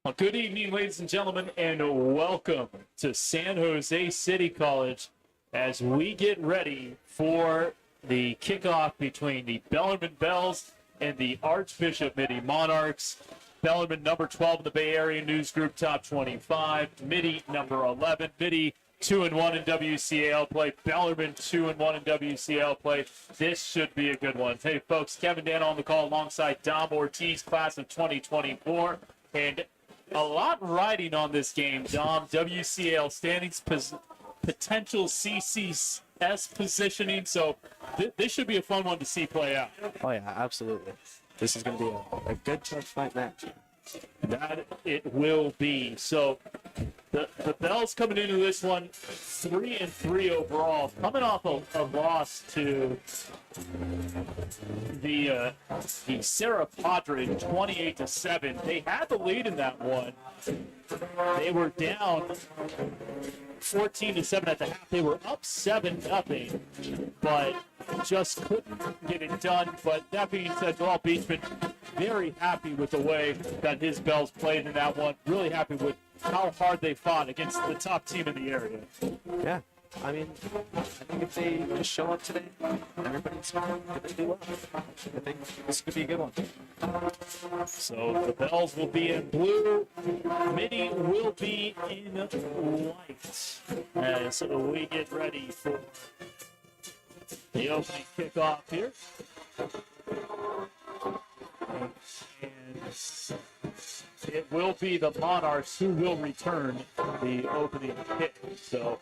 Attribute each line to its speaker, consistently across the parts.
Speaker 1: Well, good evening, ladies and gentlemen, and welcome to San Jose City College as we get ready for the kickoff between the Bellarmine Bells and the Archbishop Mitty Monarchs. Bellarmine, number 12 in the Bay Area News Group, top 25. Mitty, number 11. Mitty, 2-1 in WCAL play. Bellarmine, 2-1 in WCAL play. This should be a good one. Hey, folks, Kevin Dan on the call alongside Dom Ortiz, class of 2024. And a lot riding on this game, Dom. WCAL standings, potential CCS positioning. So this should be a fun one to see play out.
Speaker 2: Oh, yeah, absolutely. This is going to be a good tough fight match.
Speaker 1: That it will be. So the Bells coming into this one 3-3 overall, coming off a loss to the Serra Padre 28-7. They had the lead in that one. They were down 14-7 at the half. They were up 7-0, but just couldn't get it done. But that being said, Joel Beachman very happy with the way that his Bells played in that one. Really happy with how hard they fought against the top team in the area.
Speaker 2: Yeah, I mean, I think if they just show up today, everybody's going to do well. I think this could be a good one.
Speaker 1: So the Bells will be in blue. Mitty will be in white as we get ready for the opening kickoff here. And it will be the Monarchs who will return the opening kick. So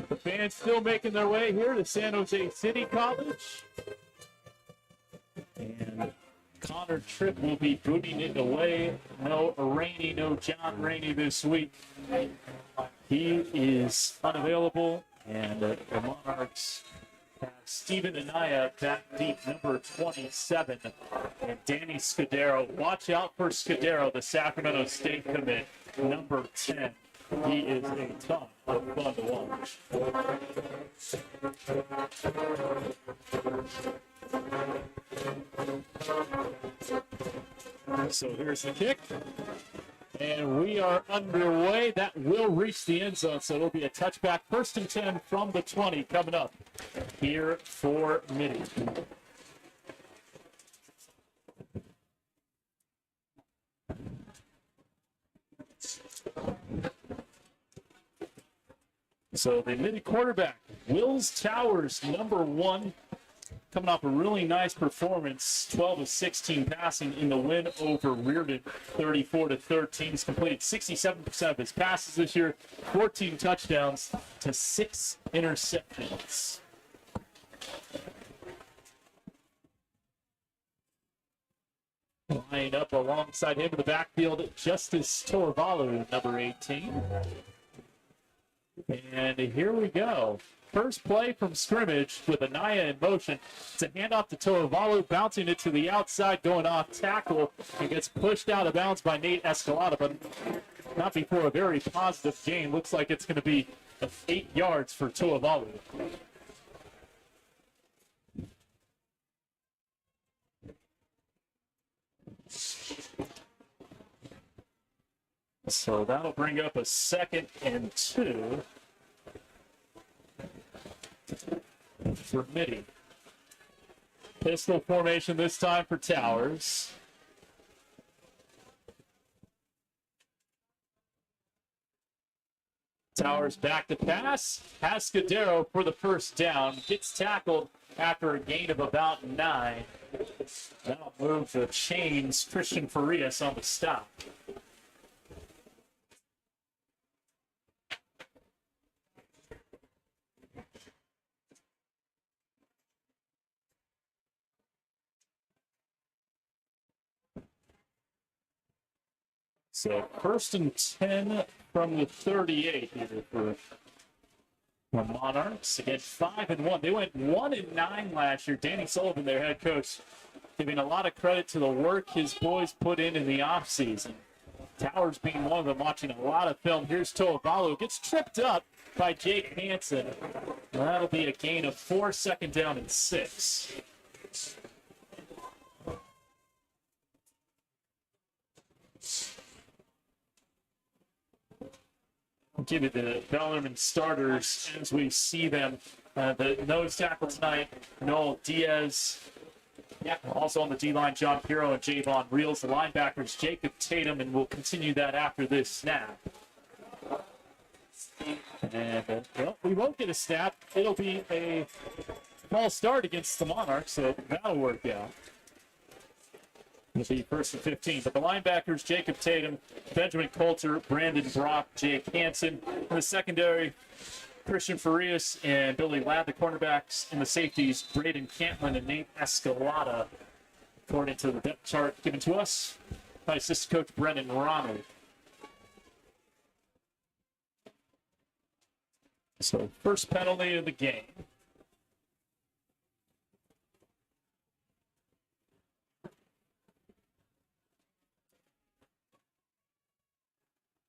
Speaker 1: the fans still making their way here to San Jose City College. And Connor Tripp will be booting it away. No Rainey, no John Rainey this week. He is unavailable, and the Monarchs have Steven Anaya back deep, number 27, and Danny Scudero. Watch out for Scudero, the Sacramento State commit, number 10. He is a ton of fun to watch. So here's the kick. And we are underway. That will reach the end zone, so it'll be a touchback. 1st and 10 from the 20 coming up here for Mitty. So the Mitty quarterback, Wills Towers, number 1, coming off a really nice performance, 12 of 16 passing in the win over Reardon, 34-13. He's completed 67% of his passes this year, 14 touchdowns to 6 interceptions. Lined up alongside him in the backfield, Justice Torvalu, number 18. And here we go. First play from scrimmage with Anaya in motion. It's a handoff to Torvalu, bouncing it to the outside, going off tackle, and gets pushed out of bounds by Nate Escalada, but not before a very positive gain. Looks like it's going to be 8 yards for Torvalu. So that'll bring up a 2nd and 2 for Mitty. Pistol formation this time for Towers. Towers back to pass. Has Scudero for the first down. Gets tackled after a gain of about 9. That'll move the chains. Christian Farias on the stop. So 1st and 10 from the 38 here for the Monarchs. Again, 5-1. They went 1-9 last year. Danny Sullivan, their head coach, giving a lot of credit to the work his boys put in the offseason. Towers being one of them, watching a lot of film. Here's Toavalu. Gets tripped up by Jake Hansen. That'll be a gain of 4, 2nd down and 6. give you the Bellarmine starters as we see them. The nose tackle tonight, Noel Diaz. Also on the D-line, John Pirro and Javon Reels. The linebackers, Jacob Tatum, and we'll continue that after this snap. And, well, we won't get a snap. It'll be a false start against the Monarchs, so that'll work out. It'll be 1st and 15. But the linebackers, Jacob Tatum, Benjamin Coulter, Brandon Brock, Jake Hansen. In the secondary, Christian Farias and Billy Ladd. The cornerbacks. In the safeties, Braden Cantlin and Nate Escalada, according to the depth chart given to us by assistant coach Brendan Ronald. So, first penalty of the game.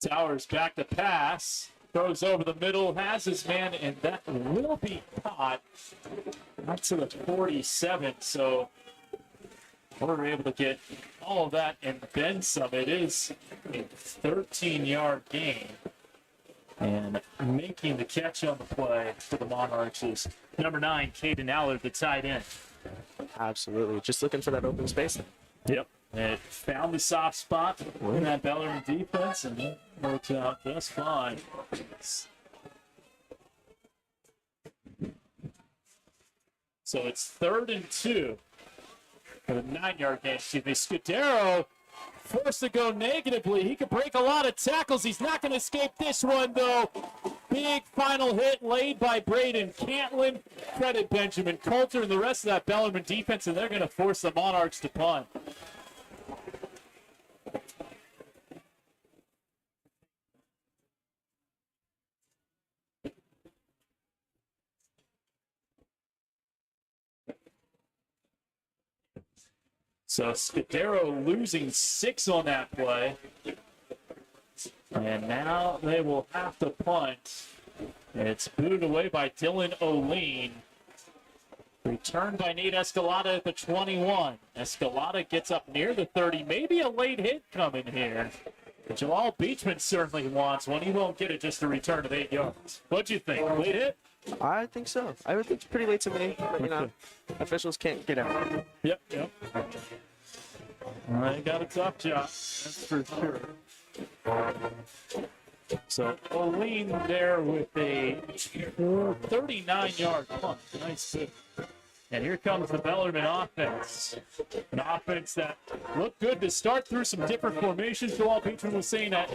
Speaker 1: Towers back to pass. Throws over the middle, has his man, and that will be caught. Not to the 47, so we're able to get all of that and then some. It is a 13-yard gain. And making the catch on the play for the Monarchs is number 9, Caden Allard, the tight end.
Speaker 2: Absolutely. Just looking for that open space.
Speaker 1: Yep. And it found the soft spot in that Bellarmine defense, and it worked out just fine. So it's 3rd and 2 for the 9-yard gain. Excuse me. Scudero forced to go negatively. He could break a lot of tackles. He's not going to escape this one, though. Big final hit laid by Braden Cantlin. Credit Benjamin Coulter and the rest of that Bellarmine defense, and they're going to force the Monarchs to punt. So Scudero losing 6 on that play. And now they will have to punt. It's booted away by Dylan O'Lean. Returned by Nate Escalada at the 21. Escalada gets up near the 30. Maybe a late hit coming here. Jamal Beachman certainly wants one. He won't get it, just a return of 8 yards. What'd you think? Late hit?
Speaker 2: I think so. I would think it's pretty late to me, but, you know, officials can't get out.
Speaker 1: Yep. They got a tough job, that's for sure. So O'Lean there with a 39-yard punt. Nice hit. And here comes the Bellarmine offense. An offense that looked good to start through some different formations. Joel Beachman was saying that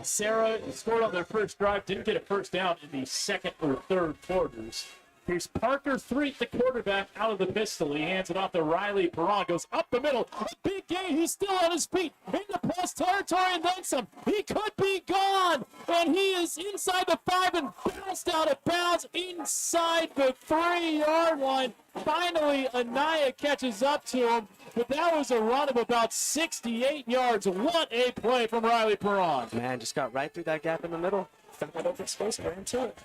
Speaker 1: Sarah scored on their first drive, didn't get a first down in the second or third quarters. Here's Parker Threet, the quarterback, out of the pistol. He hands it off to Riley Perron. Goes up the middle. A big gain. He's still on his feet. In the plus territory and then some. He could be gone. And he is inside the 5 and bounced out of bounds inside the 3-yard line. Finally, Anaya catches up to him. But that was a run of about 68 yards. What a play from Riley Perron.
Speaker 2: Man, just got right through that gap in the middle. Found that open space, ran to it.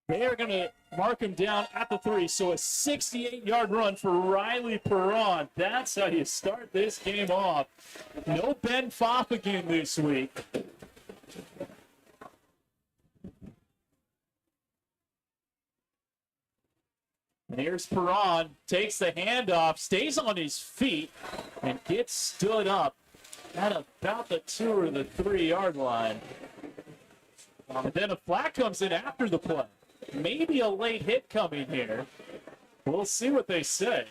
Speaker 1: They are going to mark him down at the 3, so a 68-yard run for Riley Perron. That's how you start this game off. No Ben Fopp again this week. And here's Perron, takes the handoff, stays on his feet, and gets stood up at about the 2 or the 3-yard line. And then a flag comes in after the play. Maybe a late hit coming here. We'll see what they say.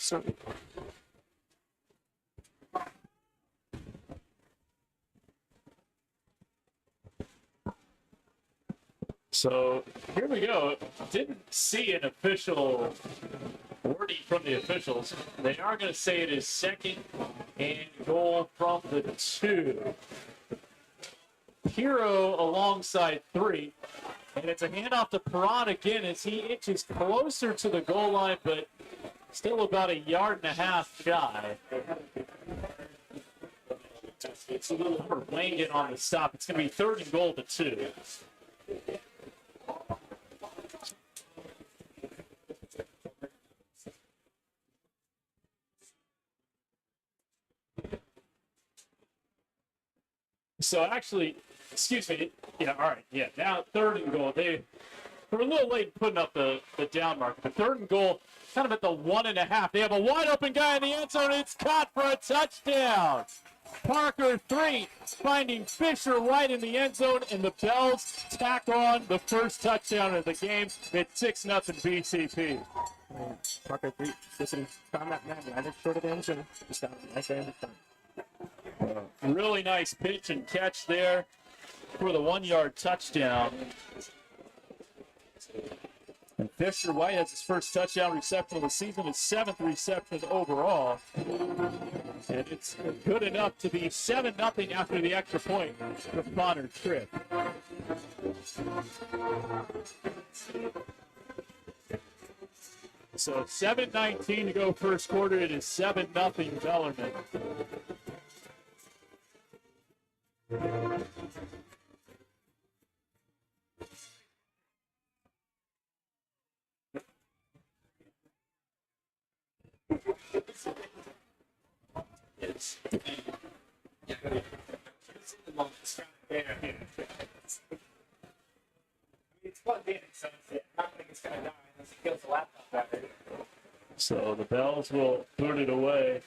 Speaker 2: Something.
Speaker 1: So here we go. Didn't see an official wording from the officials. They are going to say it is second and goal from the 2. Hero alongside 3. And it's a handoff to Perron again as he inches closer to the goal line, but still about 1.5 yards shy. It's a little Langan on the stop. It's going to be 3rd and goal to 2. So actually, excuse me. Yeah, all right. Yeah, now 3rd and goal. They were a little late putting up the down mark, but 3rd and goal, kind of at the 1.5. They have a wide open guy in the end zone. It's caught for a touchdown. Parker 3 finding Fisher White in the end zone, and the Bells tack on the first touchdown of the game. It's 6-0 BCP.
Speaker 2: Parker 3, listen, found that man right short of the end zone. Just got a nice end of time.
Speaker 1: Really nice pitch and catch there for the 1-yard touchdown. And Fisher White has his first touchdown reception of the season, his 7th reception overall. And it's good enough to be 7-0 after the extra point for Bonner Tripp. So 7:19 to go first quarter. It is 7-0 Bellarmine. So the Bells will boot it away.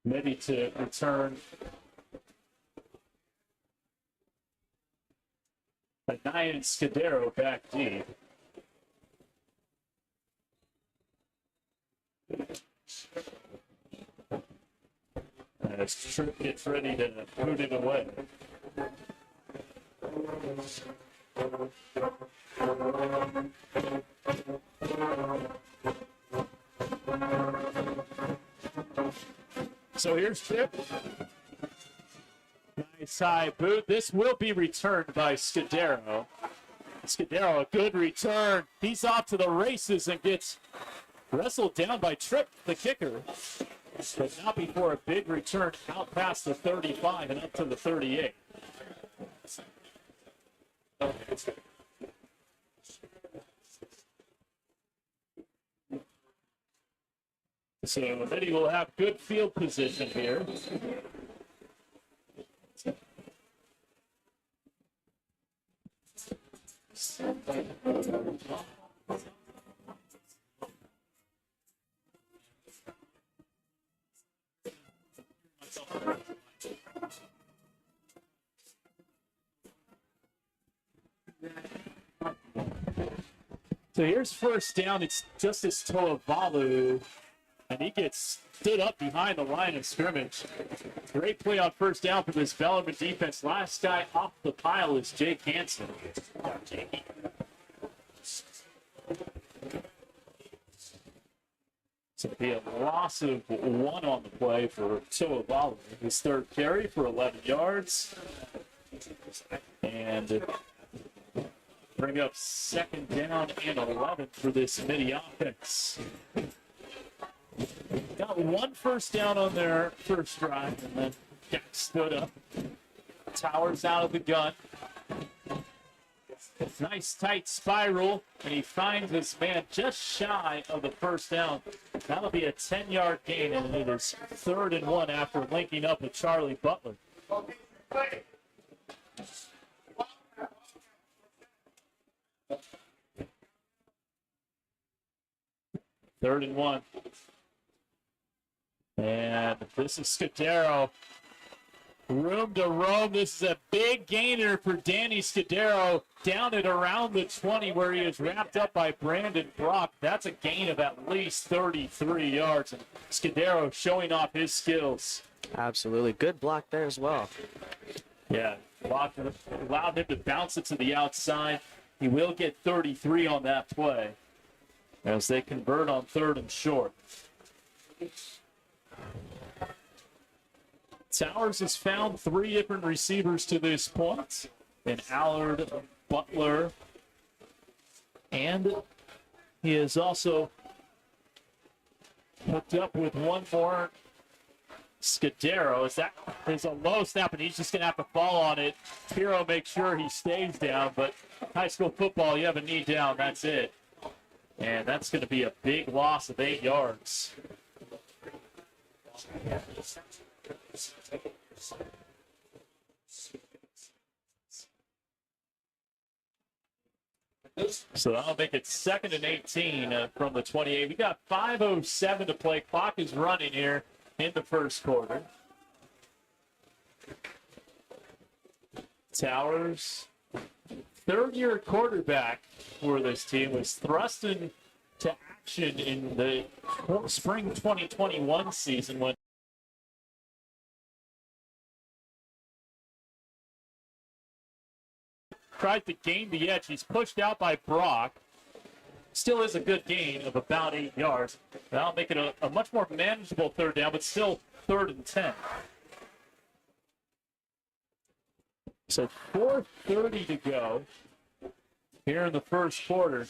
Speaker 1: Mitty to return. Ryan Scudero back deep. As Tripp gets ready to boot it away. So here's Tripp. Nice high boot. This will be returned by Scudero. Scudero, a good return. He's off to the races and gets wrestled down by Tripp, the kicker. But not before a big return out past the 35 and up to the 38. So Mitty will have good field position here. So here's first down. It's Justice Toavalu, and he gets stood up behind the line of scrimmage. Great play on first down for this Bellarmine defense. Last guy off the pile is Jake Hansen. So it'll be a loss of 1 on the play for Toavalu. His 3rd carry for 11 yards. And bring up 2nd down and 11 for this Mitty offense. Got 1 first down on their first drive, and then got stood up. Towers out of the gun. Nice tight spiral, and he finds this man just shy of the first down. That'll be a 10-yard gain, and it is 3rd and 1 after linking up with Charlie Butler. 3rd and 1. And this is Scudero. Room to roam. This is a big gainer for Danny Scudero down at around the 20 where he is wrapped up by Brandon Brock. That's a gain of at least 33 yards. And Scudero showing off his skills.
Speaker 2: Absolutely. Good block there as well.
Speaker 1: Yeah, allowed him to bounce it to the outside. He will get 33 on that play as they convert on 3rd and short. Towers has found 3 different receivers to this point. And Allard, Butler, and he is also hooked up with one more. Scudero, is a low snap, and he's just going to have to fall on it. Piro makes sure he stays down, but high school football, you have a knee down, that's it. And that's going to be a big loss of 8 yards. So that'll make it 2nd and 18 from the 28. We got 5:07 to play. Clock is running here in the first quarter. Towers, 3rd-year quarterback for this team, was thrust into action in the spring 2021 season when tried to gain the edge. He's pushed out by Brock. Still is a good gain of about 8 yards. That'll make it a much more manageable 3rd down, but still 3rd and 10. So 4:30 to go here in the first quarter.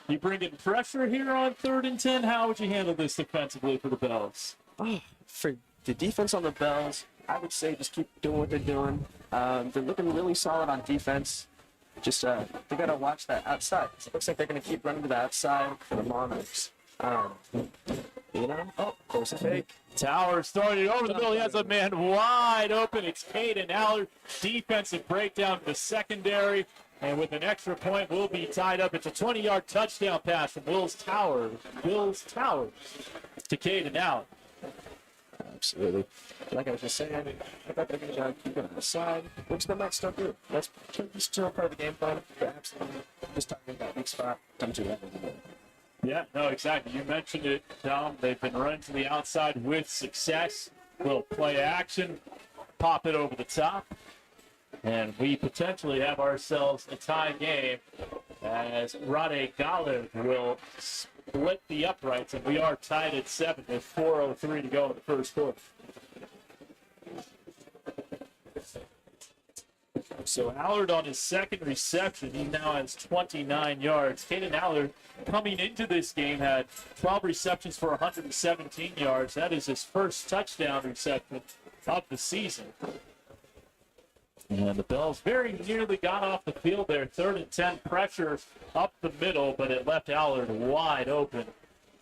Speaker 1: You bring in pressure here on 3rd and 10. How would you handle this defensively for the Bells?
Speaker 2: For the defense on the Bells, I would say just keep doing what they're doing. They're looking really solid on defense. Just they gotta watch that outside. It looks like they're gonna keep running to the outside for the Monarchs. There's a fake.
Speaker 1: Towers throwing it over the middle. He has a man wide open. It's Caden Allard. Defensive breakdown to the secondary. And with an extra point, we'll be tied up. It's a 20-yard touchdown pass from Wills Towers to Caden Allard.
Speaker 2: Absolutely. Like I was just saying, I thought they were going to keep it on the side, which they might still do. That's still part of the game plan. They're absolutely just talking about that weak spot. Come to that.
Speaker 1: Yeah, no, exactly. You mentioned it, Dom. They've been running to the outside with success. Little play action, pop it over the top. And we potentially have ourselves a tie game as Rade Galib will split the uprights, and we are tied at 7 with 4:03 to go in the first quarter. So Allard on his 2nd reception, he now has 29 yards. Caden Allard coming into this game had 12 receptions for 117 yards. That is his first touchdown reception of the season. And the Bells very nearly got off the field there. 3rd and 10, pressure up the middle, but it left Allard wide open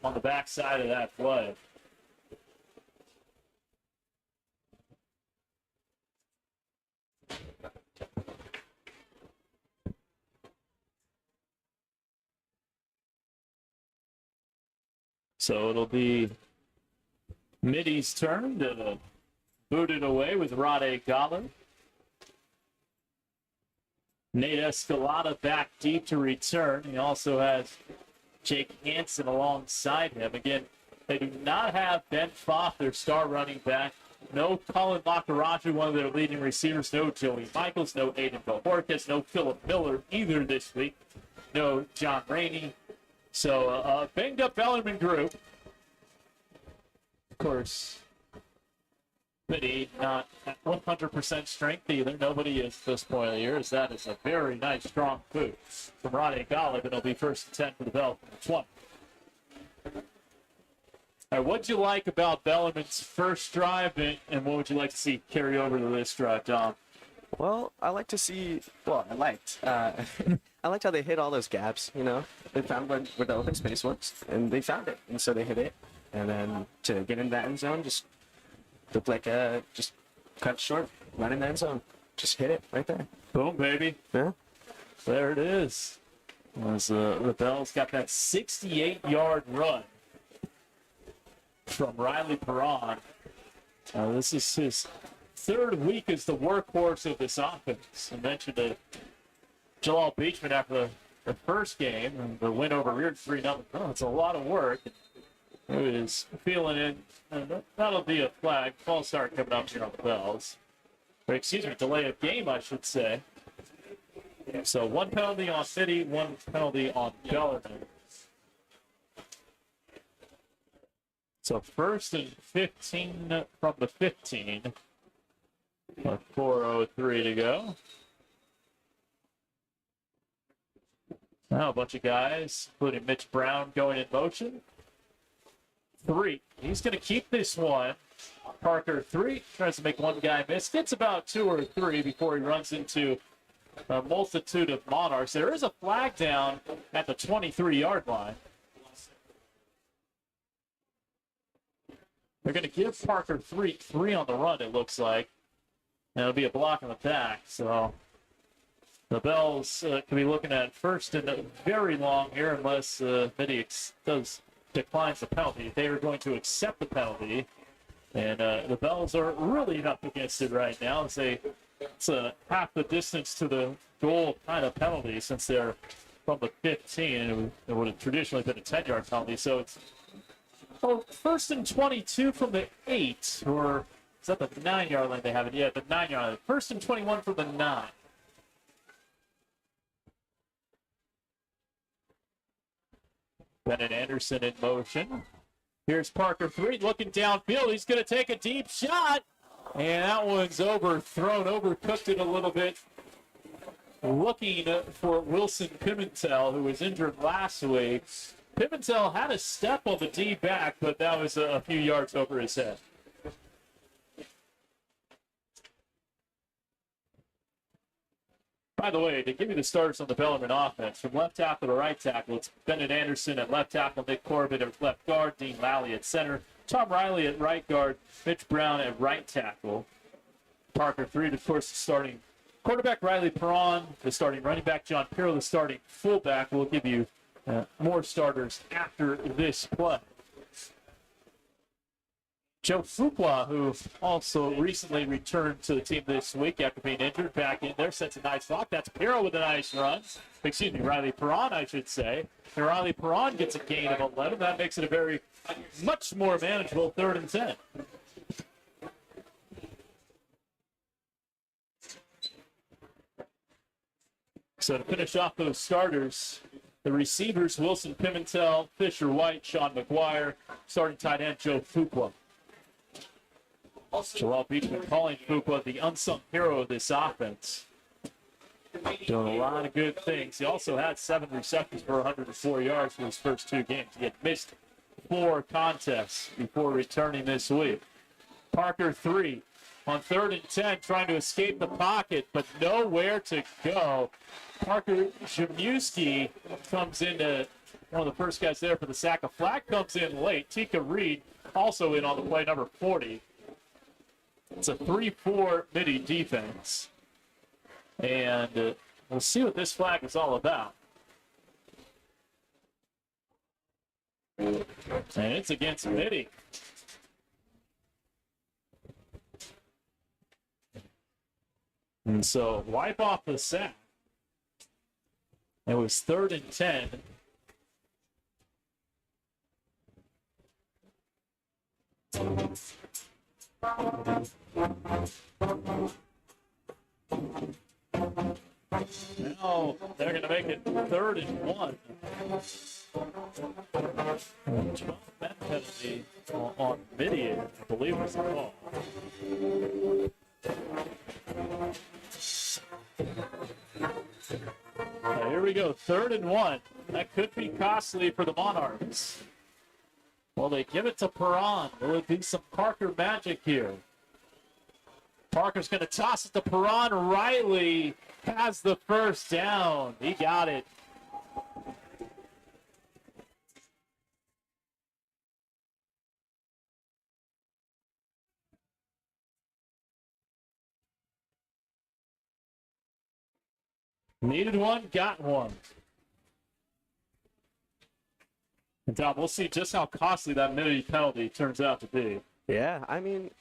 Speaker 1: on the backside of that play. So it'll be Mitty's turn to boot it away with Rade Galib. Nate Escalada back deep to return. He also has Jake Hansen alongside him. Again, they do not have Ben Foth, their star running back. No Colin Lacaraja, one of their leading receivers. No Joey Michaels. No Aiden Bojorquez. No Philip Miller either this week. No John Rainey. So a banged-up Bellarmine group. Of course, Mitty not at 100% strength either. Nobody is at this point of the year, as that is a very nice, strong boot from Rade Galib, and it'll be 1st and 10 for the Bell from the 20. All right, what'd you like about Bellarmine's first drive, and what would you like to see carry over to this drive, Dom?
Speaker 2: Well, I liked I liked how they hit all those gaps, you know. They found where the open space was, and they found it, and so they hit it. And then to get in that end zone, just looked like just cut short, right in the end zone. Just hit it right there.
Speaker 1: Boom, baby.
Speaker 2: Yeah.
Speaker 1: There it is. As the Bells got that 68-yard run from Riley Perron. This is his third week as the workhorse of this offense. I mentioned Jalal Beachman after the first game and the win over Reard 3-0. Oh, it's a lot of work. He is feeling it. That'll be a flag. False start coming up here on the Bells. Or, excuse me, delay of game, I should say. So 1 penalty on Mitty, 1 penalty on Bellarmine. So 1st and 15 from the 15. 4:03 to go. Now a bunch of guys, including Mitch Brown, going in motion. 3. He's going to keep this one. Parker 3 tries to make one guy miss. Gets about 2 or 3 before he runs into a multitude of Monarchs. There is a flag down at the 23-yard line. They're going to give Parker 3 on the run, it looks like. And it'll be a block in the back. So the Bells can be looking at first and very long here unless Mitty declines the penalty. They are going to accept the penalty. And the Bells are really up against it right now. It's half the distance to the goal kind of penalty since they're from the 15. It would have traditionally been a 10-yard penalty. So it's 1st and 22 from the 8. Or is that the 9-yard line they have it? Yeah, the 9-yard line. 1st and 21 from the 9. Bennett Anderson in motion. Here's Parker 3 looking downfield. He's going to take a deep shot. And that one's overthrown, overcooked it a little bit. Looking for Wilson Pimentel, who was injured last week. Pimentel had a step on the D back, but that was a few yards over his head. By the way, to give you the starters on the Bellarmine offense, from left tackle to right tackle, it's Bennett Anderson at left tackle, Nick Corbett at left guard, Dean Lally at center, Tom Riley at right guard, Mitch Brown at right tackle. Parker 3, of course, the starting quarterback, Riley Perron, the starting running back, John Pirro, the starting fullback. We'll give you more starters after this play. Joe Fuqua, who also recently returned to the team this week after being injured, back in there, sets a nice block. That's Pirro with a nice run. Excuse me, Riley Perron, I should say. And Riley Perron gets a gain of 11. That makes it a very much more manageable 3rd and 10. So to finish off those starters, the receivers, Wilson Pimentel, Fisher White, Sean McGuire, starting tight end, Joe Fuqua. Jalal Beachman calling Fuqua the unsung hero of this offense. Doing a lot of good things. He also had 7 receptions for 104 yards in his first 2 games. He had missed 4 contests before returning this week. Parker 3 on 3rd and 10, trying to escape the pocket, but nowhere to go. Parker Jamuski comes into one of the first guys there for the sack. A flag comes in late. Tika Reed also in on the play, number 40. It's a 3-4 Mitty defense. And we'll see what this flag is all about. And it's against Mitty. And so wipe off the sack. It was 3rd and 10. Now they're going to make it 3rd and 1. That penalty on Mitty, I believe, was the call. Here we go, 3rd and 1. That could be costly for the Monarchs. Well, they give it to Perron. Will it be some Parker magic here? Parker's going to toss it to Perron. Riley has the first down. He got it. Needed one, got one. And Tom, we'll see just how costly that Mitty penalty turns out to be.
Speaker 2: Yeah, I mean,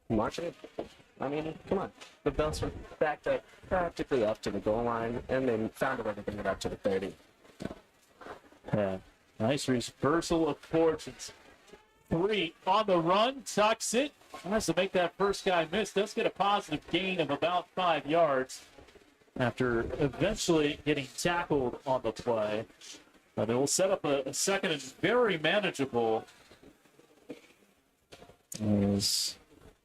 Speaker 2: march it. I mean, come on. The Bells were backed up practically up to the goal line, and they found a way to bring it up to the 30.
Speaker 1: Yeah. Nice reversal of fortunes. 3 on the run, tucks it. Tries to make that first guy miss. Does get a positive gain of about 5 yards after eventually getting tackled on the play. But it will set up a second and very manageable. As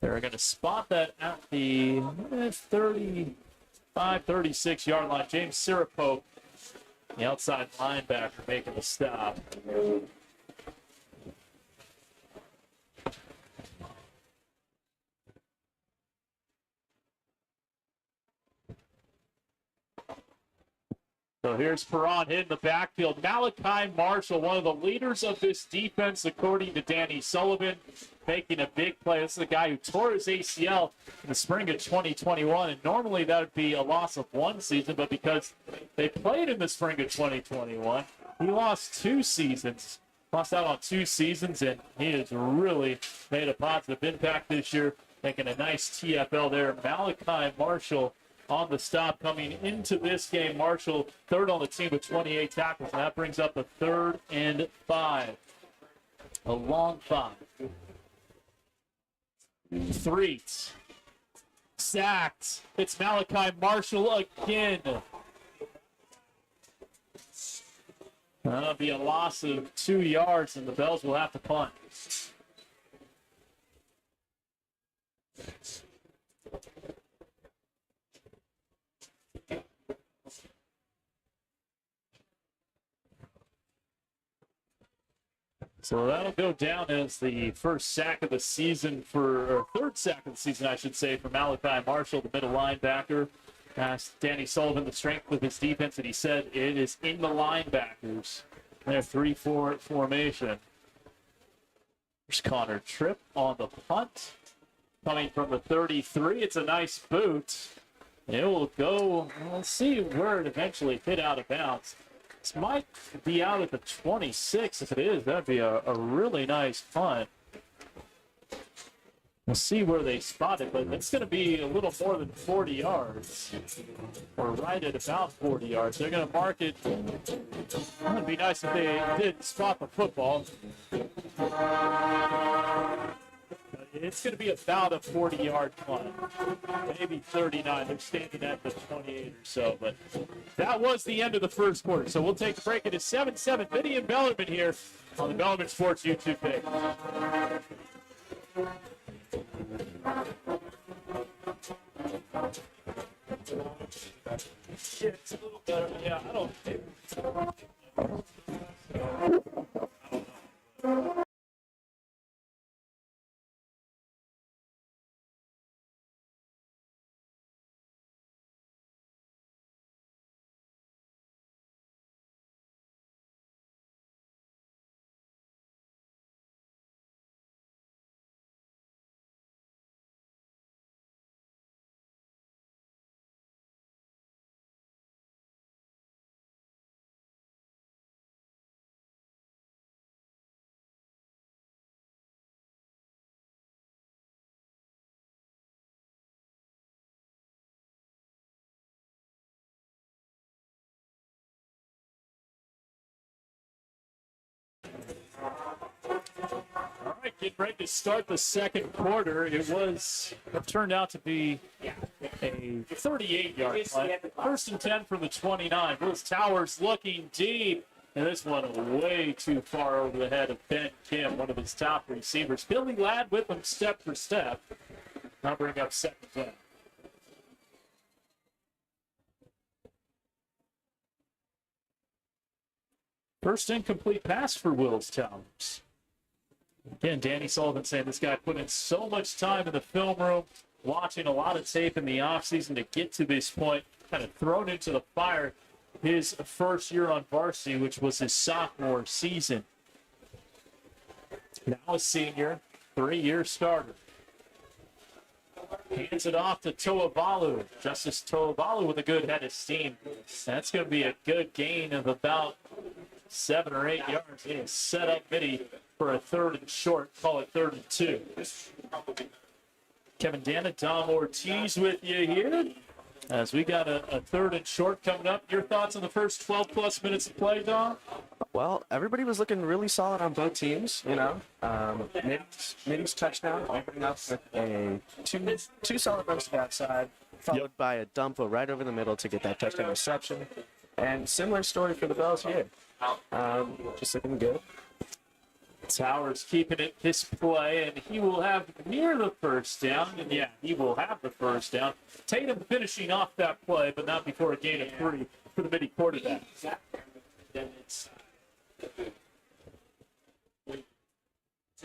Speaker 1: they're going to spot that at the 35, 36 yard line. James Sirapope, the outside linebacker, making the stop. So here's Perron hitting the backfield. Malachi Marshall, one of the leaders of this defense, according to Danny Sullivan, making a big play. This is a guy who tore his ACL in the spring of 2021, and normally that would be a loss of 1 season, but because they played in the spring of 2021, he lost 2 seasons. Lost out on 2 seasons, and he has really made a positive impact this year, making a nice TFL there. Malachi Marshall on the stop coming into this game. Marshall, third on the team with 28 tackles, and that brings up a 3rd and 5. A long 5. 3. Sacked. It's Malachi Marshall again. That'll be a loss of 2 yards, and the Bells will have to punt. So that'll go down as the first sack of the season or 3rd sack of the season, I should say, for Malachi Marshall, the middle linebacker. Asked Danny Sullivan the strength of his defense, and he said it is in the linebackers. Their 3-4 formation. There's Connor Tripp on the punt. Coming from the 33, it's a nice boot. It will go, let's see where it eventually hit out of bounds. This might be out at the 26. If it is, that'd be a really nice punt. We'll see where they spot it, but it's going to be a little more than 40 yards, or right at about 40 yards. They're going to mark it. It would be nice if they did spot the football. It's going to be about a 40-yard punt, maybe 39. They're standing at the 28 or so, but that was the end of the first quarter. So we'll take a break. It is 7-7. Mitty and Bellarmine here on the Bellarmine Sports YouTube page. Yeah, it's a little better. Yeah, I don't think. All right, getting ready to start the second quarter. It turned out to be a 38-yard play. 1st and 10 from the 29. Willis Towers looking deep. And this one way too far over the head of Ben Kim, one of his top receivers. Billy Ladd with him step for step. Now bring up 2nd and 10. First incomplete pass for Willis Towers. Again, Danny Sullivan saying this guy put in so much time in the film room, watching a lot of tape in the offseason to get to this point, kind of thrown into the fire his first year on varsity, which was his sophomore season. Now a senior, 3-year starter. Hands it off to Toavalu. Justice Toavalu with a good head of steam. That's going to be a good gain of about 7 or 8 yards. He has set up Mitty for a 3rd and short. Call it 3rd and 2. Kevin Dana, Dom Ortiz with you here. As we got a third and short coming up. Your thoughts on the first 12-plus minutes of play, Dom?
Speaker 2: Well, everybody was looking really solid on both teams, you know. Mitty's touchdown opening up with a two solid runs to the outside, followed by a dump right over the middle to get that touchdown reception. And similar story for the Bells here. Just looking good.
Speaker 1: Towers keeping it this play, and he will have near the first down. And yeah, he will have the first down. Tatum finishing off that play, but not before a gain of 3 for the Mitty quarterback. To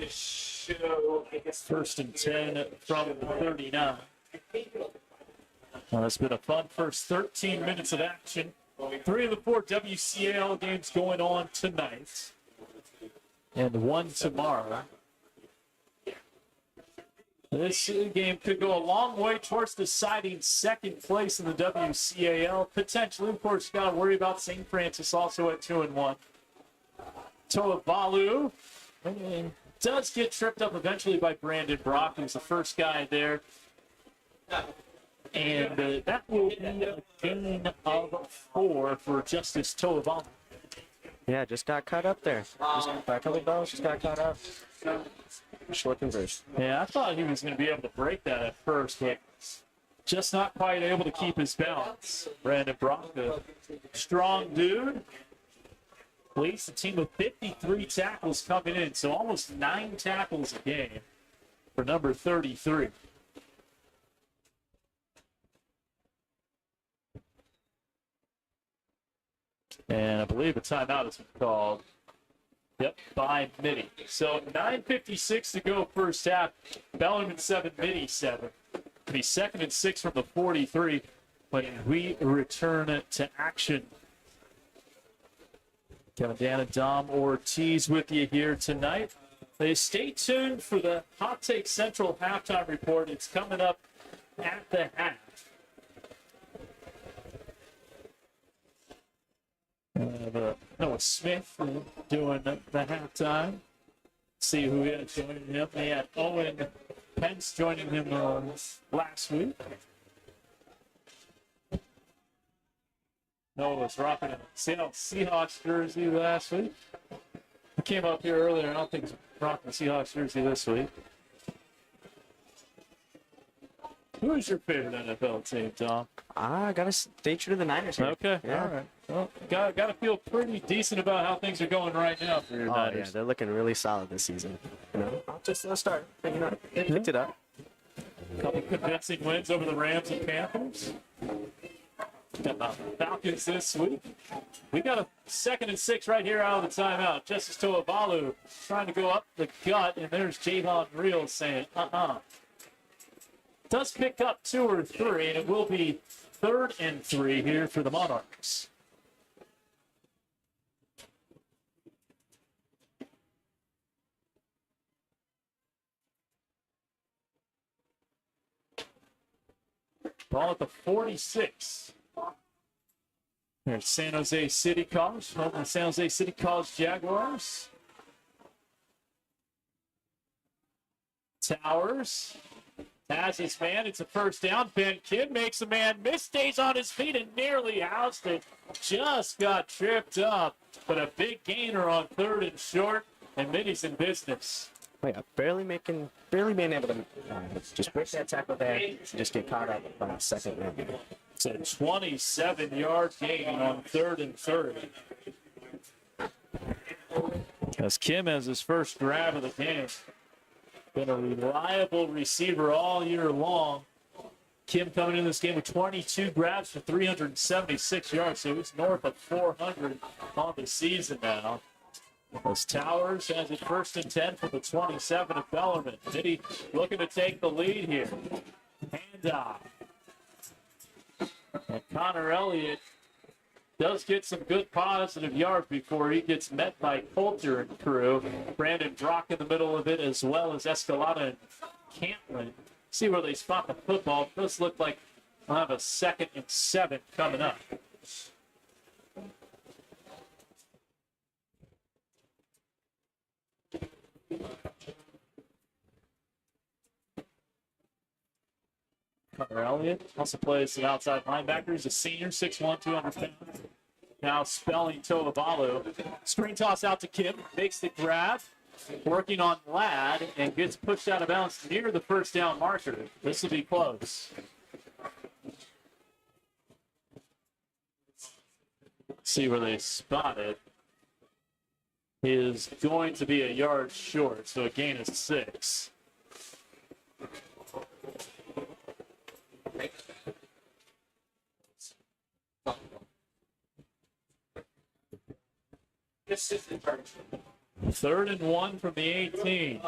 Speaker 1: show, I guess, 1st and 10 from the 39. Well, it's been a fun first 13 minutes of action. 3 of the 4 WCAL games going on tonight, and 1 tomorrow. This game could go a long way towards deciding second place in the WCAL. Potentially, of course, you got to worry about St. Francis also at 2-1. Toavalu does get tripped up eventually by Brandon Brock, who's the first guy there. And that will be a gain of 4 for Justice Toavalu.
Speaker 2: Yeah, just got caught up there. By a couple of balls, just got caught up. Short conversion.
Speaker 1: Yeah, I thought he was going to be able to break that at first, but just not quite able to keep his balance. Brandon Brock, a strong dude, leads the team with 53 tackles coming in, so almost 9 tackles a game for number 33. And I believe a timeout has been called. Yep, by Mitty. So 9:56 to go first half. Bellarmine 7, Mitty 7. It'll be 2nd and 6 from the 43 when we return to action. Kevin Dana, Dom Ortiz with you here tonight. Stay tuned for the Hot Take Central halftime report. It's coming up at the half. Noah Smith doing the halftime. See who is joining him. They had Owen Pence joining him last week. Noah was rocking a Seattle Seahawks jersey last week. He came up here earlier. I don't think he's rocking a Seahawks jersey this week. Who is your favorite NFL team, Tom?
Speaker 2: I gotta stay true to the Niners here.
Speaker 1: Okay,
Speaker 2: yeah.
Speaker 1: All right. Well, got to feel pretty decent about how things are going right now for your Niners.
Speaker 2: Yeah, they're looking really solid this season. You know, just a start. You know, they picked it up.
Speaker 1: A couple convincing wins over the Rams and Panthers. Got the Falcons this week. We got a 2nd and 6 right here out of the timeout. Justice Toavalu trying to go up the gut, and there's Jahan Reel saying, Does pick up 2 or 3, and it will be 3rd and 3 here for the Monarchs. Ball at the 46. There's San Jose City College, home of the San Jose City College Jaguars. Towers has his man. It's a first down. Ben Kidd makes a man miss, stays on his feet and nearly housed it. Just got tripped up, but a big gainer on 3rd and short, and Mitty's in business.
Speaker 2: Oh, yeah, barely being able to just break that tackle there, just get caught up by a second maybe.
Speaker 1: It's a 27-yard gain on 3rd and 3. As Kim has his first grab of the game. Been a reliable receiver all year long. Kim coming in this game with 22 grabs for 376 yards, so he's north of 400 on the season now. As Towers has it 1st and 10 for the 27 of Bellarmine. Mitty looking to take the lead here. Handoff. And Connor Elliott does get some good positive yards before he gets met by Coulter and crew. Brandon Brock in the middle of it, as well as Escalada and Cantlin. See where they spot the football. It does look like we'll have a 2nd and 7 coming up. Connor Elliott also plays the outside linebacker. He's a senior, 6'1", 200 pounds. Now spelling Toavalu. Screen toss out to Kim. Makes the grab. Working on Ladd and gets pushed out of bounds near the first down marker. This will be close. See where they spot it. Is going to be a yard short, so a gain of 6. Third and 1 from the 18.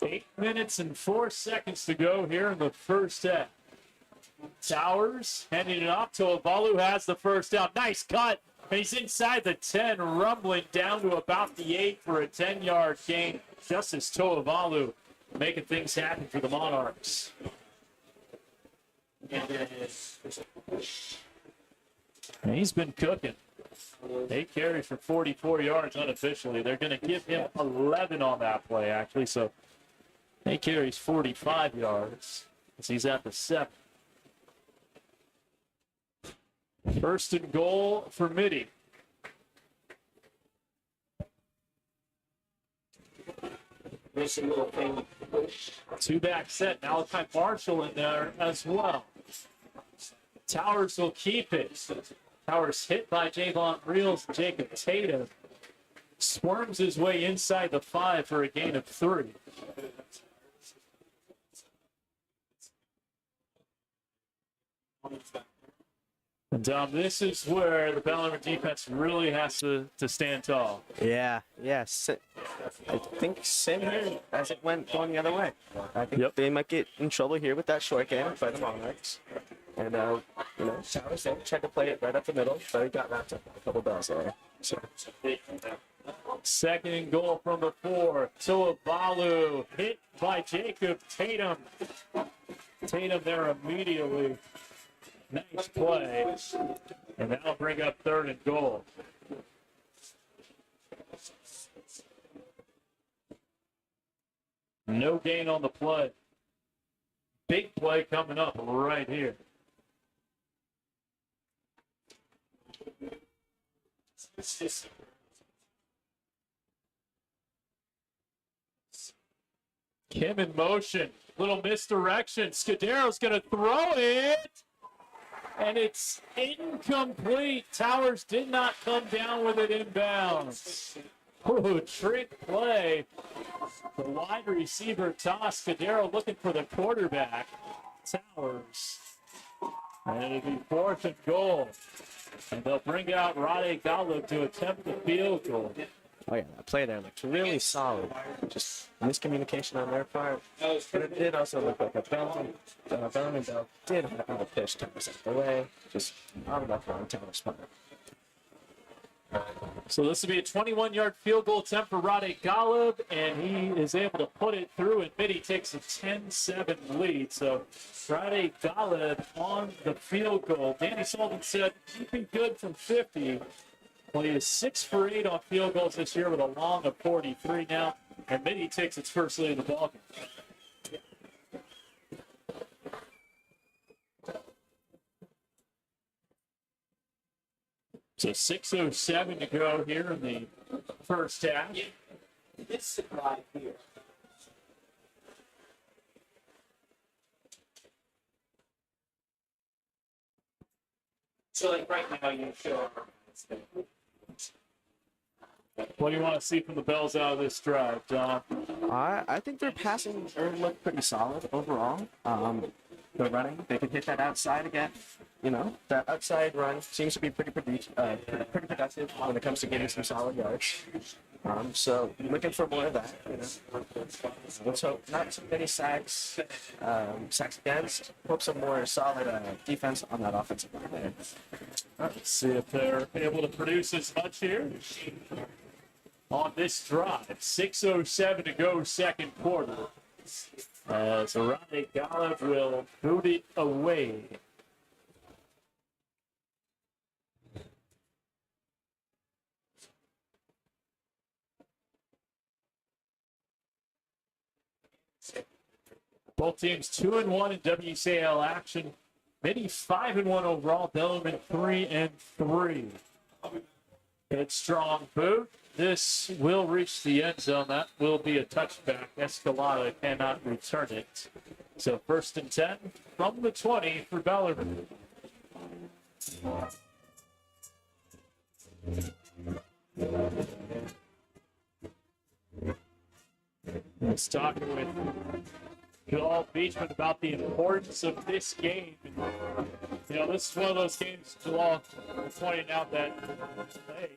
Speaker 1: 8 minutes and 4 seconds to go here in the first half. Towers handing it off. Toavalu has the first down. Nice cut. He's inside the 10, rumbling down to about the 8 for a 10-yard gain. Justice Toavalu making things happen for the Monarchs. And he's been cooking. 8 carries for 44 yards unofficially. They're going to give him 11 on that play, actually. So 8 carries, 45 yards as he's at the 7. First and goal for Mitty. Two-back set. Malachi Marshall in there as well. Towers will keep it. Towers hit by Javon Reels. Jacob Tatum squirms his way inside the 5 for a gain of 3. And this is where the Bellarmine defense really has to stand tall.
Speaker 2: Yeah. I think same here as it went going the other way. I think they might get in trouble here with that short game by the Monarchs. And, Towers tried to play it right up the middle, but he got wrapped up a couple bells there. So.
Speaker 1: Second and goal from the 4. Toavalu hit by Jacob Tatum. Tatum there immediately. Nice play. And that'll bring up third and goal. No gain on the play. Big play coming up right here. Kim in motion. Little misdirection. Scudero's going to throw it. And it's incomplete. Towers did not come down with it inbounds. Ooh, trick play. The wide receiver toss. Scudero looking for the quarterback. Towers. And it'll be 4th and goal. And they'll bring out Rade Gallup to attempt the field goal.
Speaker 2: Oh, yeah, that play there looked really solid. Just miscommunication on their part. But it did also look like a Bellarmine Bell did have a pitch Towers out the way. Just not enough on Towers' part.
Speaker 1: So this will be a 21-yard field goal attempt for Rade Gallup, and he is able to put it through, and Mitty takes a 10-7 lead. So Rade Gallup on the field goal. Danny Sullivan said he'd be good from 50. Well, he is 6 for 8 on field goals this year with a long of 43 now, and Mitty takes its first lead of the ballgame. So 6:07 to go here in the first half.
Speaker 3: This right here. So like right now you show.
Speaker 1: What do you want to see from the Bells out of this drive, John?
Speaker 2: I think their passing looked pretty solid overall. The running, they could hit that outside again. That outside run seems to be pretty productive when it comes to getting some solid yards. So looking for more of that. Let's hope not too many sacks against. Hope some more solid defense on that offensive line there.
Speaker 1: Let's see if they're able to produce as much here on this drive. 6:07 to go, second quarter. As Rade Gallup will boot it away. Both teams 2-1 in WCL action. Mitty 5-1 overall. Bellarmine 3-3. Good strong boot. This will reach the end zone. That will be a touchback. Escalada cannot return it. So 1st and 10 from the 20 for Bellarmine. Let's talk with Joel Beachman about the importance of this game. You know, this is one of those games, Joel pointing out that, hey,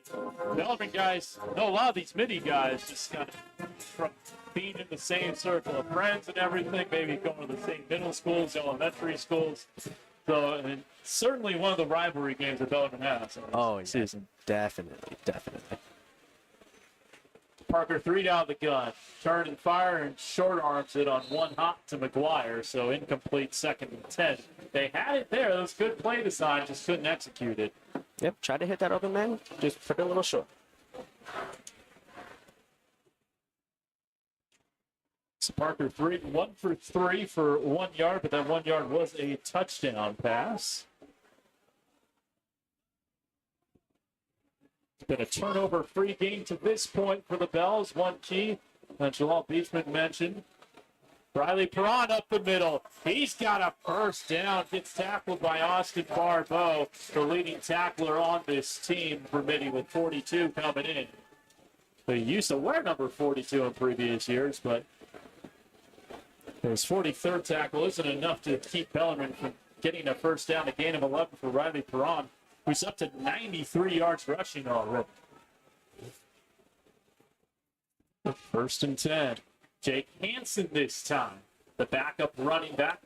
Speaker 1: Bellarmine guys, know a lot of these Mitty guys just kind of from being in the same circle of friends and everything, maybe going to the same middle schools, elementary schools. So, and certainly one of the rivalry games that Bellarmine has in this season.
Speaker 2: Definitely.
Speaker 1: Parker 3 down the gun. Turn and fire and short arms it on one hop to McGuire. So incomplete 2nd and 10. They had it there. It was good play design, just couldn't execute it.
Speaker 2: Yep, tried to hit that open man, just put it a little short.
Speaker 1: So Parker 1 for 3 for 1 yard, but that 1 yard was a touchdown pass. It's been a turnover-free game to this point for the Bells. One key, Joel Beachman mentioned. Riley Perron up the middle. He's got a first down. Gets tackled by Austin Barbeau, the leading tackler on this team for Mitty with 42 coming in. They used to wear number 42 in previous years, but his 43rd tackle isn't enough to keep Bellarmine from getting a first down. A gain of 11 for Riley Perron, who's up to 93 yards rushing already. 1st and 10. Jake Hansen this time. The backup running back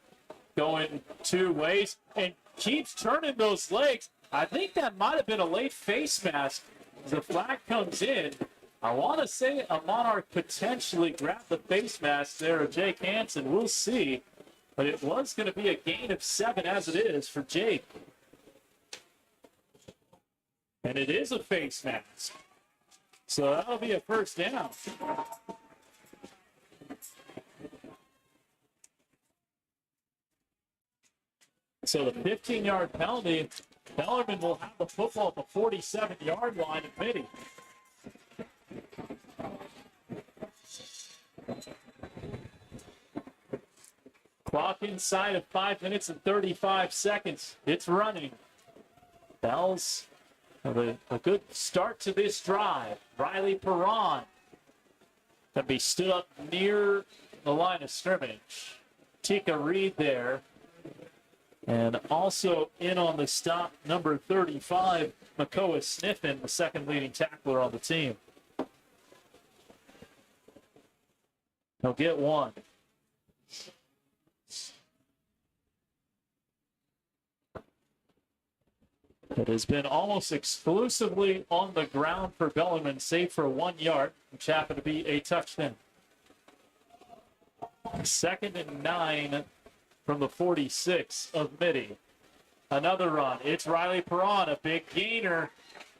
Speaker 1: going 2 ways and keeps turning those legs. I think that might have been a late face mask. As the flag comes in, I want to say a Monarch potentially grabbed the face mask there of Jake Hansen. We'll see. But it was going to be a gain of 7 as it is for Jake. And it is a face mask. So that'll be a first down. So the 15-yard penalty, Bellarmine will have the football at the 47-yard line of Mitty. Clock inside of 5 minutes and 35 seconds. It's running. Bells have a good start to this drive. Riley Perron can be stood up near the line of scrimmage. Tika Reed there. And also in on the stop, number 35, Makoa Sniffen, the second leading tackler on the team. He'll get 1. It has been almost exclusively on the ground for Bellarmine, save for 1 yard, which happened to be a touchdown. 2nd and 9 from the 46 of Mitty. Another run. It's Riley Perron, a big gainer.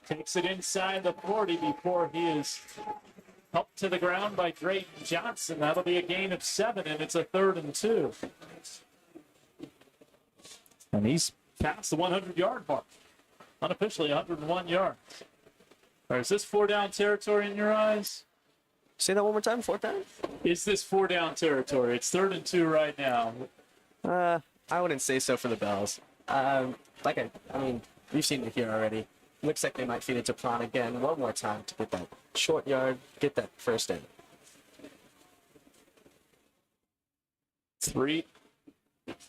Speaker 1: Takes it inside the 40 before he is helped to the ground by Drayton Johnson. That'll be a gain of 7, and it's a 3rd and 2. And he's past the 100-yard mark. Unofficially 101 yards. Or is this 4-down territory in your eyes?
Speaker 2: Say that one more time, 4th down?
Speaker 1: Is this 4-down territory? It's 3rd and 2 right now.
Speaker 2: I wouldn't say so for the Bells. I mean, we've seen it here already. Looks like they might feed it to Prawn again one more time to get that short yard, get that first down.
Speaker 1: 3.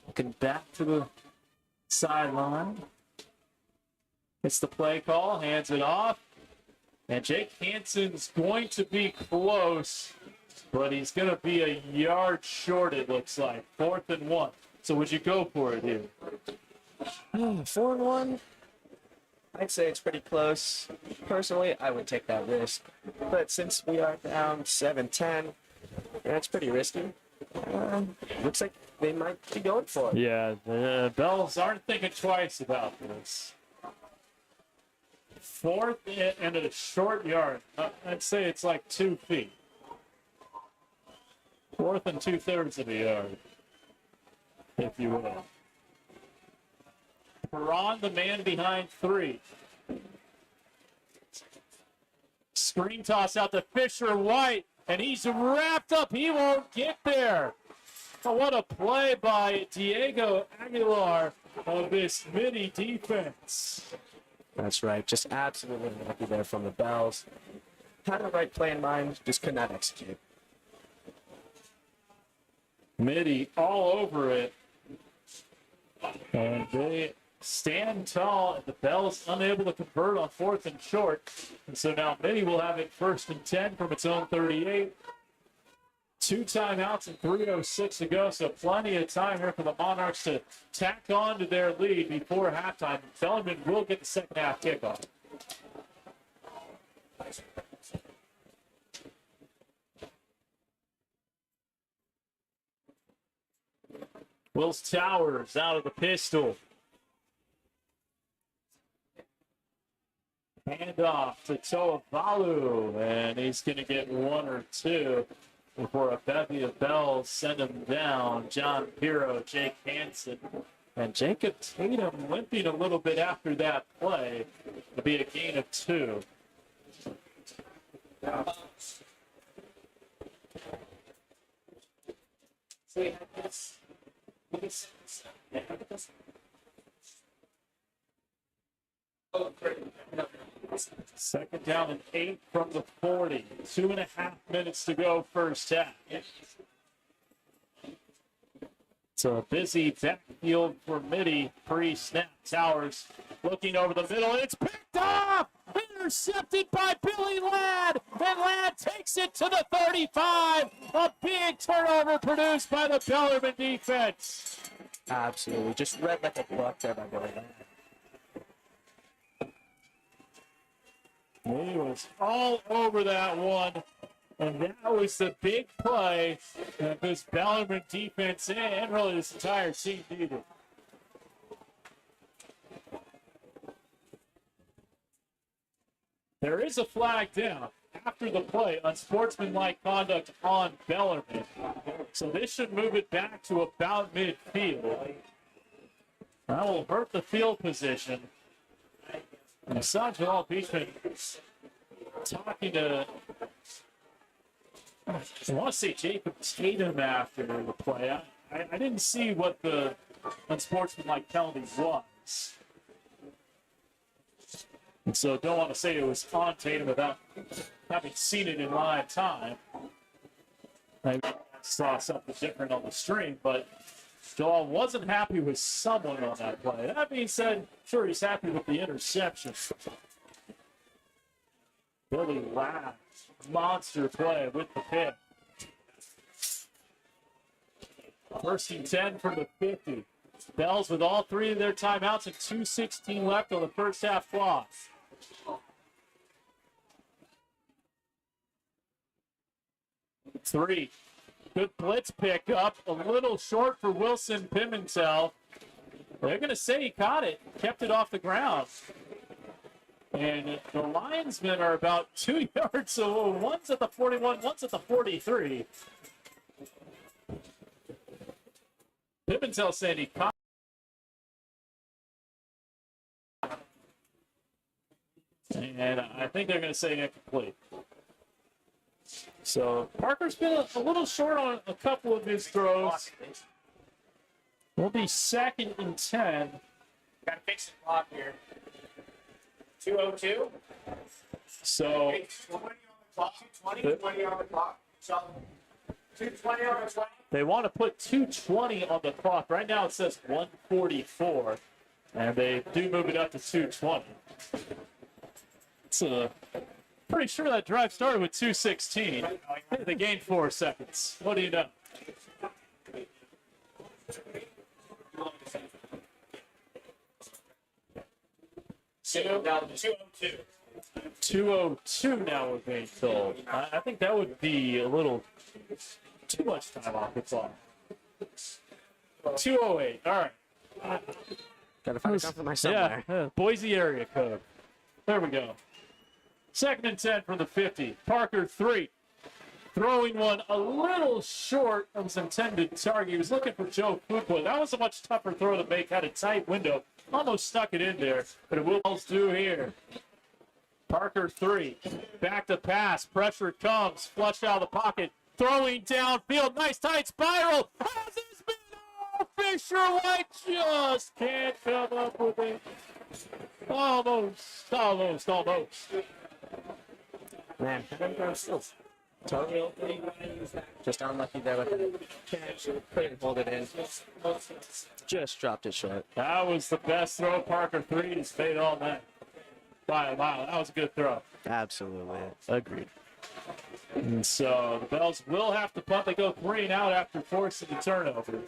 Speaker 1: Looking back to the sideline. It's the play call, hands it off. And Jake Hansen's going to be close, but he's going to be a yard short, it looks like. 4th and 1. So would you go for it here?
Speaker 2: 4 and 1. I'd say it's pretty close. Personally, I would take that risk. But since we are down 7-10, yeah, it's pretty risky. Looks like they might be going for it.
Speaker 1: Yeah, the Bells aren't thinking twice about this. 4th and a short yard. I'd say it's like 2 feet. 4th and 2/3 of a yard. if you will. Perron, the man behind three. Screen toss out to Fisher White, and he's wrapped up. He won't get there. Oh, what a play by Diego Aguilar of this Mitty defense.
Speaker 2: That's right. Just absolutely lucky there from the Bells. Had the right play in mind, just could not execute.
Speaker 1: Mitty all over it. And they stand tall, and the Bells unable to convert on 4th and short. And so now Mitty will have it 1st and 10 from its own 38. 2 timeouts and 3:06 to go, so plenty of time here for the Monarchs to tack on to their lead before halftime. Bellarmine will get the second half kickoff. Wills Towers out of the pistol. Hand off to Toavalu, and he's going to get 1 or 2 before a bevy of Bells send him down. John Pirro, Jake Hansen, and Jacob Tatum limping a little bit after that play. It'll be a gain of 2. Second down and 8 from the 40. 2.5 minutes to go first half. It's a busy backfield for Mitty pre-snap. Towers looking over the middle. It's picked off! Intercepted by Billy Ladd. And Ladd takes it to the 35. A big turnover produced by the Bellarmine defense.
Speaker 2: Absolutely. Just read like a book there by Billy Ladd.
Speaker 1: He was all over that one, and that was the big play that this Bellarmine defense and really this entire team needed. There is a flag down after the play, unsportsmanlike conduct on Bellarmine. So this should move it back to about midfield. That will hurt the field position. And I saw Joel Beachman talking to, I want to say Jacob Tatum after the play. I didn't see what the unsportsmanlike penalty was. And so don't want to say it was on Tatum without having seen it in live time. I saw something different on the stream, but Joel wasn't happy with someone on that play. That being said, sure, he's happy with the interception. Billy Ladd, monster play with the pick. 1st and 10 from the 50. Bells with all 3 of their timeouts and 2:16 left on the first half clock. Three. Good blitz pickup. A little short for Wilson Pimentel. They're going to say he caught it. Kept it off the ground. And the linesmen are about 2 yards. So one's at the 41, one's at the 43. Pimentel said he caught it. And I think they're going to say incomplete. So Parker's been a little short on a couple of his throws. Will be 2nd and 10.
Speaker 3: Got to fix the clock here. 2:02.
Speaker 1: So
Speaker 3: 20 on the clock. 20 on the clock. So 2:20 on the 20.
Speaker 1: they want to put 2:20 on the clock. Right now it says 1:44, and they do move it up to 2:20. It's pretty sure that drive started with 2:16. They gained 4 seconds. What do you know?
Speaker 3: Down to 2:02.
Speaker 1: 2:02 now we're being told. I think that would be a little too much time off the clock. 2:08. All right.
Speaker 2: Gotta find a compromise somewhere.
Speaker 1: Yeah, Boise area code. There we go. 2nd and 10 from the 50. Parker 3. throwing one a little short of his intended target. He was looking for Joe Fuqua. That was a much tougher throw to make. Had a tight window. Almost stuck it in there, but it will do here. Parker 3. Back to pass. Pressure comes. Flushed out of the pocket. Throwing downfield. Nice tight spiral. Has this been? Oh, Fisher White just can't come up with it. Almost.
Speaker 2: Man, totally just unlucky there with the catch. Couldn't hold it in. Just dropped it short.
Speaker 1: That was the best throw Parker 3 has made all night. By a mile. That was a good throw.
Speaker 2: Absolutely. Agreed.
Speaker 1: And so the Bells will have to punt. They go 3 and out after forcing the turnover.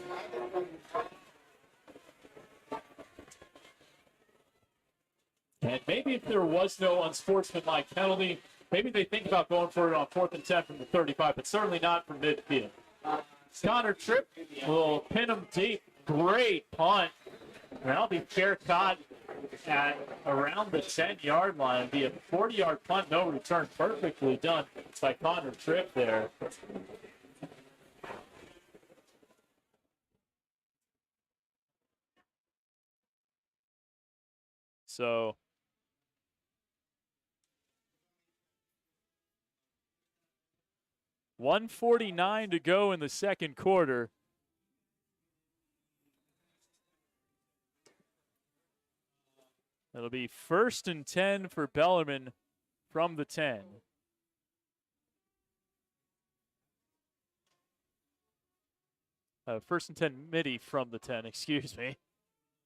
Speaker 1: And maybe if there was no unsportsmanlike penalty, maybe they think about going for it on 4th and 10 from the 35, but certainly not from midfield. Connor Tripp will pin him deep. Great punt. And that'll be fair caught at around the 10-yard line. It'll be a 40-yard punt, no return. Perfectly done by Connor Tripp there. So 1:49 to go in the second quarter. It'll be 1st and 10 for Bellarmine from the 10. First and 10, Mitty from the 10, excuse me.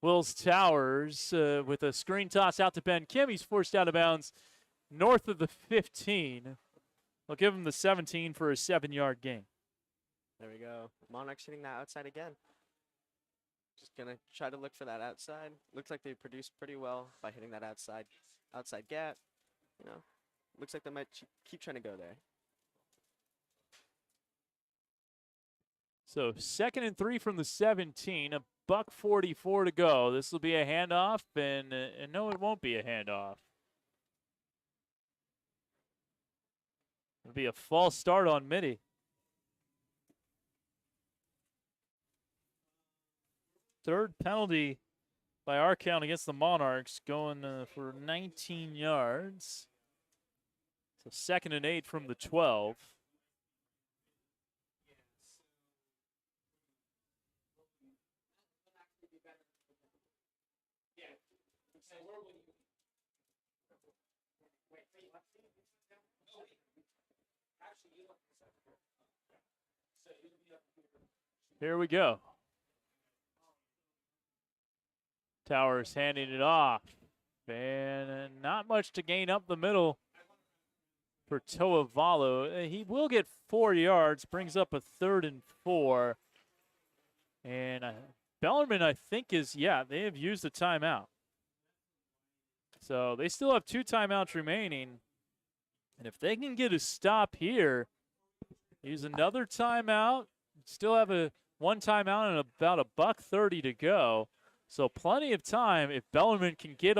Speaker 1: Wills Towers with a screen toss out to Ben Kim. He's forced out of bounds north of the 15. They'll give him the 17 for a 7-yard gain.
Speaker 2: There we go. Monarchs hitting that outside again. Just going to try to look for that outside. Looks like they produced pretty well by hitting that outside gap. You know, looks like they might keep trying to go there.
Speaker 1: So 2nd and 3 from the 17, $1:44 to go. This will be a handoff, and no, it won't be a handoff. It'll be a false start on Mitty. Third penalty by our count against the Monarchs, going for 19 yards. So 2nd and 8 from the 12. Here we go. Towers handing it off. And not much to gain up the middle for Toavalo. He will get 4 yards, brings up a 3rd and 4. And Bellarmine, I think, they have used a timeout. So they still have 2 timeouts remaining. And if they can get a stop here, use another timeout, still have one timeout and about $1:30 to go. So plenty of time if Bellarmine can get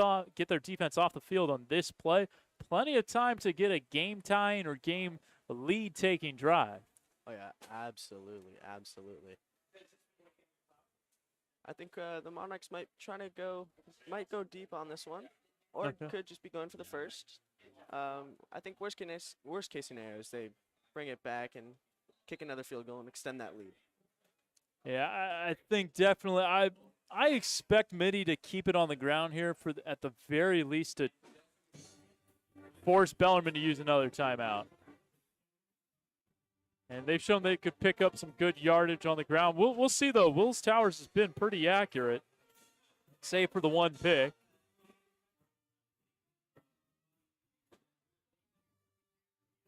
Speaker 1: their defense off the field on this play. Plenty of time to get a game-tying or game lead-taking drive.
Speaker 2: Oh, yeah, absolutely. I think the Monarchs might go deep on this one, or could just be going for the first. I think worst case scenario is they bring it back and kick another field goal and extend that lead.
Speaker 1: Yeah, I think definitely. I expect Mitty to keep it on the ground here at the very least to force Bellarmine to use another timeout. And they've shown they could pick up some good yardage on the ground. We'll see, though. Wills Towers has been pretty accurate, save for the one pick.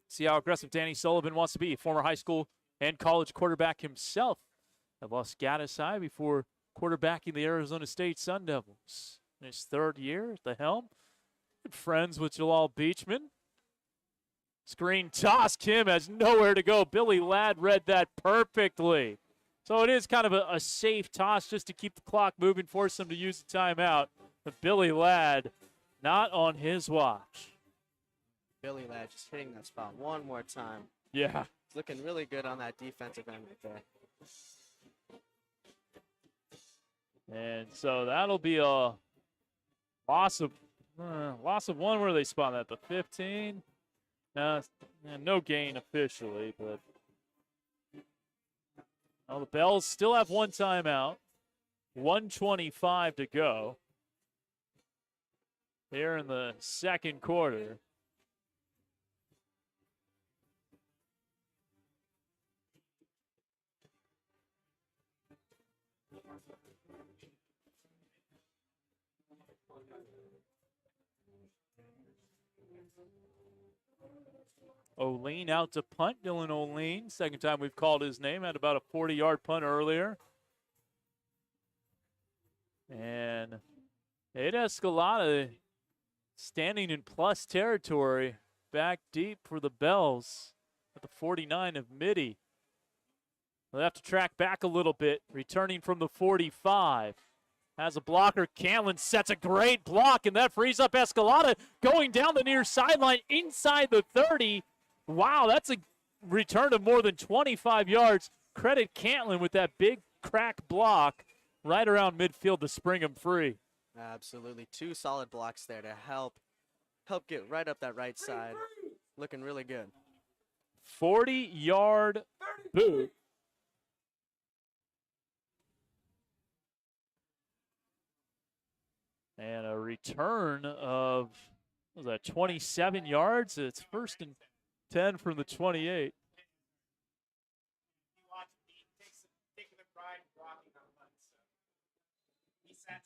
Speaker 1: See how aggressive Danny Sullivan wants to be. Former high school and college quarterback himself at Los Gatos High before quarterbacking the Arizona State Sun Devils. In his 3rd year at the helm. Good friends with Jalal Beachman. Screen toss. Kim has nowhere to go. Billy Ladd read that perfectly. So it is kind of a safe toss just to keep the clock moving, force them to use the timeout. But Billy Ladd not on his watch.
Speaker 2: Billy Ladd just hitting that spot one more time.
Speaker 1: Yeah.
Speaker 2: It's looking really good on that defensive end right there.
Speaker 1: And so that'll be a loss of one. Where they spawn at the 15. No gain officially, but the Bells still have one timeout. 1:25 to go here in the second quarter. O'Lean out to punt. Dylan O'Lean, second time we've called his name, had about a 40-yard punt earlier. And Ed Escalada standing in plus territory, back deep for the Bells at the 49 of Mitty. They'll have to track back a little bit, returning from the 45. Has a blocker. Canlin sets a great block, and that frees up Escalada going down the near sideline inside the 30. Wow, that's a return of more than 25 yards. Credit Cantlin with that big crack block right around midfield to spring him free.
Speaker 2: Absolutely. 2 solid blocks there to help get right up that right side. Looking really good.
Speaker 1: 40-yard boot. And a return of, what was that, 27 yards? It's 1st and 10 from the 28.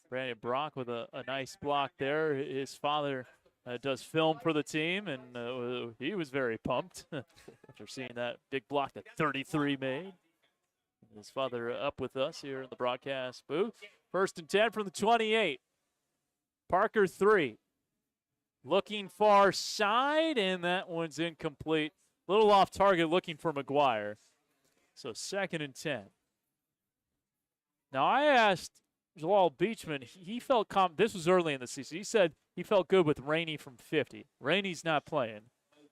Speaker 1: Brandon Brock with a nice block there. His father does film for the team, and he was very pumped after seeing that big block that 33 made. His father up with us here in the broadcast booth. 1st and 10 from the 28. Parker 3. Looking far side, and that one's incomplete. Little off target, looking for McGuire. So 2nd and 10. Now I asked Jalal Beachman, he felt this was early in the season. He said he felt good with Rainey from 50. Rainey's not playing.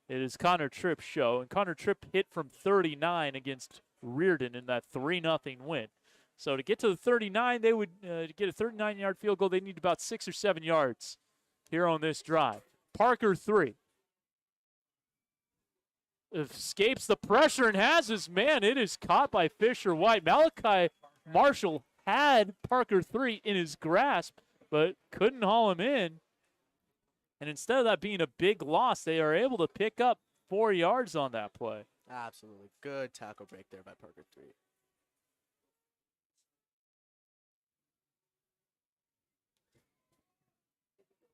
Speaker 1: It is Connor Tripp's show, and Connor Tripp hit from 39 against Reardon in that 3-0 win. So to get to the 39, they would to get a 39-yard field goal, they need about 6 or 7 yards here on this drive. Parker 3. Escapes the pressure and has his man. It is caught by Fisher White. Malachi Marshall had Parker 3 in his grasp, but couldn't haul him in. And instead of that being a big loss, they are able to pick up 4 yards on that play.
Speaker 2: Absolutely. Good tackle break there by Parker 3.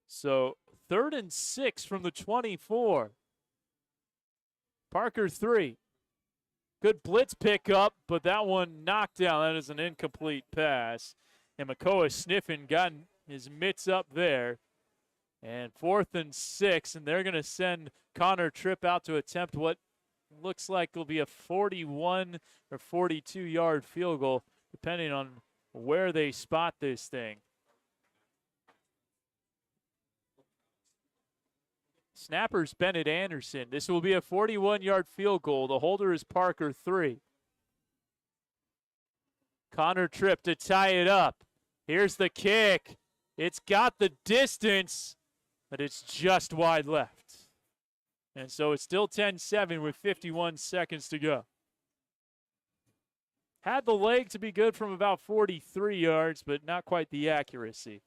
Speaker 1: So 3rd and 6 from the 24. Parker 3. Good blitz pickup, but that one knocked down. That is an incomplete pass. And Makoa Sniffin got his mitts up there. And 4th and 6, and they're going to send Connor Tripp out to attempt what looks like will be a 41 or 42-yard field goal, depending on where they spot this thing. Snapper's Bennett Anderson. This will be a 41-yard field goal. The holder is Parker 3. Connor Tripp to tie it up. Here's the kick. It's got the distance, but it's just wide left. And so it's still 10-7 with 51 seconds to go. Had the leg to be good from about 43 yards, but not quite the accuracy.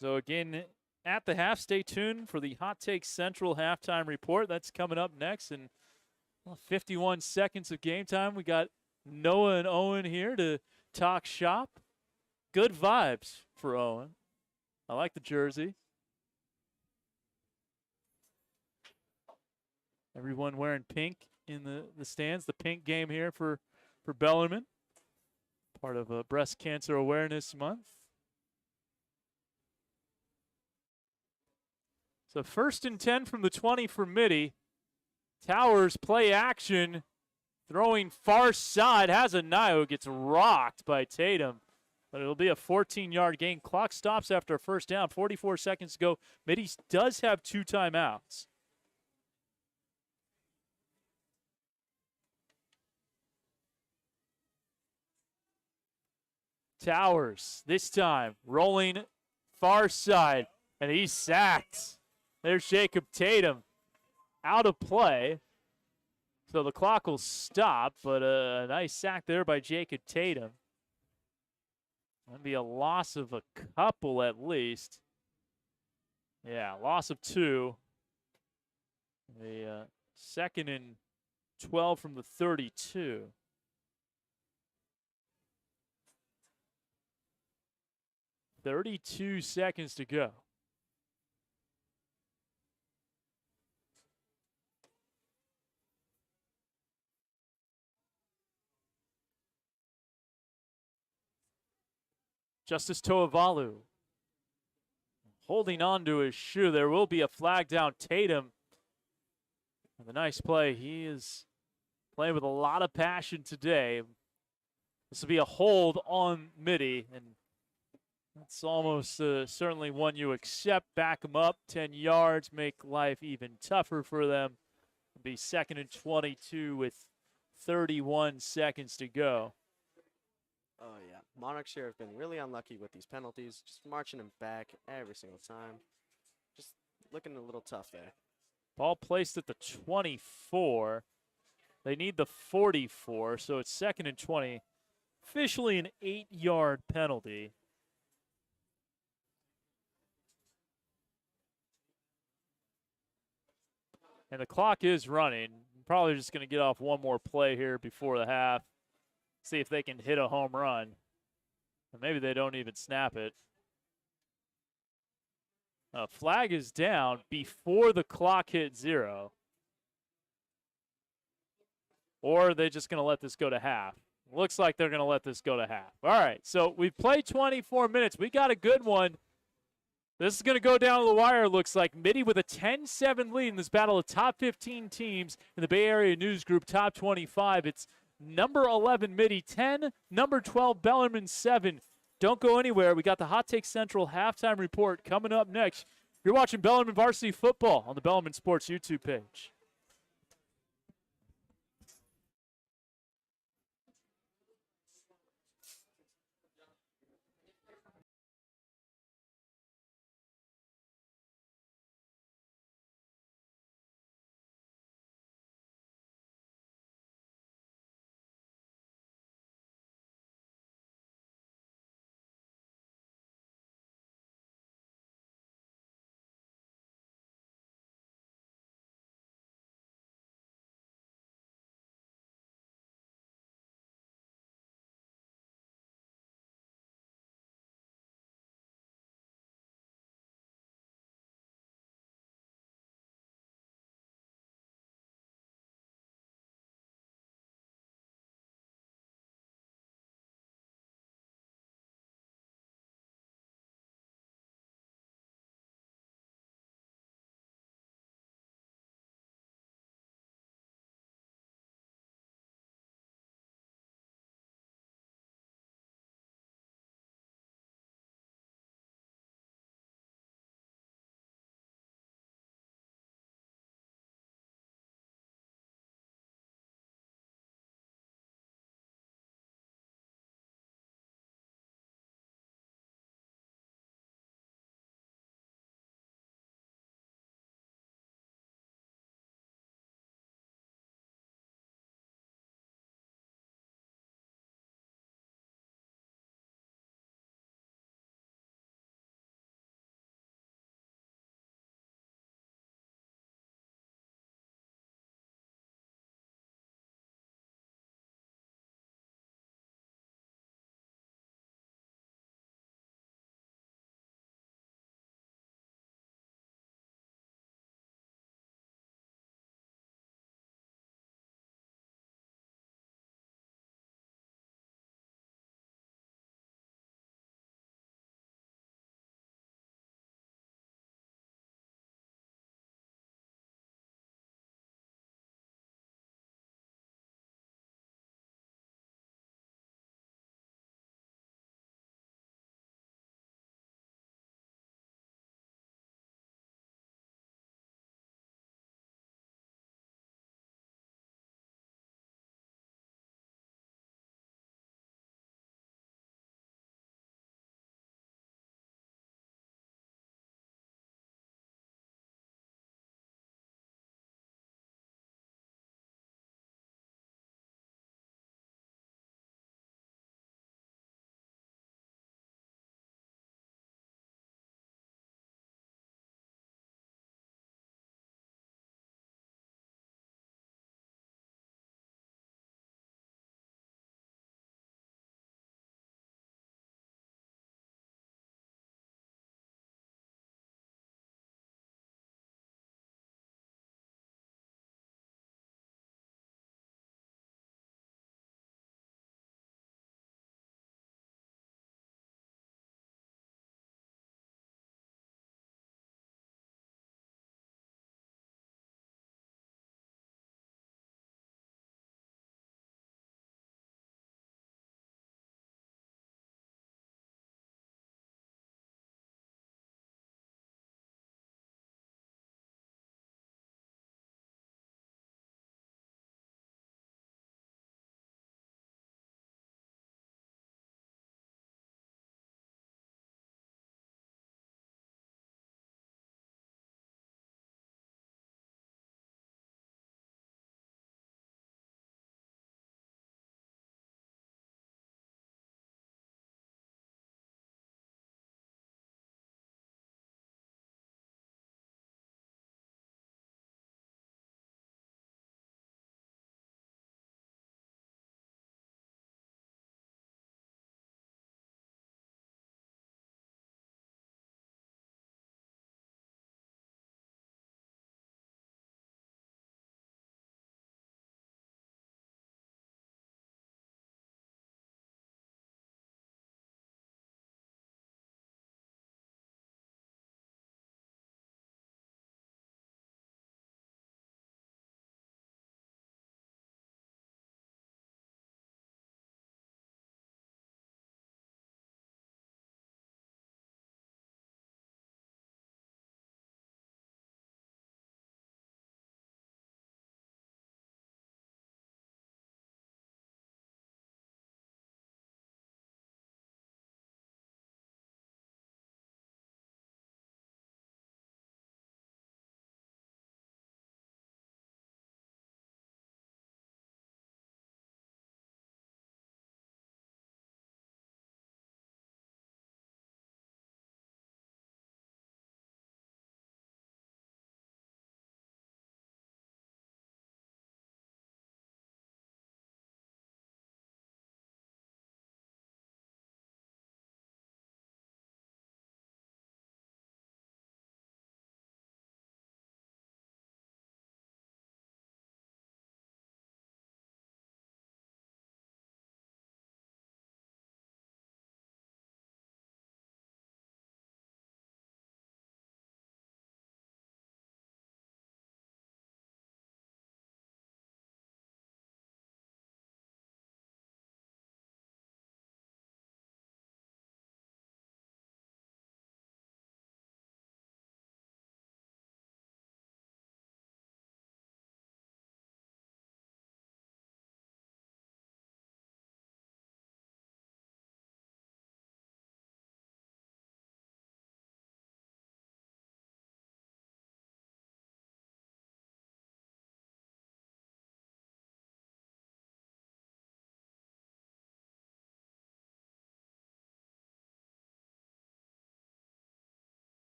Speaker 1: So again, at the half, stay tuned for the Hot Take Central halftime report. That's coming up next. And 51 seconds of game time. We got Noah and Owen here to talk shop. Good vibes for Owen. I like the jersey. Everyone wearing pink in the stands. The pink game here for Bellarmine. Part of Breast Cancer Awareness Month. So 1st and 10 from the 20 for Mitty. Towers play action. Throwing far side. Has a Nio. Gets rocked by Tatum. But it'll be a 14-yard gain. Clock stops after a first down. 44 seconds to go. Mitty does have 2 timeouts. Towers, this time, rolling far side, and he's sacked. There's Jacob Tatum out of play. So the clock will stop, but a nice sack there by Jacob Tatum. That'd be a loss of a couple at least. Yeah, loss of 2. A 2nd and 12 from the 32. "32 seconds to go. Justice Toavalu holding on to his shoe. There will be a flag down. Tatum with a nice play. He is playing with a lot of passion today. This will be a hold on Mitty, and that's almost certainly one you accept. Back them up 10 yards, make life even tougher for them. It'll be 2nd and 22 with 31 seconds to go.
Speaker 2: Oh, yeah. Monarchs here have been really unlucky with these penalties, just marching them back every single time. Just looking a little tough there.
Speaker 1: Ball placed at the 24. They need the 44, so it's 2nd and 20. Officially an 8-yard penalty. And the clock is running. Probably just going to get off one more play here before the half. See if they can hit a home run. Or maybe they don't even snap it. Flag is down before the clock hit 0. Or are they just going to let this go to half? Looks like they're going to let this go to half. All right, so we've played 24 minutes. We got a good one. This is going to go down to the wire, looks like. Mitty with a 10-7 lead in this battle of top 15 teams in the Bay Area News Group Top 25. It's number 11, Mitty 10, number 12, Bellarmine 7. Don't go anywhere. We got the Hot Take Central halftime report coming up next. You're watching Bellarmine Varsity Football on the Bellarmine Sports YouTube page.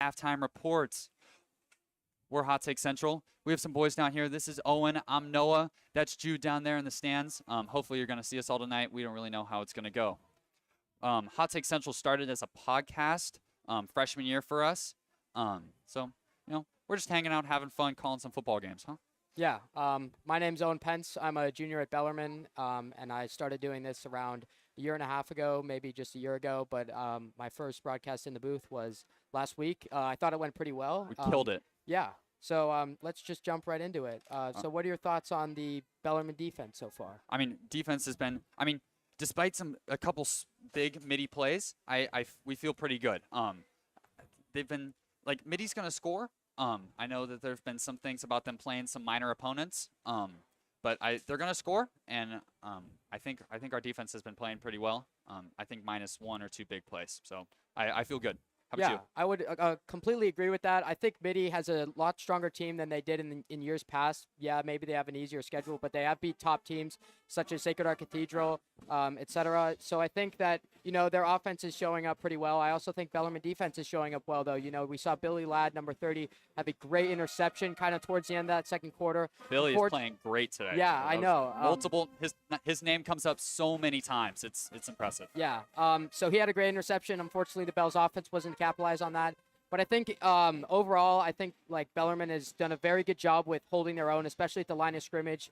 Speaker 4: halftime reports. We're Hot Take Central. We have some boys down here. This is Owen. I'm Noah. That's Jude down there in the stands. Hopefully you're going to see us all tonight. We don't really know how it's going to go. Hot Take Central started as a podcast freshman year for us. So, we're just hanging out, having fun, calling some football games, huh?
Speaker 5: Yeah. My name's Owen Pence. I'm a junior at Bellarmine, and I started doing this around a year and a half ago, maybe just a year ago. But my first broadcast in the booth was last week. I thought it went pretty well.
Speaker 4: We killed it.
Speaker 5: Yeah. So let's just jump right into it. So what are your thoughts on the Bellarmine defense so far?
Speaker 4: I mean, defense has been, despite a couple big Mitty plays, we feel pretty good. They've been, Mitty's going to score. I know that there's been some things about them playing some minor opponents, but they're going to score, and I think our defense has been playing pretty well. I think minus 1 or 2 big plays, so I feel good. How about you?
Speaker 5: I would completely agree with that. I think Mitty has a lot stronger team than they did in years past. Yeah, maybe they have an easier schedule, but they have beat top teams such as Sacred Heart Cathedral, etc. So I think that, their offense is showing up pretty well. I also think Bellarmine defense is showing up well, though. We saw Billy Ladd, number 30, have a great interception kind of towards the end of that second quarter.
Speaker 4: Billy is playing great today.
Speaker 5: Yeah, I know.
Speaker 4: Multiple, his name comes up so many times. It's impressive.
Speaker 5: Yeah. So he had a great interception. Unfortunately, the Bells offense wasn't capitalize on that. But I think overall, I think Bellarmine has done a very good job with holding their own, especially at the line of scrimmage.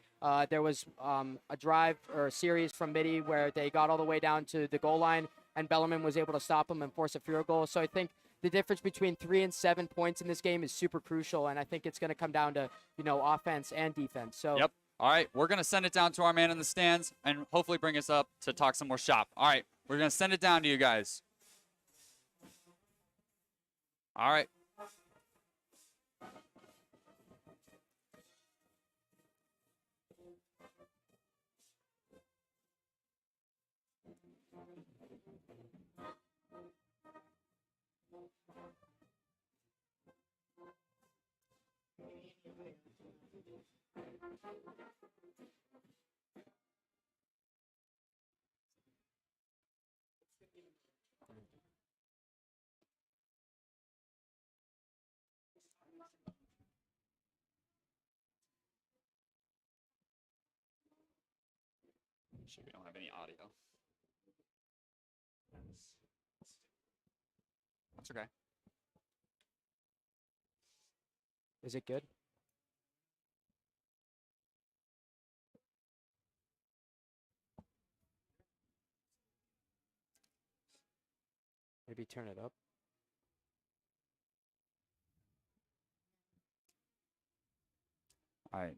Speaker 5: There was a drive or a series from Mitty where they got all the way down to the goal line, and Bellarmine was able to stop them and force a field goal. So I think the difference between 3 and 7 points in this game is super crucial, and I think it's going to come down to offense and defense. So
Speaker 4: yep. All right, we're going to send it down to our man in the stands and hopefully bring us up to talk some more shop. All right, we're going to send it down to you guys. All right. Sure we don't have any audio. That's okay.
Speaker 5: is it good? Maybe turn it up.
Speaker 4: All right.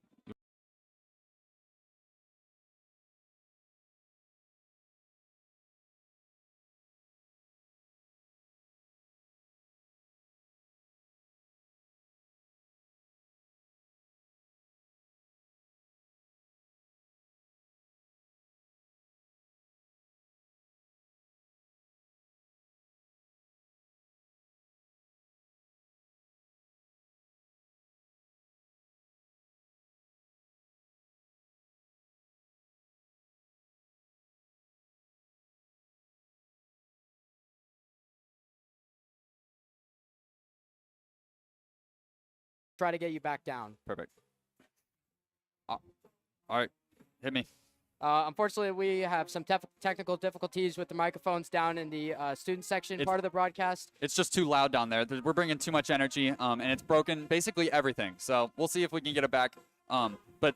Speaker 5: Try to get you back down.
Speaker 4: Perfect. All right. Hit me.
Speaker 5: Unfortunately, we have some technical difficulties with the microphones down in the student section part of the broadcast.
Speaker 4: It's just too loud down there. We're bringing too much energy, and it's broken basically everything. So we'll see if we can get it back. But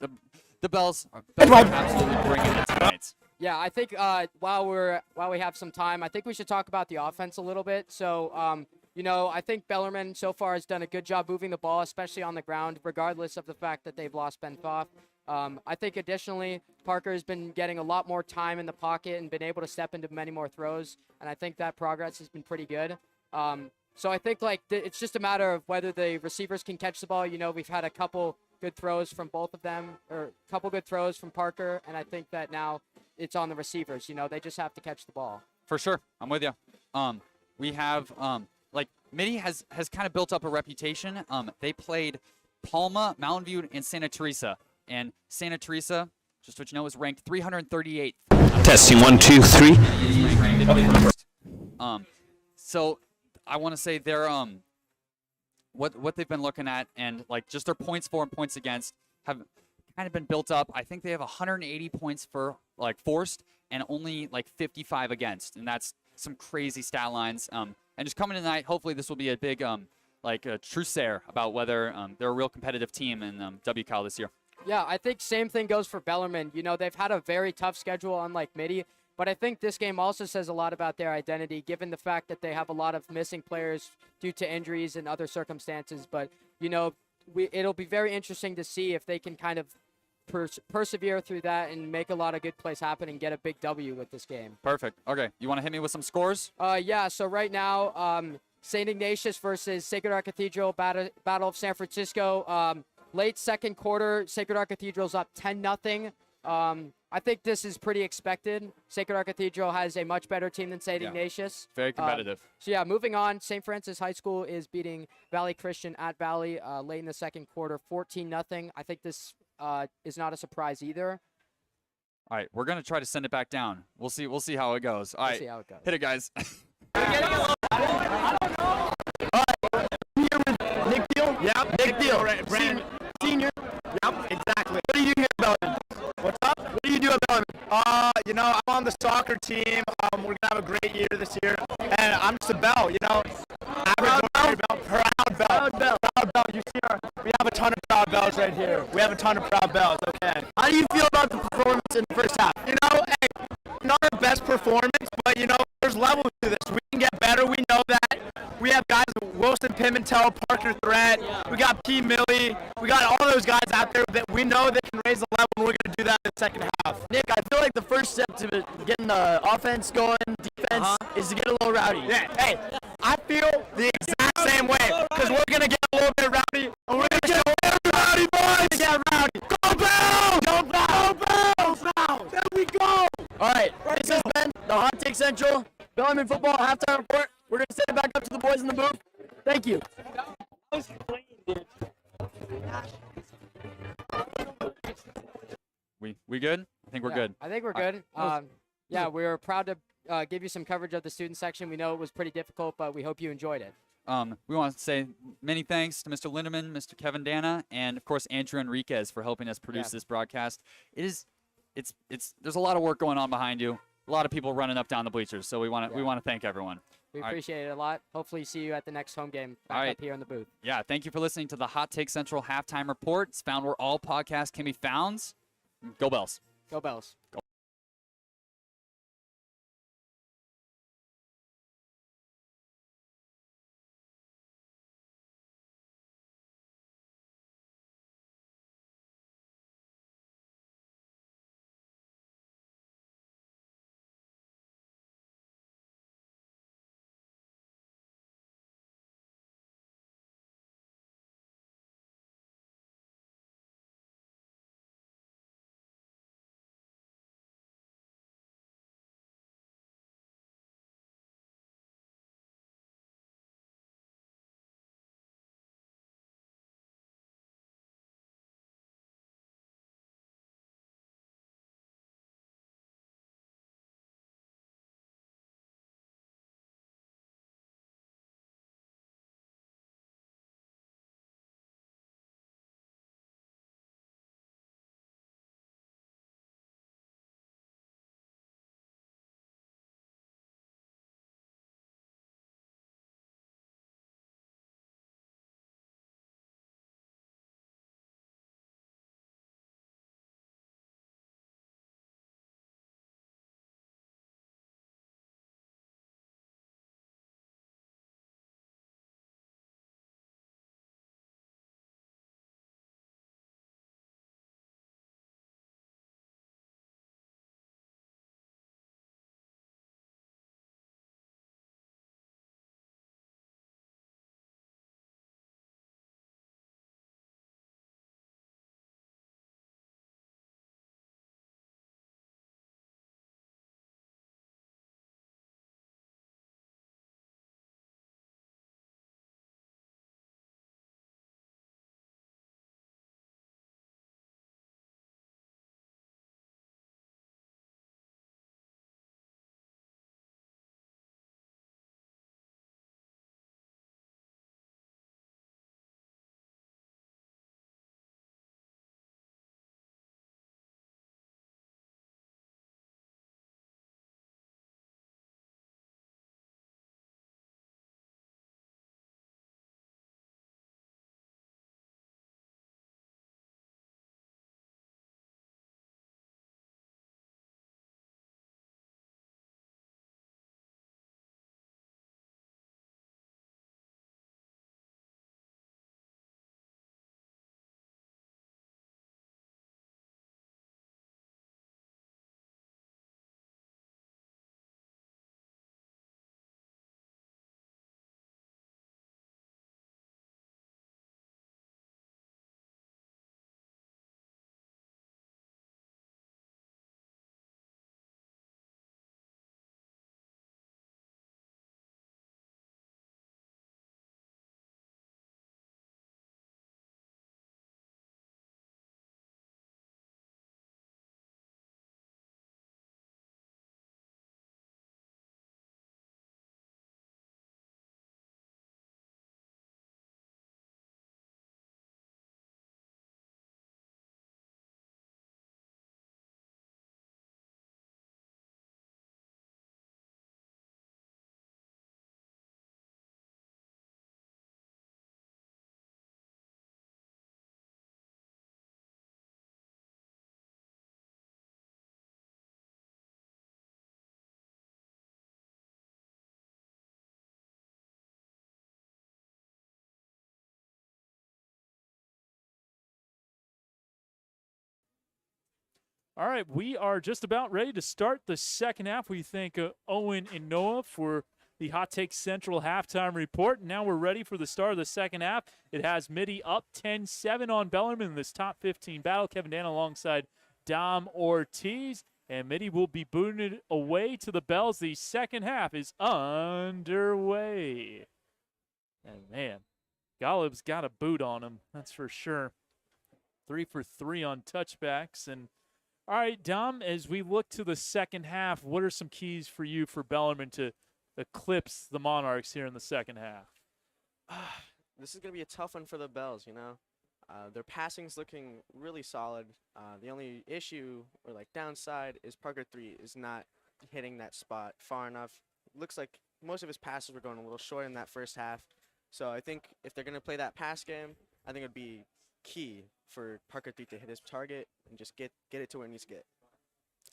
Speaker 4: the Bells are absolutely bringing it tonight.
Speaker 5: Yeah, I think while we have some time, I think we should talk about the offense a little bit. So, I think Bellarmine so far has done a good job moving the ball, especially on the ground, regardless of the fact that they've lost Ben Thoth. I think additionally, Parker has been getting a lot more time in the pocket and been able to step into many more throws, and I think that progress has been pretty good. So I think it's just a matter of whether the receivers can catch the ball. We've had a couple good throws from both of them, or a couple good throws from Parker, and I think that now it's on the receivers. They just have to catch the ball.
Speaker 4: For sure. I'm with you. We have, Mitty has kind of built up a reputation. They played Palma, Mountain View, and Santa Teresa. And Santa Teresa, just so you know, is ranked 338th.
Speaker 6: Testing 1, 2, 3.
Speaker 4: So I want to say they're what they've been looking at, and like just their points for and points against have kind of been built up. I think they have 180 points for like forced and only like 55 against, and that's some crazy stat lines. And just coming tonight, hopefully this will be a big like a truce about whether they're a real competitive team in WCAL this year.
Speaker 5: Yeah, I think same thing goes for Bellarmine. You know, they've had a very tough schedule, unlike Mitty. But I think this game also says a lot about their identity, given the fact that they have a lot of missing players due to injuries and other circumstances. But, you know, it'll be very interesting to see if they can kind of persevere through that and make a lot of good plays happen and get a big W with this game.
Speaker 4: Perfect. Okay, you want to hit me with some scores?
Speaker 5: Yeah, so right now, St. Ignatius versus Sacred Heart Cathedral, Battle of San Francisco. Late second quarter, Sacred Heart Cathedral's up 10-0. I think this is pretty expected. Sacred Heart Cathedral has a much better team than St. Ignatius.
Speaker 4: Very competitive.
Speaker 5: So, yeah, moving on. St. Francis High School is beating Valley Christian at Valley late in the second quarter, 14-0. I think this is not a surprise either.
Speaker 4: All right, we're going to try to send it back down. We'll see how it goes. All right,
Speaker 5: see how it goes.
Speaker 4: Hit it, guys.
Speaker 7: Nick Deal? Yep, Nick Deal. Right, Senior? Yep, exactly. What do you do here at Bellarmine? What's up? What do you do at Bellarmine? You know, I'm on the soccer team. We're going to have a great year this year. And I'm just a bell, you know. Proud bell. You see we have a ton of proud bells right here. We have a ton of proud bells, okay. How do you feel about the performance in the first half? You know, hey, not our best performance, but, you know, there's levels to this. We can get better. We know that. We have guys, Wilson Pimentel, Parker Threat. We got P. Millie. We got all those guys out there that we know they can raise the level, and we're going to do that in the second half. Nick, I feel like the first step to getting the offense going, defense, is to get a little rowdy. Yeah, hey, I feel the exact same way, because we're going to get a little bit rowdy, and we're going to show everybody, boys! Get rowdy. Go Bells! Go Bells! Go Bells! There we go! All right, this has been the Hot Take Central Bellarmine Football Halftime Report. We're going to send it back up to the boys in the booth. Thank you.
Speaker 4: We good? I think we're good.
Speaker 5: I think we're good. Yeah, we're proud to give you some coverage of the student section. We know it was pretty difficult, but we hope you enjoyed it.
Speaker 4: We want to say many thanks to Mr. Lindemann, Mr. Kevin Dana, and of course Andrew Enriquez for helping us produce this broadcast. There's a lot of work going on behind you. A lot of people running up down the bleachers, so we want to thank everyone.
Speaker 5: We appreciate it a lot. Hopefully see you at the next home game back up here in the booth.
Speaker 4: Yeah, thank you for listening to the Hot Take Central Halftime Report. It's found where all podcasts can be found. Go Bells.
Speaker 5: Go Bells.
Speaker 4: Go.
Speaker 1: All right, we are just about ready to start the second half. We thank Owen and Noah for the Hot Take Central halftime report. Now we're ready for the start of the second half. It has Mitty up 10-7 on Bellarmine in this top 15 battle. Kevin Dan alongside Dom Ortiz. And Mitty will be booting it away to the Bells. The second half is underway. And, man, Golub's got a boot on him, that's for sure. 3 for 3 on touchbacks. And all right, Dom, as we look to the second half, what are some keys for you for Bellarmine to eclipse the Monarchs here in the second half?
Speaker 2: This is going to be a tough one for the Bells, you know. Their passing's looking really solid. The only issue or like downside is Parker 3 is not hitting that spot far enough. Looks like most of his passes were going a little short in that first half. So I think if they're going to play that pass game, I think it would be key for Parker 3 to hit his target and just get it to where it needs to get.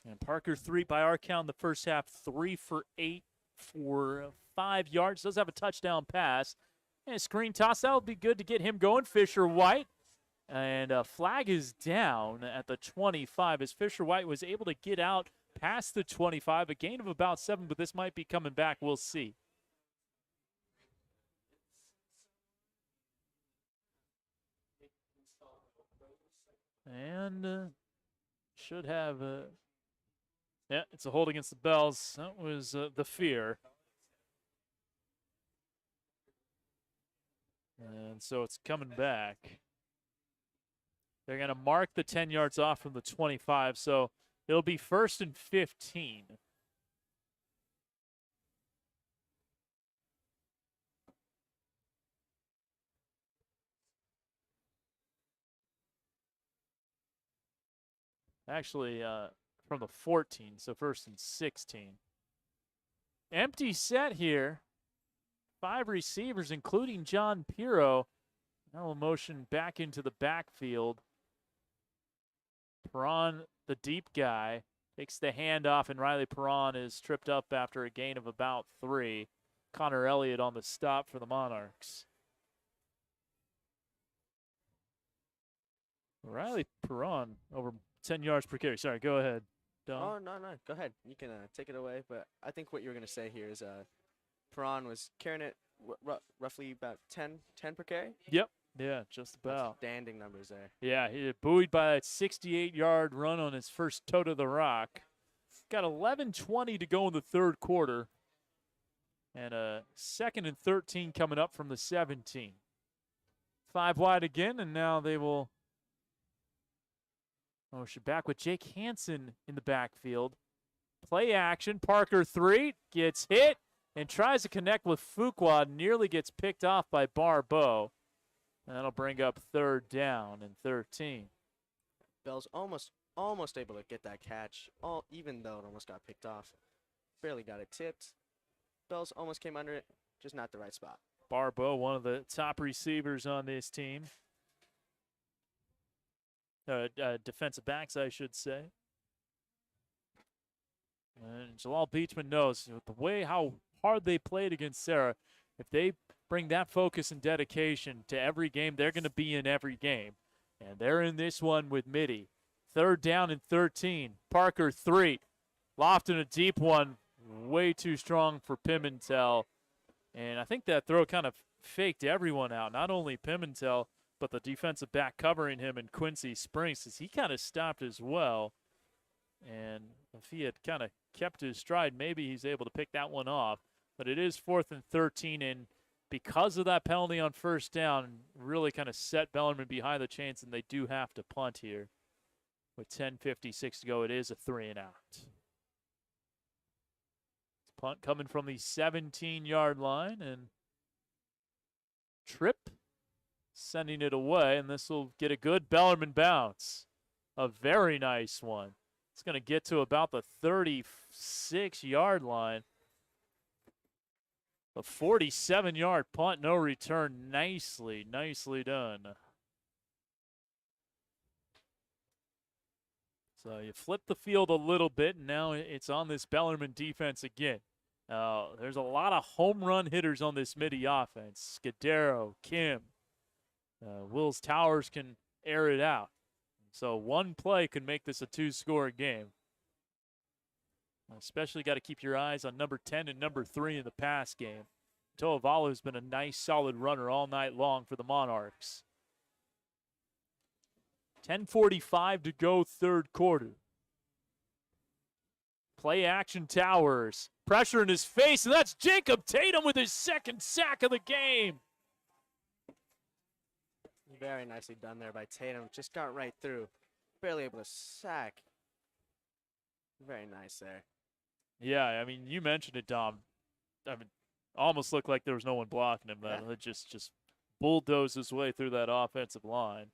Speaker 1: And Parker 3, by our count, in the first half, 3 for 8 for 5 yards. Does have a touchdown pass. And a screen toss, that would be good to get him going. Fisher White. And a flag is down at the 25 as Fisher White was able to get out past the 25. A gain of about 7, but this might be coming back. We'll see. And should have yeah, it's a hold against the Bells. That was the fear. And so it's coming back. They're going to mark the 10 yards off from the 25, so it'll be 1st and 15. Actually, from the 14, so 1st and 16. Empty set here. 5 receivers, including John Pirro. Now a motion back into the backfield. Perron, the deep guy, takes the handoff, and Riley Perron is tripped up after a gain of about 3. Connor Elliott on the stop for the Monarchs. Riley Perron over 10 yards per carry. Sorry, go ahead, Dom.
Speaker 2: Oh, no. Go ahead. You can take it away. But I think what you were going to say here is Perron was carrying it roughly about 10 per carry.
Speaker 1: Yep. Yeah, just about.
Speaker 2: That's standing numbers there.
Speaker 1: Yeah, he buoyed by a 68-yard run on his first toe to the rock. Got 11:20 to go in the third quarter. And a 2nd and 13 coming up from the 17. 5 wide again, and now they will motion back with Jake Hansen in the backfield. Play action. Parker 3 gets hit and tries to connect with Fuqua. Nearly gets picked off by Barbeau. And that'll bring up 3rd down and 13.
Speaker 2: Bell's almost able to get that catch, even though it almost got picked off. Barely got it tipped. Bell's almost came under it, just not the right spot.
Speaker 1: Barbeau, one of the top receivers on this team. Defensive backs, I should say. And Jalal Beachman knows the way how hard they played against Sarah. If they bring that focus and dedication to every game, they're going to be in every game. And they're in this one with Mitty. 3rd down and 13. Parker 3. Lofton a deep one. Way too strong for Pimentel. And I think that throw kind of faked everyone out. Not only Pimentel, but the defensive back covering him and Quincy Springs, as he kind of stopped as well. And if he had kind of kept his stride, maybe he's able to pick that one off. But it is 4th and 13, and because of that penalty on 1st down, really kind of set Bellarmine behind the chains, and they do have to punt here. With 10:56 to go, it is a 3-and-out. Punt coming from the 17-yard line, and Tripp sending it away, and this will get a good Bellarmine bounce. A very nice one. It's going to get to about the 36-yard line. A 47-yard punt, no return. Nicely done. So you flip the field a little bit, and now it's on this Bellarmine defense again. There's a lot of home run hitters on this Mitty offense. Scudero, Kim, Wills Towers can air it out. So one play could make this a two-score game. Especially got to keep your eyes on number 10 and number 3 in the pass game. Toavalu's been a nice, solid runner all night long for the Monarchs. 10:45 to go, third quarter. Play action Towers. Pressure in his face, and that's Jacob Tatum with his second sack of the game.
Speaker 2: Very nicely done there by Tatum. Just got right through. Barely able to sack. Very nice there.
Speaker 1: Yeah, I mean, you mentioned it, Dom. I mean, almost looked like there was no one blocking him. Then it just bulldozed his way through that offensive line.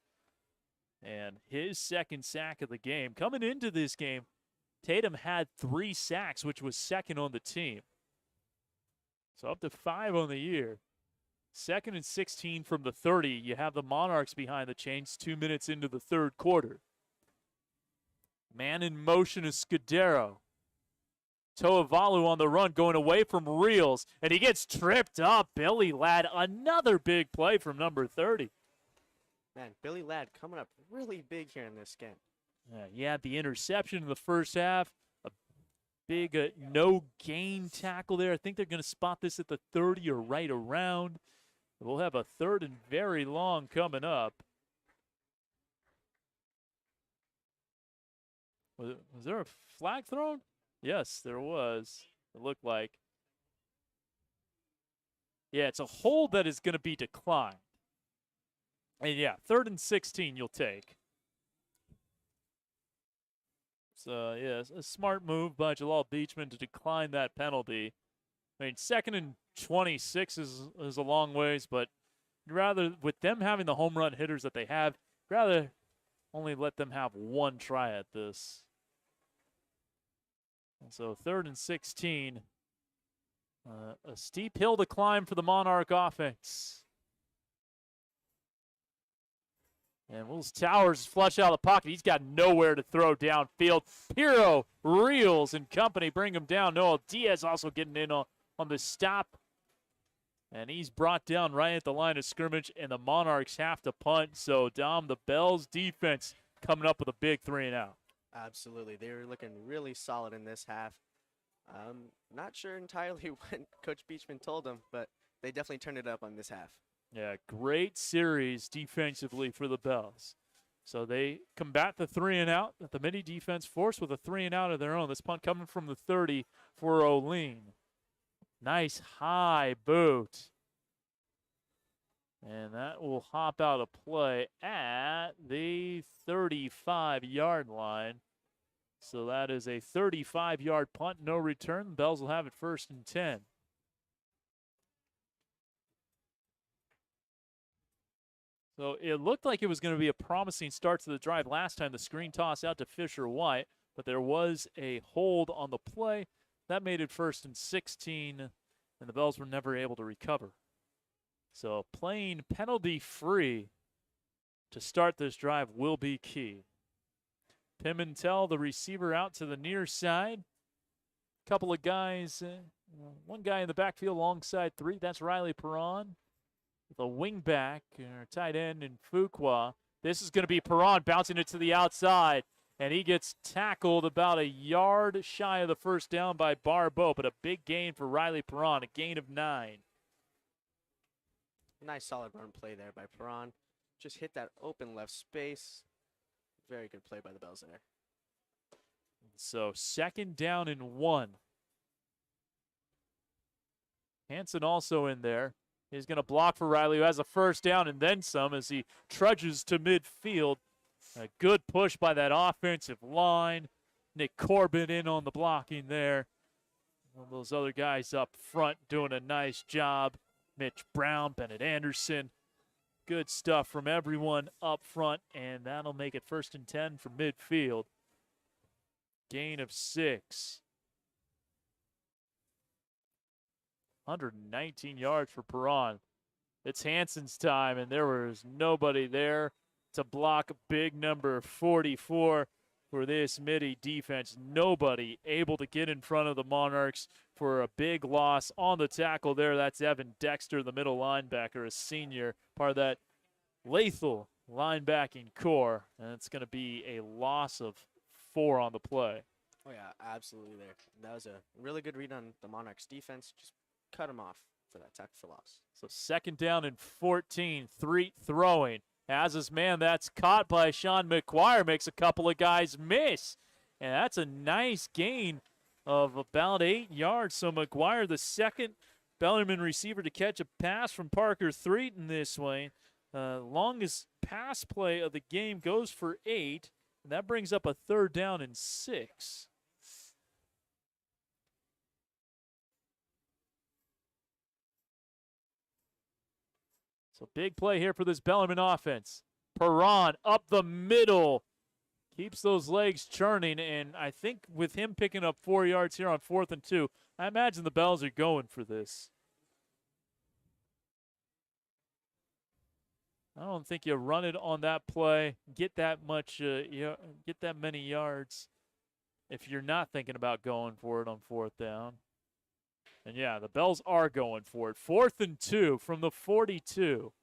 Speaker 1: And his second sack of the game. Coming into this game, Tatum had 3 sacks, which was second on the team. So up to 5 on the year. 2nd and 16 from the 30. You have the Monarchs behind the chains 2 minutes into the third quarter. Man in motion is Scudero. Toavalu on the run, going away from Reels, and he gets tripped up. Billy Ladd, another big play from number 30.
Speaker 2: Man, Billy Ladd coming up really big here in this game.
Speaker 1: He had the interception in the first half. A big no-gain tackle there. I think they're going to spot this at the 30 or right around. We'll have a 3rd and very long coming up. Was there a flag thrown? Yes, there was. It looked like. Yeah, it's a hold that is going to be declined. And yeah, 3rd and 16 you'll take. So, yeah, a smart move by Jalal Beachman to decline that penalty. I mean, 2nd and 26 is a long ways, but rather, with them having the home run hitters that they have, rather only let them have one try at this. And so 3rd and 16. A steep hill to climb for the Monarch offense. And Wills Towers flush out of the pocket. He's got nowhere to throw downfield. Piro, Reels, and company bring him down. Noel Diaz also getting in on the stop. And he's brought down right at the line of scrimmage, and the Monarchs have to punt. So, Dom, the Bells defense coming up with a big 3-and-out.
Speaker 2: Absolutely. They were looking really solid in this half. Not sure entirely what Coach Beachman told them, but they definitely turned it up on this half.
Speaker 1: Yeah, great series defensively for the Bells. So they combat the 3-and-out that the Mitty defense forced with a 3-and-out of their own. This punt coming from the 30 for O'Lean. Nice high boot. And that will hop out of play at the 35-yard line. So that is a 35-yard punt, no return. The Bells will have it 1st and 10. So it looked like it was going to be a promising start to the drive last time. The screen toss out to Fisher White, but there was a hold on the play. That made it 1st and 16, and the Bells were never able to recover. So playing penalty-free to start this drive will be key. Pimentel, the receiver, out to the near side. Couple of guys, one guy in the backfield alongside 3. That's Riley Perron. The wingback, or tight end, in Fuqua. This is going to be Perron bouncing it to the outside, and he gets tackled about a yard shy of the first down by Barbeau, but a big gain for Riley Perron, a gain of 9.
Speaker 2: Nice solid run play there by Perron. Just hit that open left space. Very good play by the Bells there.
Speaker 1: So 2nd down and 1. Hanson also in there. He's going to block for Riley, who has a 1st down and then some as he trudges to midfield. A good push by that offensive line. Nick Corbin in on the blocking there. One of those other guys up front doing a nice job. Mitch Brown, Bennett Anderson. Good stuff from everyone up front, and that'll make it 1st and 10 from midfield. Gain of 6. 119 yards for Perron. It's Hanson's time, and there was nobody there to block big number 44 for this Mitty defense. Nobody able to get in front of the Monarchs for a big loss on the tackle there. That's Evan Dexter, the middle linebacker, a senior, part of that lethal linebacking core, and it's going to be a loss of 4 on the play.
Speaker 2: Oh, yeah, absolutely there. That was a really good read on the Monarchs defense. Just cut him off for that tackle for loss.
Speaker 1: So 2nd down and 14, 3 throwing. Has his man, that's caught by Sean McGuire, makes a couple of guys miss. And that's a nice gain of about 8 yards. So McGuire, the second Bellarmine receiver to catch a pass from Parker Threaton this way. Longest pass play of the game goes for 8. And that brings up a 3rd down and 6. So big play here for this Bellarmine offense. Perron up the middle. Keeps those legs churning, and I think with him picking up 4 yards here on 4th and 2, I imagine the Bells are going for this. I don't think you run it on that play, get that much, get that many yards if you're not thinking about going for it on 4th down. And yeah, the Bells are going for it. 4th and 2 from the 42.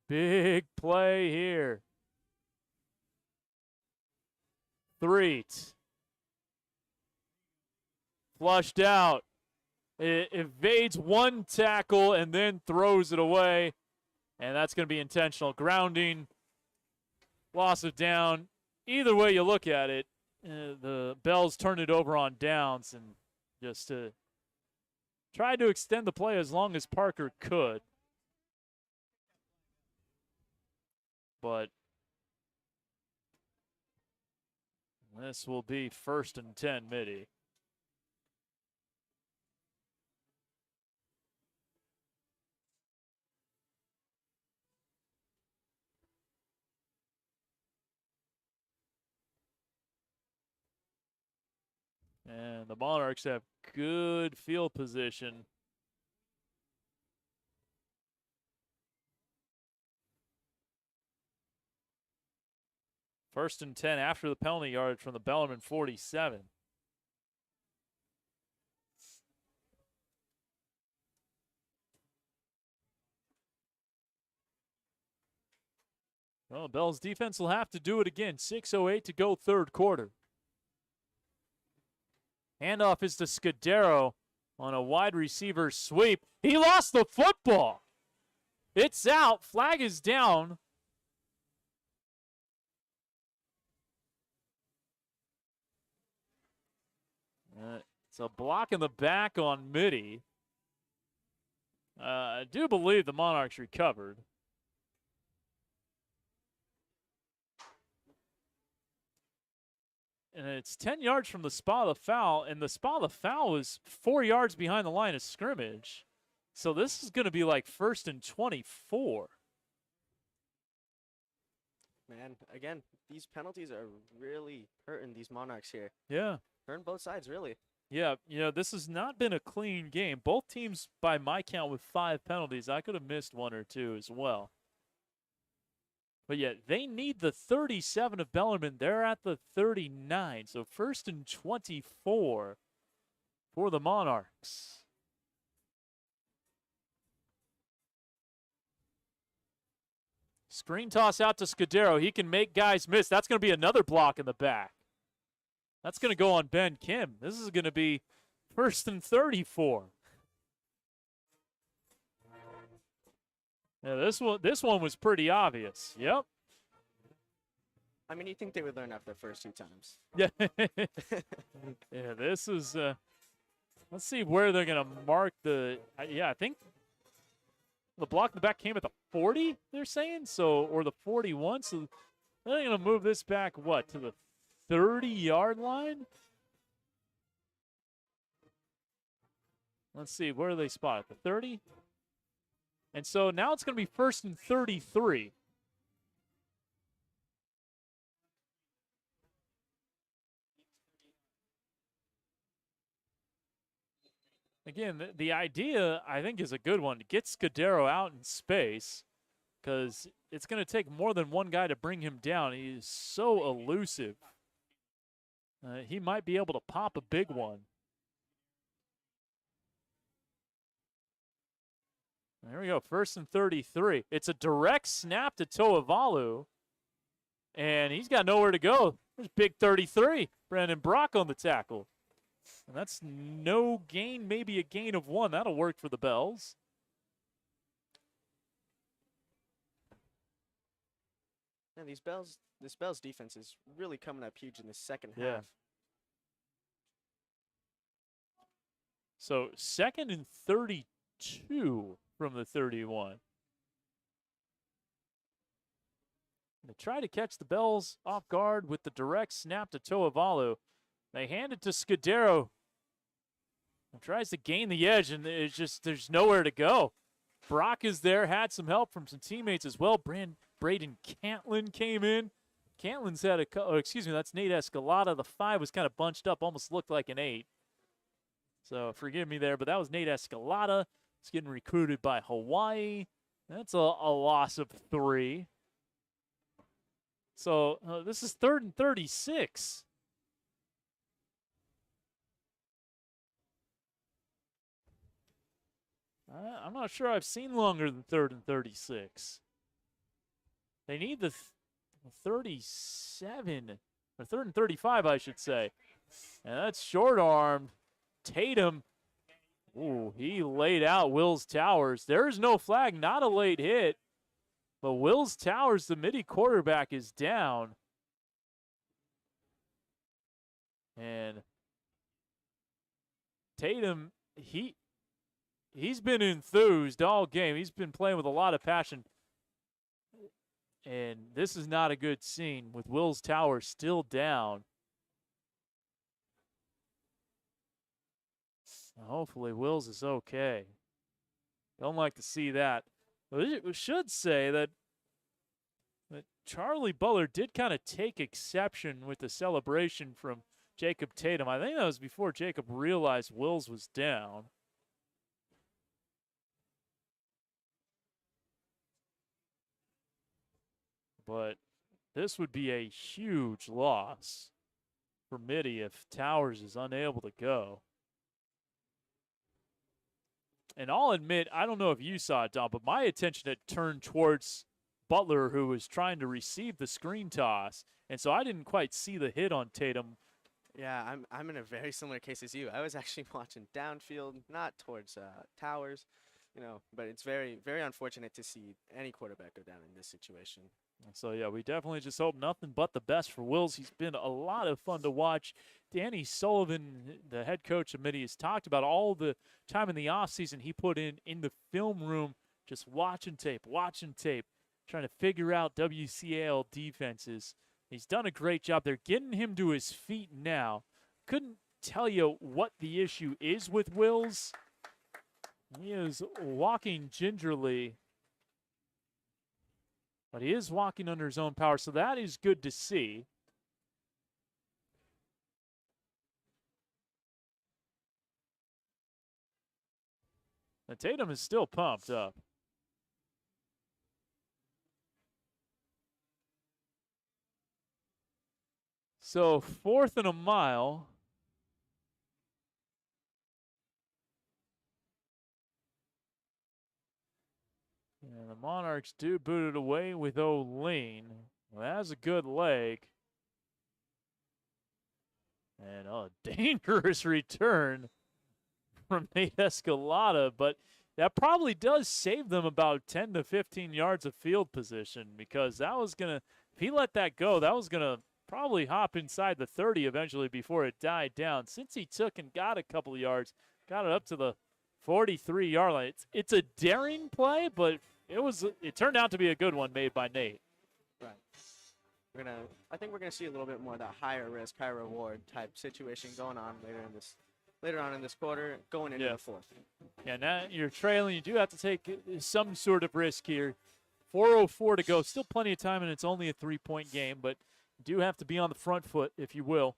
Speaker 1: Big play here. Threat. Flushed out. It evades one tackle and then throws it away. And that's going to be intentional. Grounding. Loss of down. Either way you look at it, the Bells turned it over on downs and just tried to extend the play as long as Parker could. But this will be 1st and 10, Mitty. And the Monarchs have good field position. First and 10 after the penalty yard from the Bellarmine 47. Well, Bell's defense will have to do it again. 6:08 to go, 3rd quarter. Handoff is to Scudero on a wide receiver sweep. He lost the football. It's out. Flag is down. It's a block in the back on Mitty. I do believe the Monarchs recovered. And it's 10 yards from the spot of the foul, and the spot of the foul was 4 yards behind the line of scrimmage. So this is going to be like 1st and 24.
Speaker 2: Man, again, these penalties are really hurting these Monarchs here.
Speaker 1: Yeah.
Speaker 2: Hurting both sides, really.
Speaker 1: Yeah, this has not been a clean game. Both teams, by my count, with 5 penalties. I could have missed 1 or 2 as well. But yet, they need the 37 of Bellarmine. They're at the 39. So 1st and 24 for the Monarchs. Screen toss out to Scudero. He can make guys miss. That's going to be another block in the back. That's going to go on Ben Kim. This is going to be 1st and 34. Yeah, this one was pretty obvious. Yep.
Speaker 2: I mean, you think they would learn after the first 2 times.
Speaker 1: Yeah. Yeah, this is let's see where they're going to mark the I think the block in the back came at the 40, they're saying, so or the 41. So they're going to move this back to the 30-yard line? Let's see, where do they spot it? The 30? And so now it's going to be 1st and 33. Again, the idea, I think, is a good one. To get Scudero out in space, because it's going to take more than one guy to bring him down. He's so elusive. He might be able to pop a big one. There we go, 1st and 33. It's a direct snap to Toavalu, and he's got nowhere to go. There's big 33, Brandon Brock on the tackle. And that's no gain, maybe a gain of 1. That'll work for the Bells.
Speaker 2: And this Bells defense is really coming up huge in the second
Speaker 1: Yeah.
Speaker 2: half.
Speaker 1: So 2nd and 32 from the 31. They try to catch the Bells off guard with the direct snap to Toavalu. They hand it to Scudero. And tries to gain the edge, and it's just there's nowhere to go. Brock is there, had some help from some teammates as well. Braden Cantlin came in. Cantlin's had that's Nate Escalada. The 5 was kind of bunched up, almost looked like an 8. So forgive me there, but that was Nate Escalada. He's getting recruited by Hawaii. That's a loss of 3. So this is 3rd and 36. I'm not sure I've seen longer than 3rd and 36. They need the 37, or 3rd and 35, I should say. And that's short-armed. Tatum, ooh, he laid out Wills Towers. There's no flag, not a late hit. But Wills Towers, the Mitty quarterback, is down. And Tatum, he's been enthused all game. He's been playing with a lot of passion. And this is not a good scene with Wills Towers still down. Hopefully Wills is okay. Don't like to see that. We should say that Charlie Butler did kind of take exception with the celebration from Jacob Tatum. I think that was before Jacob realized Wills was down. But this would be a huge loss for Mitty if Towers is unable to go. And I'll admit, I don't know if you saw it, Don, but my attention had turned towards Butler, who was trying to receive the screen toss. And so I didn't quite see the hit on Tatum.
Speaker 2: Yeah, I'm in a very similar case as you. I was actually watching downfield, not towards Towers, but it's very, very unfortunate to see any quarterback go down in this situation.
Speaker 1: So, yeah, we definitely just hope nothing but the best for Wills. He's been a lot of fun to watch. Danny Sullivan, the head coach of Mitty, has talked about all the time in the offseason he put in the film room, just watching tape, trying to figure out WCAL defenses. He's done a great job. They're getting him to his feet now. Couldn't tell you what the issue is with Wills. He is walking gingerly, but he is walking under his own power, so that is good to see. And Tatum is still pumped up. So 4th and a mile. And the Monarchs do boot it away with O'Lane. Well, that was a good leg. And a dangerous return from Nate Escalada, but that probably does save them about 10 to 15 yards of field position, because that was going to, if he let that go, that was going to probably hop inside the 30 eventually before it died down. Since he took and got a couple of yards, got it up to the 43-yard line. It's a daring play, but it turned out to be a good one made by Nate.
Speaker 2: Right. I think we're gonna see a little bit more of that higher risk, high reward type situation going on later on in this quarter, going into the 4th.
Speaker 1: Yeah, now you're trailing. You do have to take some sort of risk here. 4:04 to go. Still plenty of time, and it's only a 3-point game, but you do have to be on the front foot, if you will.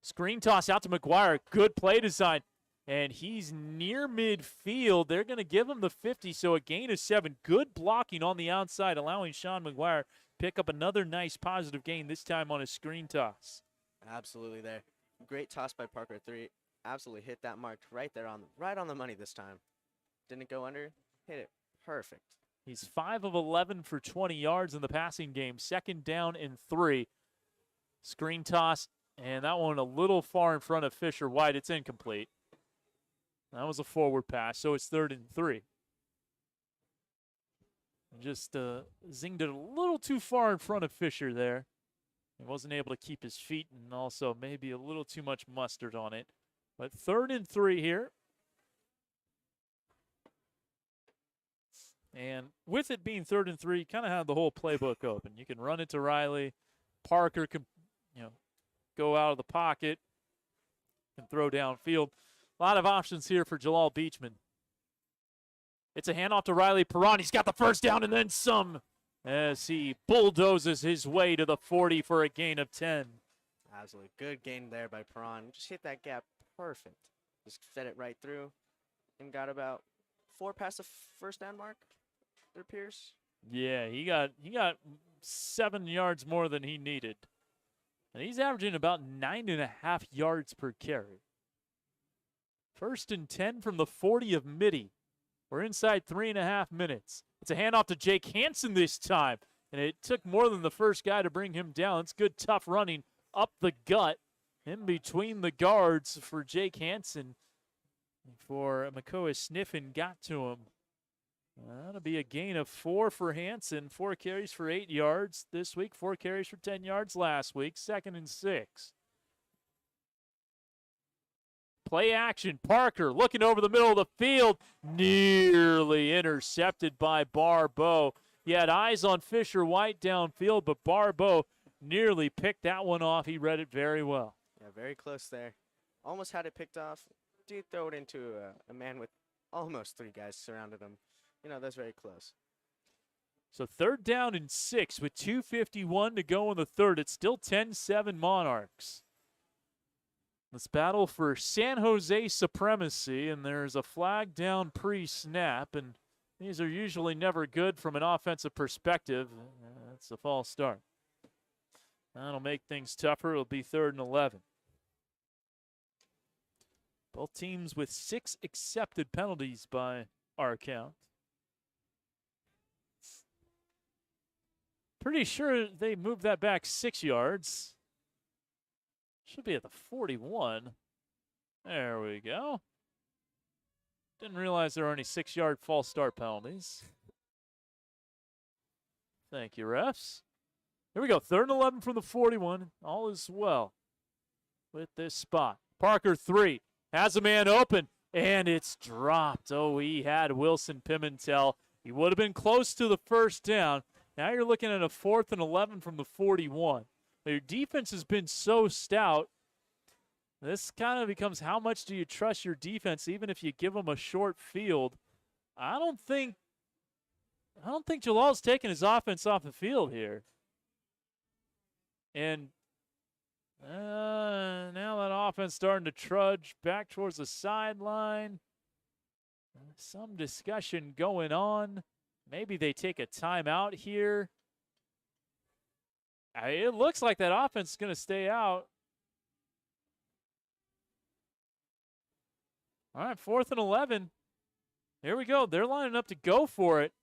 Speaker 1: Screen toss out to McGuire. Good play design. And he's near midfield. They're going to give him the 50, so a gain of 7. Good blocking on the outside, allowing Sean McGuire pick up another nice positive gain, this time on a screen toss.
Speaker 2: Absolutely there. Great toss by Parker 3. Absolutely hit that mark right on the money this time. Didn't go under. Hit it. Perfect.
Speaker 1: He's 5 of 11 for 20 yards in the passing game. 2nd down and 3. Screen toss, and that one a little far in front of Fisher White. It's incomplete. That was a forward pass, so it's 3rd and 3. Just zinged it a little too far in front of Fisher there. He wasn't able to keep his feet, and also maybe a little too much mustard on it. But 3rd and 3 here. And with it being 3rd and 3, you kind of have the whole playbook open. You can run it to Riley. Parker can, go out of the pocket and throw downfield. A lot of options here for Jalal Beachman. It's a handoff to Riley Perron. He's got the first down and then some as he bulldozes his way to the 40 for a gain of 10.
Speaker 2: Absolutely good gain there by Perron. Just hit that gap perfect. Just fed it right through and got about 4 past the first down mark. It appears.
Speaker 1: Yeah, he got 7 yards more than he needed. And he's averaging about 9.5 yards per carry. 1st and 10 from the 40 of Mitty. We're inside 3.5 minutes. It's a handoff to Jake Hansen this time. And it took more than the first guy to bring him down. It's good, tough running up the gut in between the guards for Jake Hansen. Before McCoy Sniffin got to him. That'll be a gain of 4 for Hansen. 4 carries for 8 yards this week. 4 carries for 10 yards last week. 2nd and 6. Play action. Parker looking over the middle of the field. Nearly intercepted by Barbeau. He had eyes on Fisher White downfield, but Barbeau nearly picked that one off. He read it very well.
Speaker 2: Yeah, very close there. Almost had it picked off. Did throw it into a man with almost 3 guys surrounded him. That's very close.
Speaker 1: So 3rd down and 6 with 2:51 to go in the 3rd. It's still 10-7 Monarchs. Let's battle for San Jose supremacy, and there's a flag down pre-snap, and these are usually never good from an offensive perspective. That's a false start. That'll make things tougher. It'll be 3rd and 11. Both teams with 6 accepted penalties by our count. Pretty sure they moved that back 6 yards. Should be at the 41. There we go. Didn't realize there were any 6-yard false start penalties. Thank you, refs. Here we go. 3rd and 11 from the 41. All is well with this spot. Parker 3. Has a man open, and it's dropped. Oh, he had Wilson Pimentel. He would have been close to the first down. Now you're looking at a 4th and 11 from the 41. Your defense has been so stout. This kind of becomes how much do you trust your defense, even if you give them a short field. I don't think Jalal's taking his offense off the field here. And now that offense starting to trudge back towards the sideline. Some discussion going on. Maybe they take a timeout here. It looks like that offense is going to stay out. All right, 4th and 11. Here we go. They're lining up to go for it.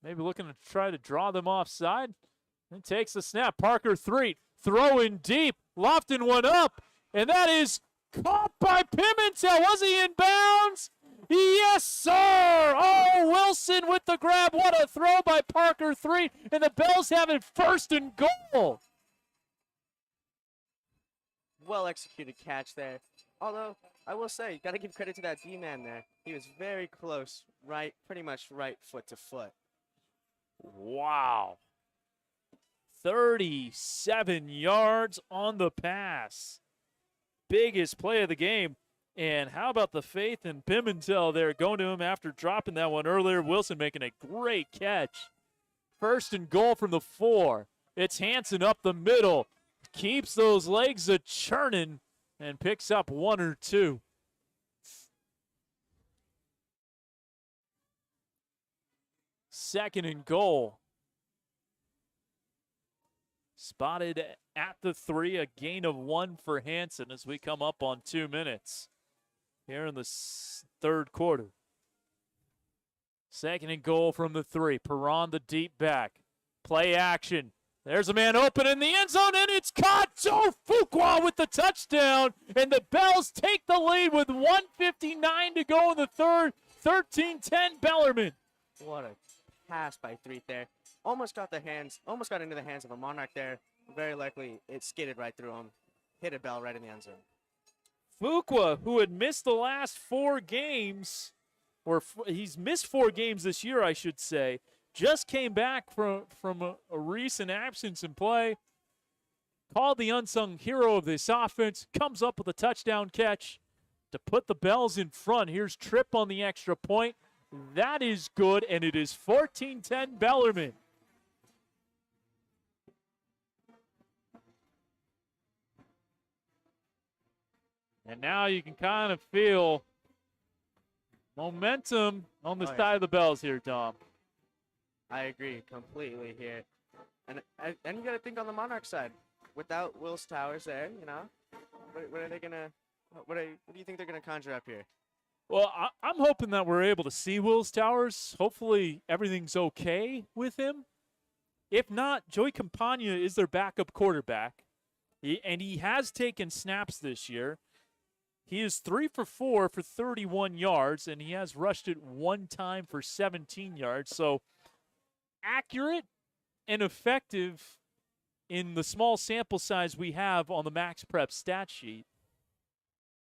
Speaker 1: Maybe looking to try to draw them offside. And takes the snap. Parker 3. Throwing deep. Lofton one up. And that is caught by Pimentel. Was he in bounds? Yes, sir. Oh, Wilson with the grab. What a throw by Parker 3. And the Bells have it 1st and goal.
Speaker 2: Well executed catch there. Although, I will say, you got to give credit to that D-man there. He was very close, pretty much right foot to foot.
Speaker 1: Wow. 37 yards on the pass. Biggest play of the game. And how about the faith in Pimentel there going to him after dropping that one earlier. Wilson making a great catch. 1st and goal from the 4. It's Hansen up the middle. Keeps those legs a-churning and picks up 1 or 2. Second and goal. Spotted at the 3, a gain of 1 for Hansen as we come up on 2 minutes here in the third quarter. Second and goal from the 3. Perron the deep back. Play action. There's a man open in the end zone, and it's caught. Joe Fuqua with the touchdown, and the Bells take the lead with 1:59 to go in the third. 13-10 Bellarmine.
Speaker 2: What a pass by Threet there. Almost got into the hands of a Monarch there. Very likely it skidded right through him. Hit a Bell right in the end zone.
Speaker 1: Fuqua, who had missed the last 4 games, or he's missed 4 games this year, I should say, just came back from a recent absence in play. Called the unsung hero of this offense. Comes up with a touchdown catch to put the Bells in front. Here's Tripp on the extra point. That is good, and it is 14-10 Bellarmine. And now you can kind of feel momentum on the side of the Bells here, Dom.
Speaker 2: I agree completely here. And you got to think on the Monarch side. Without Wills Towers there, you know, what are they going to – what do you think they're going to conjure up here?
Speaker 1: Well, I'm hoping that we're able to see Wills Towers. Hopefully everything's okay with him. If not, Joey Campagna is their backup quarterback, and he has taken snaps this year. He is 3 for 4 for 31 yards, and he has rushed it 1 time for 17 yards. So accurate and effective in the small sample size we have on the Max Prep stat sheet.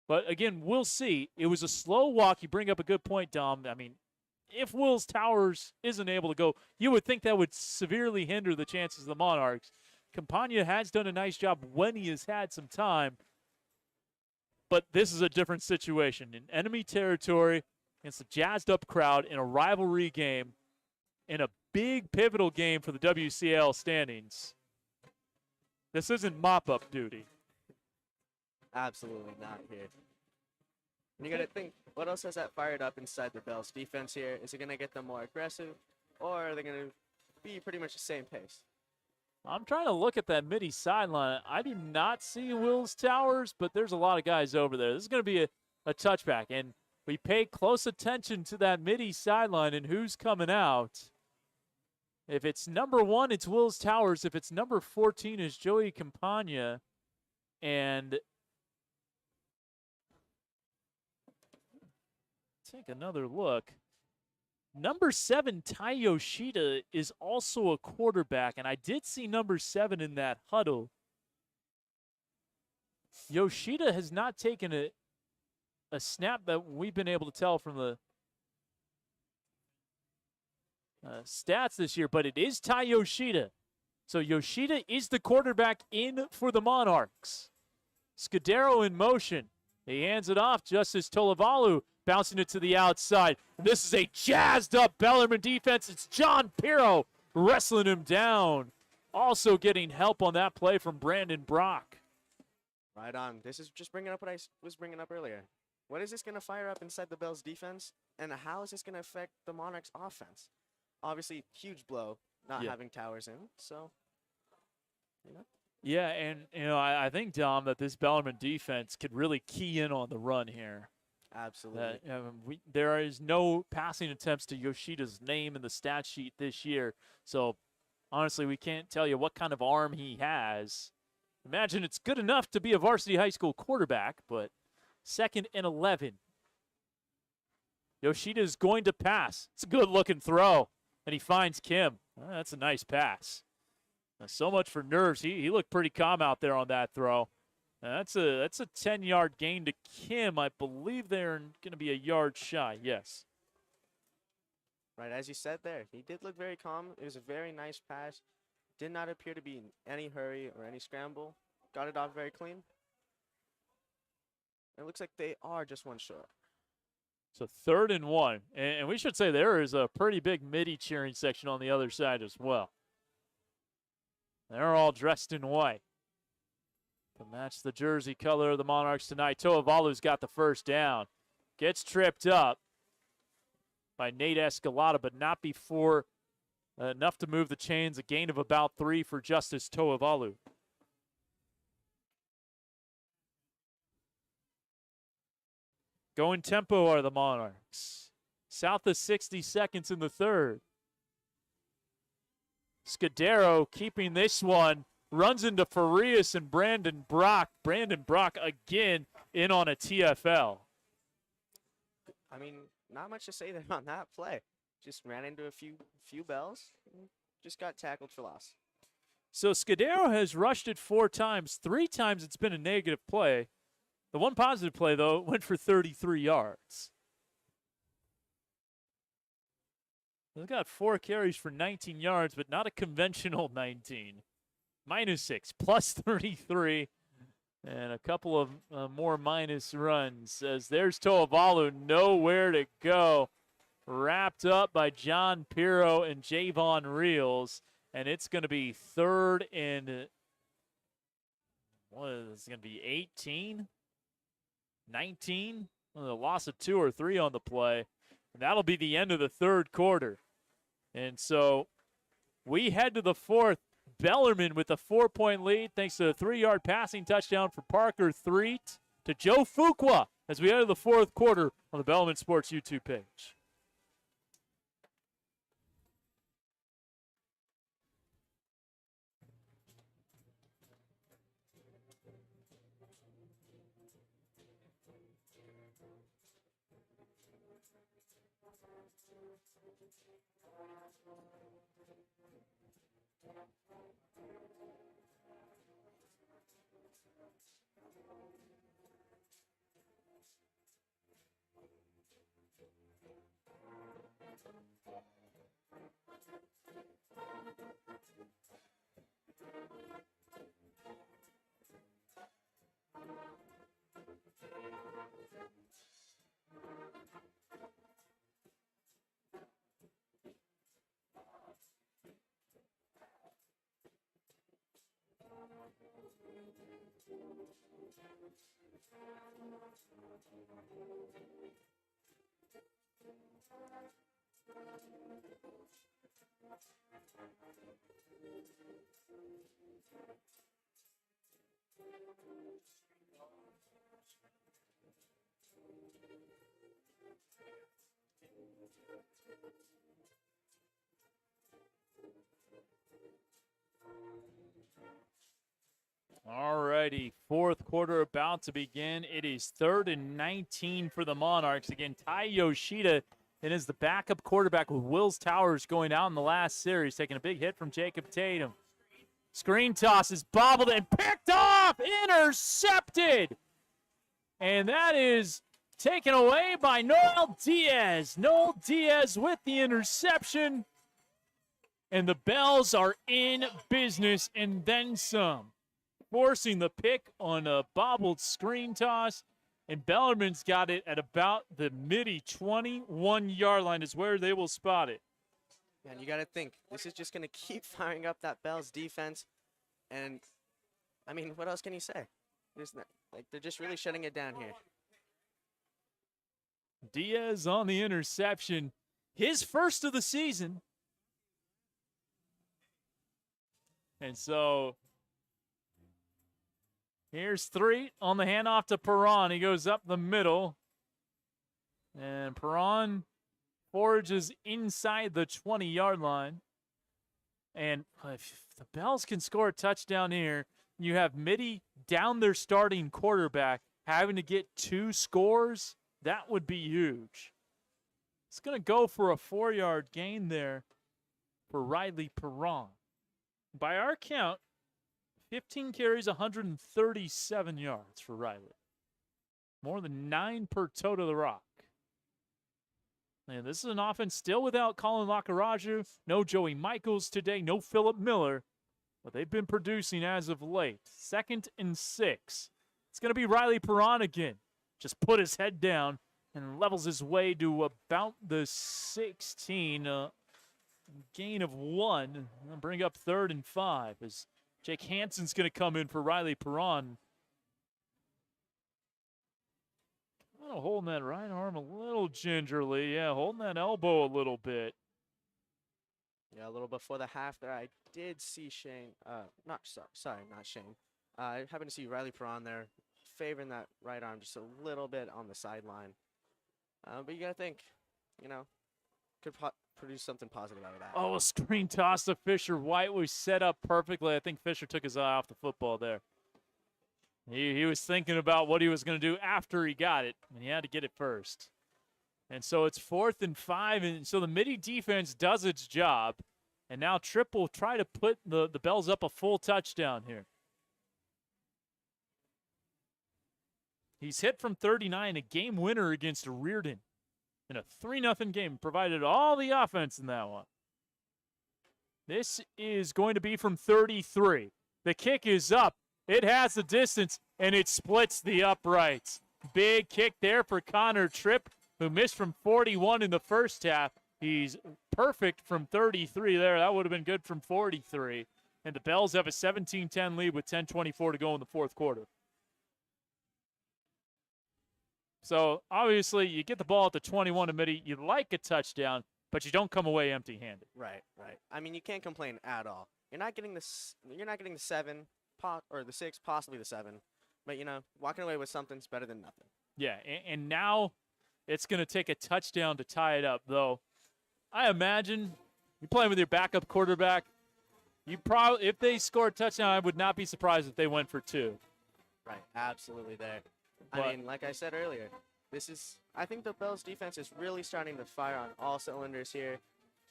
Speaker 1: But again, we'll see. It was a slow walk. You bring up a good point, Dom. I mean, if Wills Towers isn't able to go, you would think that would severely hinder the chances of the Monarchs. Campagna has done a nice job when he has had some time. But this is a different situation. In enemy territory, against a jazzed-up crowd, in a rivalry game, in a big pivotal game for the WCL standings. This isn't mop-up duty.
Speaker 2: Absolutely not here. And you got to think, what else has that fired up inside the Bells defense here? Is it going to get them more aggressive, or are they going to be pretty much the same pace?
Speaker 1: I'm trying to look at that Mitty sideline. I do not see Wills Towers, but there's a lot of guys over there. This is going to be a touchback, and we pay close attention to that Mitty sideline and who's coming out. If it's number 1, it's Wills Towers. If it's number 14, it's Joey Campagna. And take another look. Number 7, Tai Yoshida, is also a quarterback, and I did see number 7 in that huddle. Yoshida has not taken a snap that we've been able to tell from the stats this year, but it is Tai Yoshida. So Yoshida is the quarterback in for the Monarchs. Scudero in motion. He hands it off. Justice Tolavalu bouncing it to the outside. And this is a jazzed-up Bellarmine defense. It's John Pirro wrestling him down. Also getting help on that play from Brandon Brock.
Speaker 2: Right on. This is just bringing up what I was bringing up earlier. What is this going to fire up inside the Bells defense, and how is this going to affect the Monarchs offense? Obviously, huge blow not having Towers in, so, you know.
Speaker 1: Yeah, and, you know, I think, Dom, that this Bellarmine defense could really key in on the run here.
Speaker 2: Absolutely.
Speaker 1: There is no passing attempts to Yoshida's name in the stat sheet this year, so honestly, we can't tell you what kind of arm he has. Imagine it's good enough to be a varsity high school quarterback, but 2nd and 11. Yoshida is going to pass. It's a good-looking throw, and he finds Kim. That's a nice pass. So much for nerves. He looked pretty calm out there on that throw. That's a 10-yard gain to Kim. I believe they're going to be a yard shy. Yes.
Speaker 2: Right, as you said there, he did look very calm. It was a very nice pass. Did not appear to be in any hurry or any scramble. Got it off very clean. It looks like they are just one short.
Speaker 1: So 3rd and 1. And we should say there is a pretty big Mitty cheering section on the other side as well. They're all dressed in white to match the jersey color of the Monarchs tonight. Toavalu's got the first down. Gets tripped up by Nate Escalada, but not before Enough to move the chains. A gain of about 3 for Justice Toavalu. Going tempo are the Monarchs. South of 60 seconds in the third. Scudero keeping this one. Runs into Farias and Brandon Brock. Brandon Brock again in on a TFL.
Speaker 2: I mean, not much to say there on that play. Just ran into a few bells. And just got tackled for loss.
Speaker 1: So Scudero has rushed it 4 times. 3 times it's been a negative play. The one positive play, though, went for 33 yards. They've got 4 carries for 19 yards, but not a conventional 19. -6, +33, and a couple of more minus runs. As there's Toavalu, nowhere to go. Wrapped up by John Pirro and Javon Reels, and it's going to be 3rd and, what is it going to be, 18? 19, well, a loss of 2 or 3 on the play. And that'll be the end of the third quarter. And so we head to the fourth. Bellarmine with a 4-point lead thanks to a 3-yard passing touchdown for Parker Threet to Joe Fuqua as we enter the fourth quarter on the Bellarmine Sports YouTube page. All righty, fourth quarter about to begin. It is 3rd and 19 for the Monarchs. Again, Tai Yoshida and is the backup quarterback with Wills Towers going out in the last series, taking a big hit from Jacob Tatum. Screen toss is bobbled and picked off, intercepted. And that is taken away by Noel Diaz. Noel Diaz with the interception. And the Bells are in business and then some. Forcing the pick on a bobbled screen toss. And Bellarmine's got it at about the Mitty 21-yard line is where they will spot it.
Speaker 2: Man, you got to think. This is just going to keep firing up that Bells defense. And, I mean, what else can you say? They're just really shutting it down here.
Speaker 1: Diaz on the interception. His first of the season. And so here's Threet on the handoff to Perron. He goes up the middle. And Perron forages inside the 20-yard line. And if the Bells can score a touchdown here, you have Mitty down their starting quarterback having to get 2 scores. That would be huge. It's going to go for a 4-yard gain there for Riley Perron. By our count, 15 carries, 137 yards for Riley. More than 9 per toe to the rock. And this is an offense still without Colin Lacaraju. No Joey Michaels today. No Philip Miller. But they've been producing as of late. 2nd and 6. It's going to be Riley Perron again. Just put his head down and levels his way to about the 16. Gain of 1. I'll bring up 3rd and 5 as Jake Hansen's going to come in for Riley Perron. Kind of holding that right arm a little gingerly. Yeah, holding that elbow a little bit.
Speaker 2: Yeah, a little before the half there, I did see Shane. Not Shane. I happened to see Riley Perron there, favoring that right arm just a little bit on the sideline. But you gotta think, you know, could produce something positive out of that.
Speaker 1: Oh, a screen toss to Fisher. White was set up perfectly. I think Fisher took his eye off the football there. He was thinking about what he was going to do after he got it, and he had to get it first. And so it's 4th and 5, and so the Mitty defense does its job. And now Tripp will try to put the Bells up a full touchdown here. He's hit from 39, a game winner against Reardon in a 3-0 game, provided all the offense in that one. This is going to be from 33. The kick is up. It has the distance, and it splits the uprights. Big kick there for Connor Tripp, who missed from 41 in the first half. He's perfect from 33 there. That would have been good from 43. And the Bells have a 17-10 lead with 10:24 to go in the fourth quarter. So, obviously, you get the ball at the 21 to Mitty. You like a touchdown, but you don't come away empty-handed.
Speaker 2: Right. I mean, you can't complain at all. You're not getting this. You're not getting the 7 or the 6, possibly the 7. But, you know, walking away with something's better than nothing.
Speaker 1: Yeah, and now it's going to take a touchdown to tie it up, though. I imagine you're playing with your backup quarterback. You probably, if they score a touchdown, I would not be surprised if they went for 2.
Speaker 2: Right, absolutely there.
Speaker 1: But,
Speaker 2: I mean, like I said earlier, I think the Bills defense is really starting to fire on all cylinders here.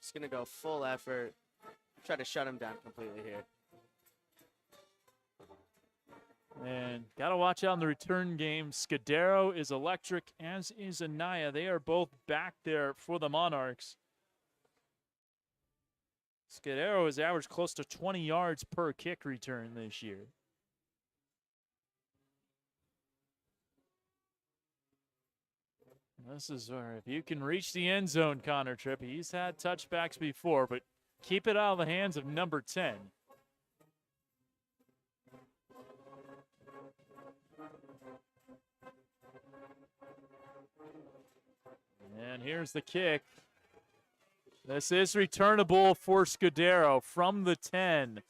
Speaker 2: Just going to go full effort, try to shut them down completely here.
Speaker 1: And got to watch out in the return game. Scudero is electric, as is Anaya. They are both back there for the Monarchs. Scudero has averaged close to 20 yards per kick return this year. This is where, if you can reach the end zone, Connor Tripp, he's had touchbacks before, but keep it out of the hands of number 10. And here's the kick. This is returnable for Scudero from the 10.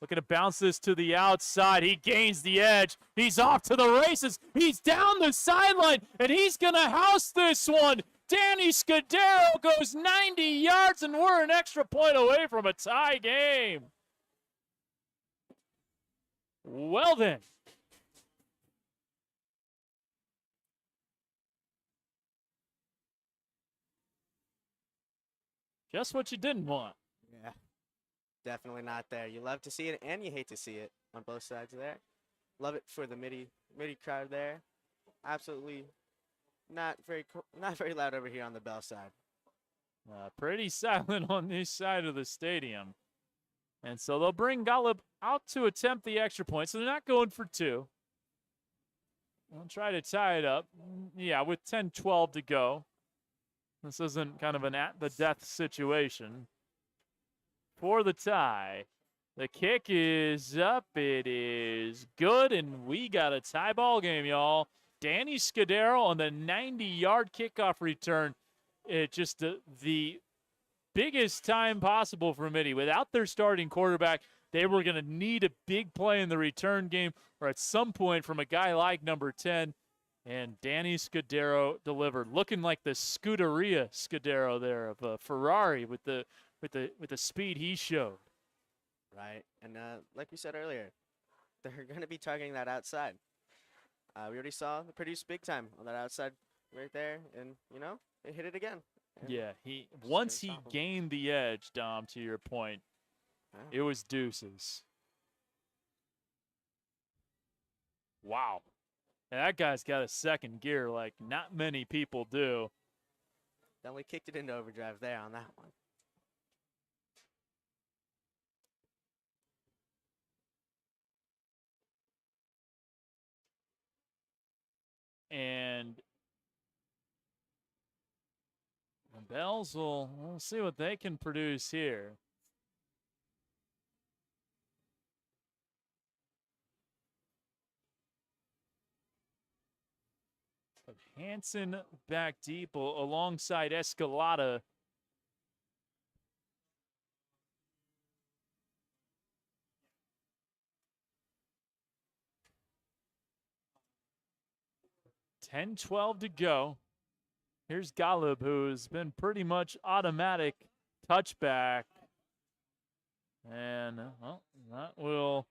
Speaker 1: Looking to bounce this to the outside. He gains the edge. He's off to the races. He's down the sideline, and he's going to house this one. Danny Scudero goes 90 yards, and we're an extra point away from a tie game. Well then. Just what you didn't want.
Speaker 2: Yeah, definitely not there. You love to see it, and you hate to see it on both sides there. Love it for the Mitty crowd there. Absolutely not very loud over here on the Bell side.
Speaker 1: Pretty silent on this side of the stadium. And so they'll bring Gottlieb out to attempt the extra point. So they're not going for 2. They'll try to tie it up. Yeah, with 10-12 to go. This isn't kind of an at-the-death situation. For the tie. The kick is up. It is good, and we got a tie ball game, y'all. Danny Scudero on the 90-yard kickoff return. It just the biggest time possible for Mitty. Without their starting quarterback, they were going to need a big play in the return game or at some point from a guy like number 10. And Danny Scudero delivered, looking like the Scuderia Scudero there of a Ferrari with the speed he showed.
Speaker 2: Right, and like we said earlier, they're going to be targeting that outside. We already saw the produce big time on that outside right there, and you know they hit it again.
Speaker 1: Yeah, once he gained the edge, Dom, to your point, it was deuces. Wow. And that guy's got a second gear like not many people do.
Speaker 2: Then we kicked it into overdrive there on that one.
Speaker 1: And the Bells we'll see what they can produce here. Hansen back deep alongside Escalada. 10-12 to go. Here's Golub, who's been pretty much automatic touchback. And, well, that will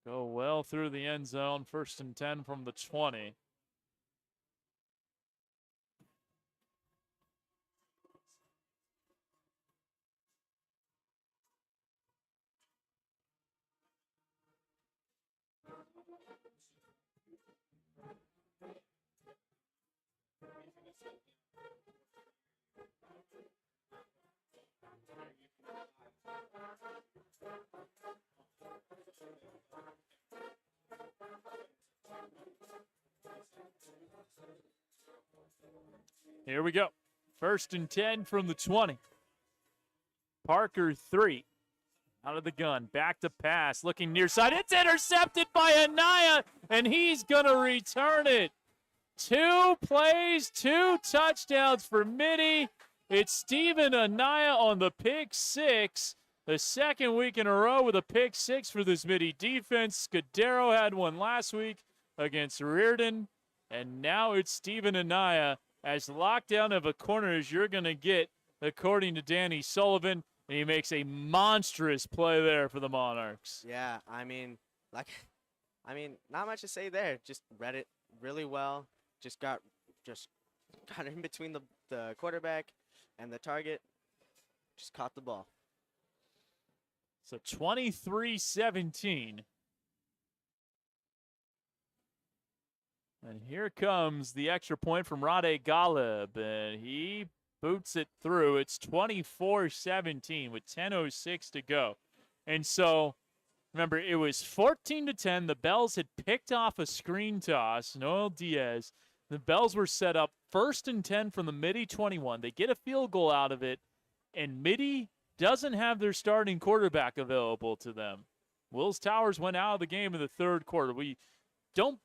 Speaker 1: go well through the end zone. 1st and 10 from the 20. Here we go. 1st and 10 from the 20. Parker 3. Out of the gun. Back to pass. Looking near side. It's intercepted by Anaya, and he's going to return it. 2 plays, 2 touchdowns for Mitty. It's Steven Anaya on the pick 6. The second week in a row with a pick 6 for this Mitty defense. Scudero had one last week against Reardon. And now it's Steven Anaya as lockdown of a corner as you're going to get, according to Danny Sullivan. And he makes a monstrous play there for the Monarchs.
Speaker 2: Yeah, I mean, not much to say there. Just read it really well. Just got in between the quarterback and the target. Just caught the ball.
Speaker 1: So 23-17. And here comes the extra point from Rade Golub, and he boots it through. It's 24-17 with 10:06 to go. And so, remember, it was 14-10. The Bells had picked off a screen toss, Noel Diaz. The Bells were set up 1st and 10 from the Mitty 21. They get a field goal out of it, and Mitty doesn't have their starting quarterback available to them. Wills Towers went out of the game in the 3rd quarter. We don't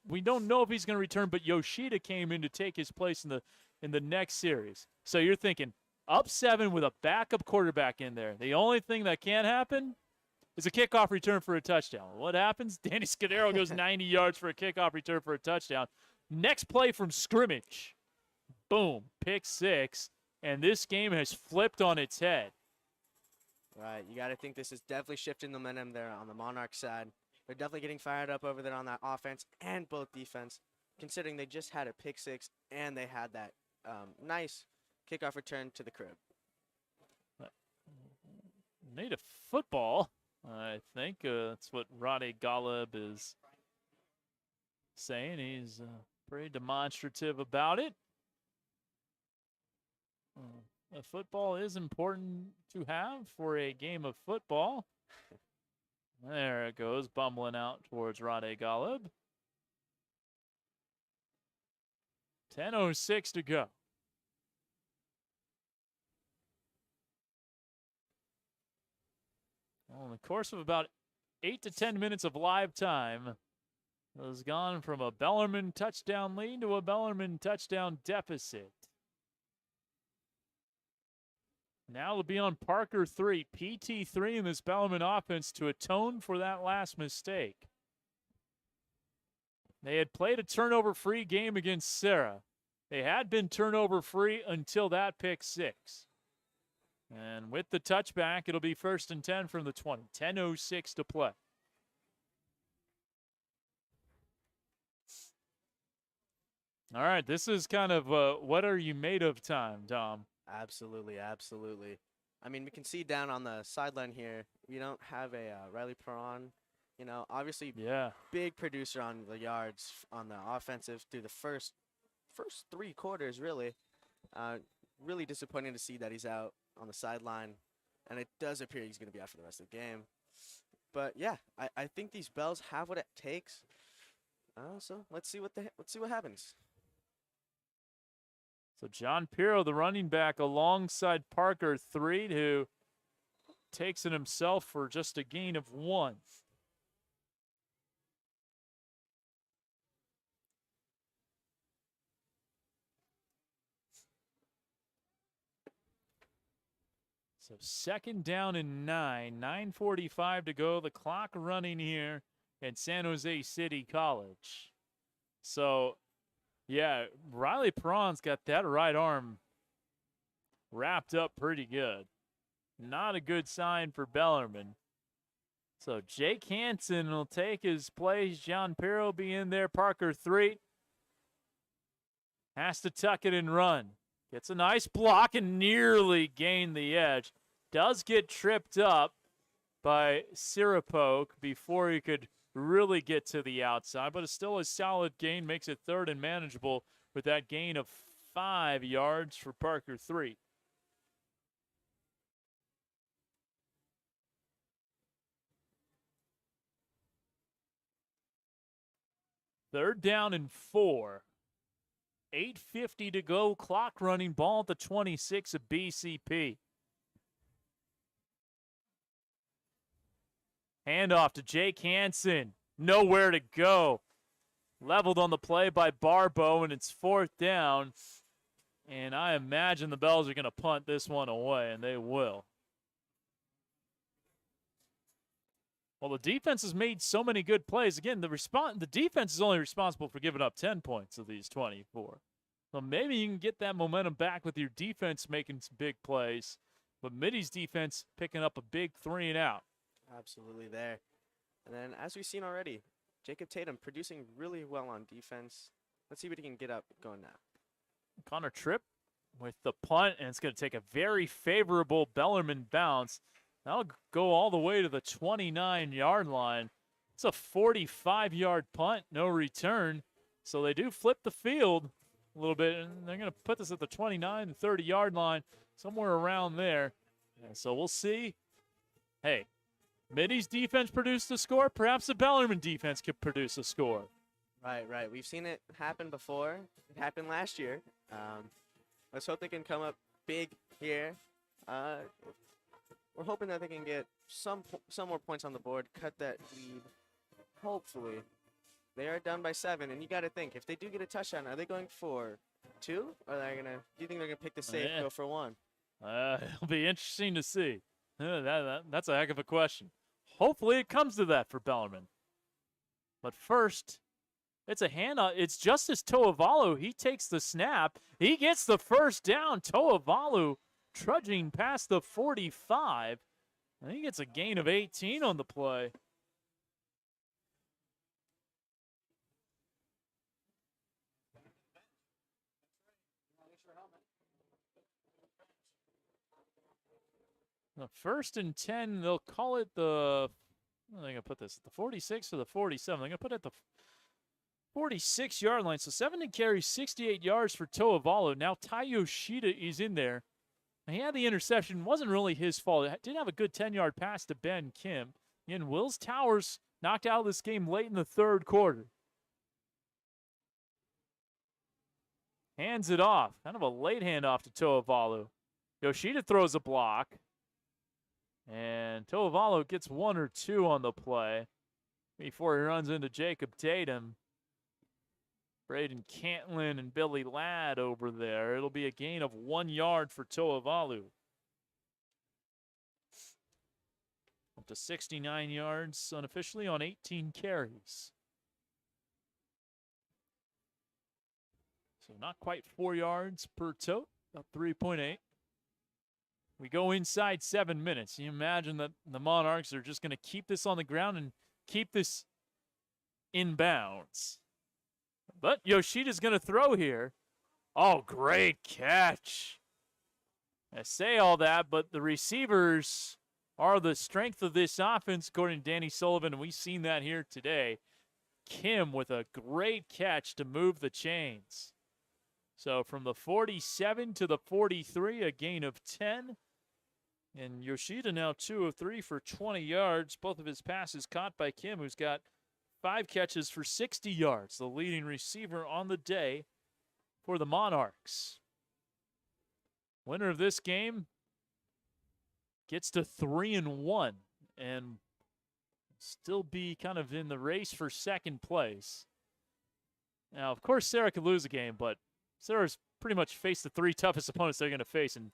Speaker 1: know if he's going to return, but Yoshida came in to take his place in the next series. So you're thinking, up 7 with a backup quarterback in there. The only thing that can't happen is a kickoff return for a touchdown. What happens? Danny Scudero goes 90 yards for a kickoff return for a touchdown. Next play from scrimmage. Boom, pick 6. And this game has flipped on its head.
Speaker 2: Right, you got to think this is definitely shifting the momentum there on the Monarch side. They're definitely getting fired up over there on that offense and both defense, considering they just had a pick 6 and they had that nice kickoff return to the crib.
Speaker 1: Need a football, I think. That's what Rade Golub is saying. He's pretty demonstrative about it. A football is important to have for a game of football. There it goes, bumbling out towards Rade Golub. 10:06 to go. Well, in the course of about 8 to 10 minutes of live time, it has gone from a Bellarmine touchdown lead to a Bellarmine touchdown deficit. Now it'll be on Parker 3, PT 3 in this Bellarmine offense to atone for that last mistake. They had played a turnover-free game against Sarah. They had been turnover-free until that pick 6. And with the touchback, it'll be 1st and 10 from the 20. 10:06 to play. All right, this is kind of what are you made of time, Tom?
Speaker 2: Absolutely, absolutely. I mean, we can see down on the sideline here, we don't have a Riley Perron. You know, obviously, big producer on the yards on the offensive through the first 3 quarters, really. Really disappointing to see that he's out on the sideline, and it does appear he's going to be out for the rest of the game. But yeah, I think these Bells have what it takes. So let's see what happens.
Speaker 1: So John Pirro, the running back, alongside Parker 3, who takes it himself for just a gain of 1. So 2nd down and 9, 9:45 to go. The clock running here at San Jose City College. So Yeah, Riley Perron's got that right arm wrapped up pretty good. Not a good sign for Bellarmine. So Jake Hansen will take his place. John Pirro will be in there. Parker Threet has to tuck it and run. Gets a nice block and nearly gained the edge. Does get tripped up by Sirapoke before he could really get to the outside, but it's still a solid gain. Makes it third and manageable with that gain of 5 yards for Parker Threet. Third down and 4. 8:50 to go. Clock running. Ball at the 26 of BCP. Handoff to Jake Hansen. Nowhere to go. Leveled on the play by Barbo, and it's 4th down. And I imagine the Bells are going to punt this one away, and they will. Well, the defense has made so many good plays. Again, the defense is only responsible for giving up 10 points of these 24. So maybe you can get that momentum back with your defense making some big plays. But Mitty's defense picking up a big 3 and out.
Speaker 2: Absolutely there. And then, as we've seen already, Jacob Tatum producing really well on defense. Let's see what he can get up going now.
Speaker 1: Connor Tripp with the punt, and it's going to take a very favorable Bellarmine bounce. That'll go all the way to the 29-yard line. It's a 45-yard punt, no return. So they do flip the field a little bit, and they're going to put this at the 29 to 30-yard line, somewhere around there. And so we'll see. Hey, Mitty's defense produced a score. Perhaps the Bellarmine defense could produce a score.
Speaker 2: Right. We've seen it happen before. It happened last year. Let's hope they can come up big here. We're hoping that they can get some more points on the board, cut that lead. Hopefully. They are down by 7, and you got to think, if they do get a touchdown, are they going for 2? Or are they do you think they're going to pick the safe, go for 1?
Speaker 1: It'll be interesting to see. That's a heck of a question. Hopefully it comes to that for Bellarmine. But first, it's a handoff. It's Justice Toavalu. He takes the snap. He gets the first down. Toavalu trudging past the 45. And he gets a gain of 18 on the play. The 1st and 10, they'll call it the, where are they going to put this? The 46 or the 47? They're going to put it at the 46-yard line. So 70 carries, 68 yards for Toavalu. Now Tai Yoshida is in there. He had the interception. Wasn't really his fault. Did have a good 10-yard pass to Ben Kim. And Wills Towers knocked out of this game late in the 3rd quarter. Hands it off. Kind of a late handoff to Toavalu. Yoshida throws a block. And Toavalu gets 1 or 2 on the play before he runs into Jacob Tatum. Braden Cantlin and Billy Ladd over there. It'll be a gain of 1 yard for Toavalu. Up to 69 yards unofficially on 18 carries. So not quite 4 yards per tote, about 3.8. We go inside 7 minutes. You imagine that the Monarchs are just going to keep this on the ground and keep this in bounds. But Yoshida's going to throw here. Oh, great catch. I say all that, but the receivers are the strength of this offense, according to Danny Sullivan, and we've seen that here today. Kim with a great catch to move the chains. So from the 47 to the 43, a gain of 10. And Yoshida now 2 of 3 for 20 yards. Both of his passes caught by Kim, who's got 5 catches for 60 yards. The leading receiver on the day for the Monarchs. Winner of this game gets to 3-1 and still be kind of in the race for 2nd place. Now, of course, Sarah could lose a game, but Sarah's pretty much faced the 3 toughest opponents they're going to face in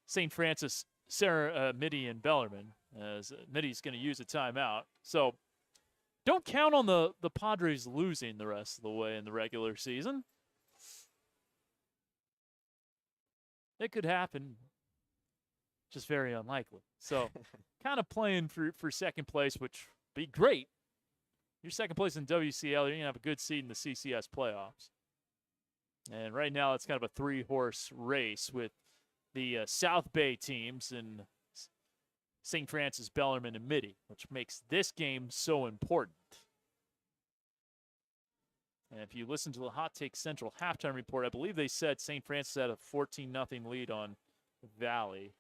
Speaker 1: St. Francis, Sarah, Mitty, and Bellarmine, as Mitty's going to use a timeout. So don't count on the Padres losing the rest of the way in the regular season. It could happen, just very unlikely. So kind of playing for second place, which would be great. You're second place in WCL. You're going to have a good seed in the CCS playoffs. And right now it's kind of a three-horse race with the South Bay teams and St. Francis, Bellarmine, and Mitty, which makes this game so important. And if you listen to the Hot Take Central halftime report, I believe they said St. Francis had a 14-0 lead on Valley.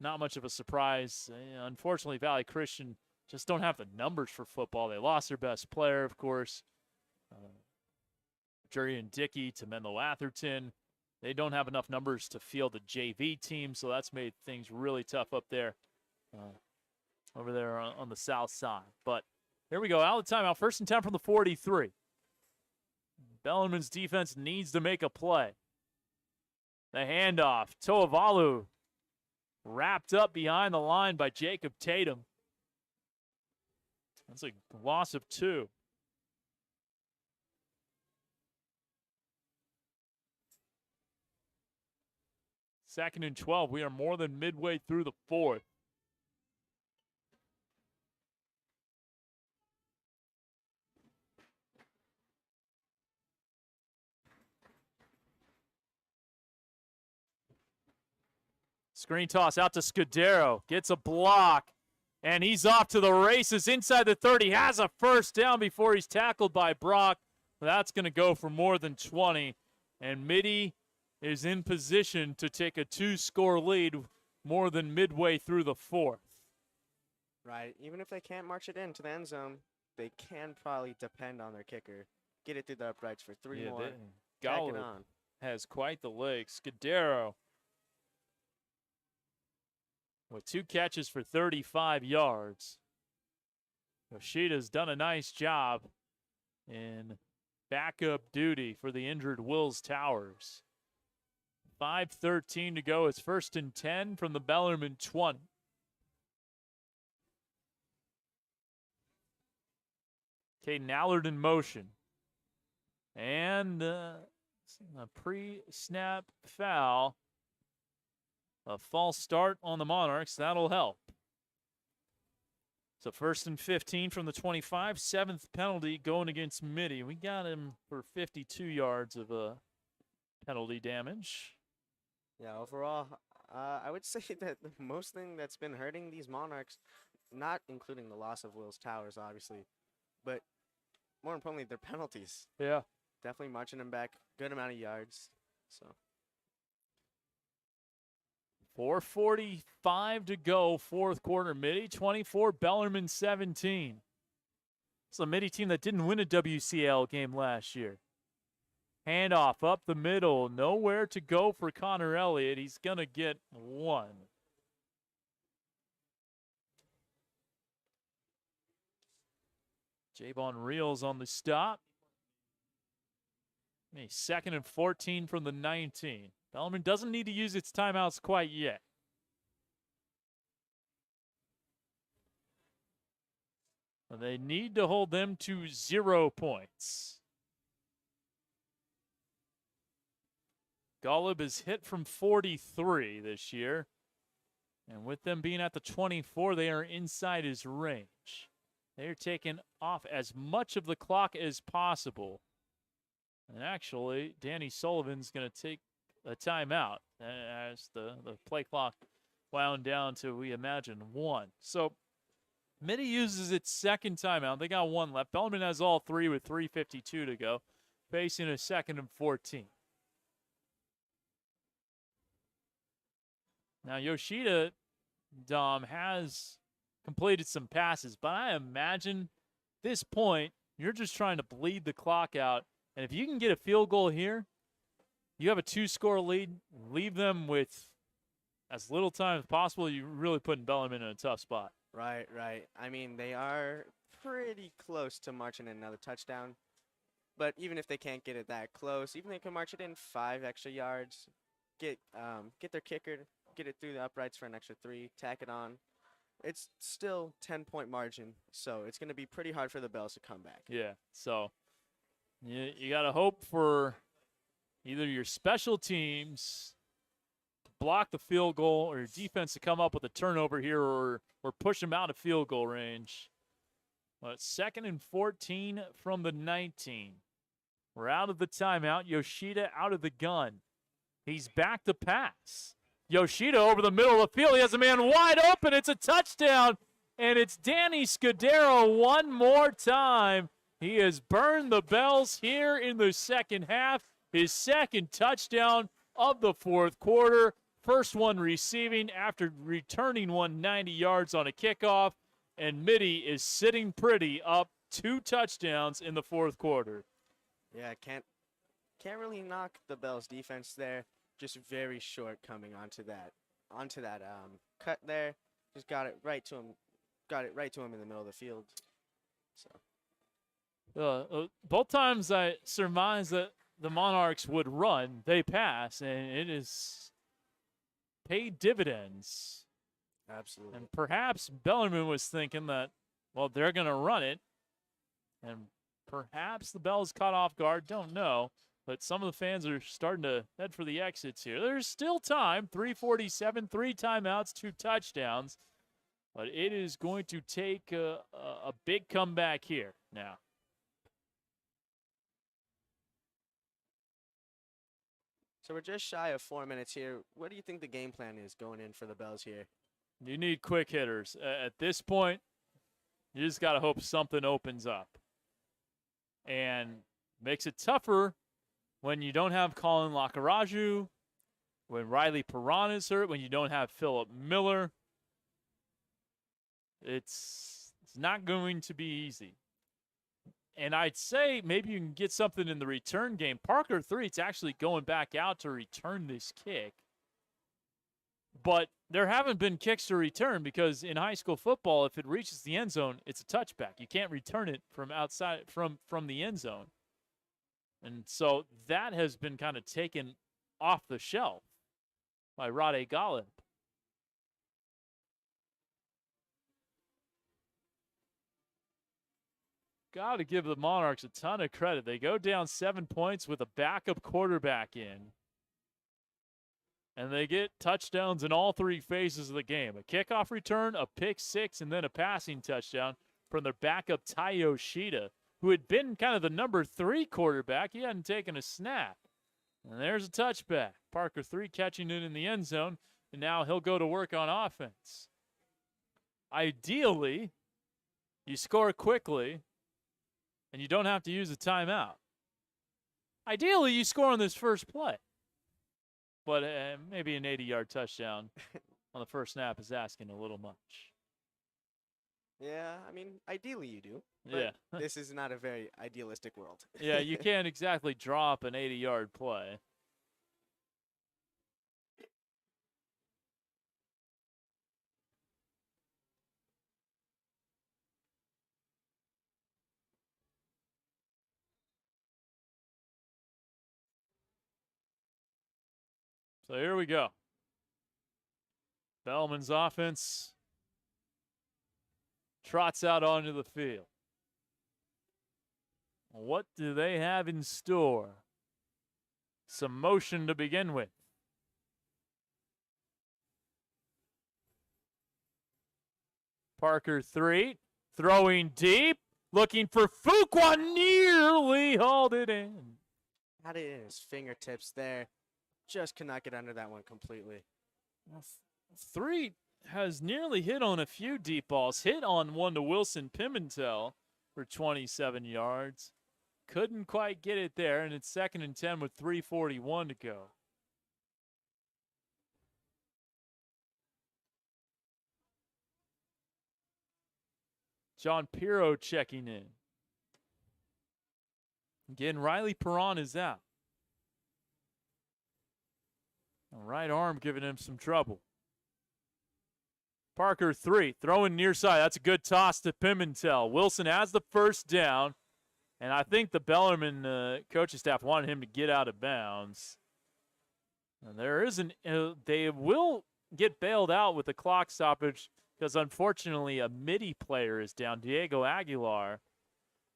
Speaker 1: Not much of a surprise. Unfortunately, Valley Christian just don't have the numbers for football. They lost their best player, of course. Jurian Dickey to Menlo Atherton. They don't have enough numbers to field the JV team, so that's made things really tough up there, over there on the south side. But here we go, out of the timeout. 1st and 10 from the 43. Bellarmine's defense needs to make a play. The handoff. Toavalu wrapped up behind the line by Jacob Tatum. That's a loss of 2. Second and 12. We are more than midway through the 4th. Screen toss out to Scudero. Gets a block. And he's off to the races inside the 30. Has a first down before he's tackled by Brock. That's going to go for more than 20. And Mitty is in position to take a 2-score lead more than midway through the 4th.
Speaker 2: Right. Even if they can't march it into the end zone, they can probably depend on their kicker. Get it through the uprights for 3 more. Tack it on.
Speaker 1: Has quite the leg. Scudero with 2 catches for 35 yards. Yoshida's done a nice job in backup duty for the injured Wills Towers. 5:13 to go. It's 1st and 10 from the Bellarmine 20. Caden Allard in motion. And a pre-snap foul. A false start on the Monarchs. That'll help. So 1st and 15 from the 25. 7th penalty going against Mitty. We got him for 52 yards of penalty damage.
Speaker 2: Yeah, overall, I would say that the most thing that's been hurting these Monarchs, not including the loss of Wills Towers, obviously, but more importantly, their penalties.
Speaker 1: Yeah.
Speaker 2: Definitely marching them back. Good amount of yards. So
Speaker 1: 4:45 to go, 4th quarter. Mitty 24, Bellarmine 17. It's a Mitty team that didn't win a WCL game last year. Handoff up the middle. Nowhere to go for Connor Elliott. He's going to get 1. Javon Reels on the stop. 2nd and 14 from the 19. Bellarmine doesn't need to use its timeouts quite yet. They need to hold them to 0 points. Golub is hit from 43 this year. And with them being at the 24, they are inside his range. They're taking off as much of the clock as possible. And actually, Danny Sullivan's going to take a timeout as the play clock wound down to, we imagine, 1. So Mitty uses its 2nd timeout. They got 1 left. Bellarmine has all 3 with 3:52 to go, facing a 2nd and 14. Now, Yoshida, Dom, has completed some passes, but I imagine this point, you're just trying to bleed the clock out. And if you can get a field goal here, you have a 2-score lead, leave them with as little time as possible, you're really putting Bellarmine in a tough spot.
Speaker 2: Right. I mean, they are pretty close to marching in another touchdown. But even if they can't get it that close, even they can march it in 5 extra yards, get their kicker, get it through the uprights for an extra 3, tack it on. It's still 10-point margin, so it's going to be pretty hard for the Bells to come back.
Speaker 1: Yeah, so you got to hope for either your special teams block the field goal or your defense to come up with a turnover here or push them out of field goal range. But 2nd and 14 from the 19. We're out of the timeout. Yoshida out of the gun. He's back to pass. Yoshida over the middle of the field. He has a man wide open. It's a touchdown. And it's Danny Scudero one more time. He has burned the bells here in the second half. His second touchdown of the fourth quarter. First one receiving after returning 190 yards on a kickoff. And Mitty is sitting pretty up 2 touchdowns in the fourth quarter.
Speaker 2: Yeah, can't really knock the Bells defense there. Just very short coming onto that cut there. Just got it right to him. Got it right to him in the middle of the field. So
Speaker 1: both times I surmised that the Monarchs would run, they pass, and it has paid dividends.
Speaker 2: absolutely.
Speaker 1: And perhaps Bellarmine was thinking that, well, they're going to run it, and perhaps the Bells caught off guard. Don't know. But some of the fans are starting to head for the exits here. There's still time. 3:47, 3 timeouts, 2 touchdowns. But it is going to take a big comeback here now.
Speaker 2: So we're just shy of 4 minutes here. What do you think the game plan is going in for the Bells here?
Speaker 1: You need quick hitters. At this point, you just got to hope something opens up. And makes it tougher when you don't have Colin Lacaraju, when Riley Perron is hurt, when you don't have Philip Miller. It's not going to be easy. And I'd say maybe you can get something in the return game. Parker Threet's actually going back out to return this kick. But there haven't been kicks to return because in high school football, if it reaches the end zone, it's a touchback. You can't return it from outside from the end zone. And so that has been kind of taken off the shelf by Rade Galib. Got to give the Monarchs a ton of credit. They go down 7 points with a backup quarterback in. And they get touchdowns in all 3 phases of the game. A kickoff return, a pick 6, and then a passing touchdown from their backup Tai Yoshida, who had been kind of the number 3 quarterback. He hadn't taken a snap. And there's a touchback. Parker Threet catching it in the end zone, and now he'll go to work on offense. Ideally, you score quickly, and you don't have to use a timeout. Ideally, you score on this first play. But maybe an 80-yard touchdown on the first snap is asking a little much.
Speaker 2: Yeah, I mean, ideally you do.
Speaker 1: Yeah.
Speaker 2: But this is not a very idealistic world.
Speaker 1: Yeah, you can't exactly drop an 80-yard play. So here we go. Bellman's offense trots out onto the field. What do they have in store? Some motion to begin with. Parker Threet throwing deep, looking for Fuqua, nearly hauled it in.
Speaker 2: Had it in his fingertips there. Just could not get under that one completely.
Speaker 1: Threet has nearly hit on a few deep balls. Hit on one to Wilson Pimentel for 27 yards. Couldn't quite get it there, and it's 2nd and 10 with 3:41 to go. John Pirro checking in. Again, Riley Perron is out. Right arm giving him some trouble. Parker Threet throwing near side. That's a good toss to Pimentel. Wilson has the first down. And I think the Bellarmine coaching staff wanted him to get out of bounds. And there isn't. They will get bailed out with the clock stoppage because unfortunately a Mitty player is down, Diego Aguilar.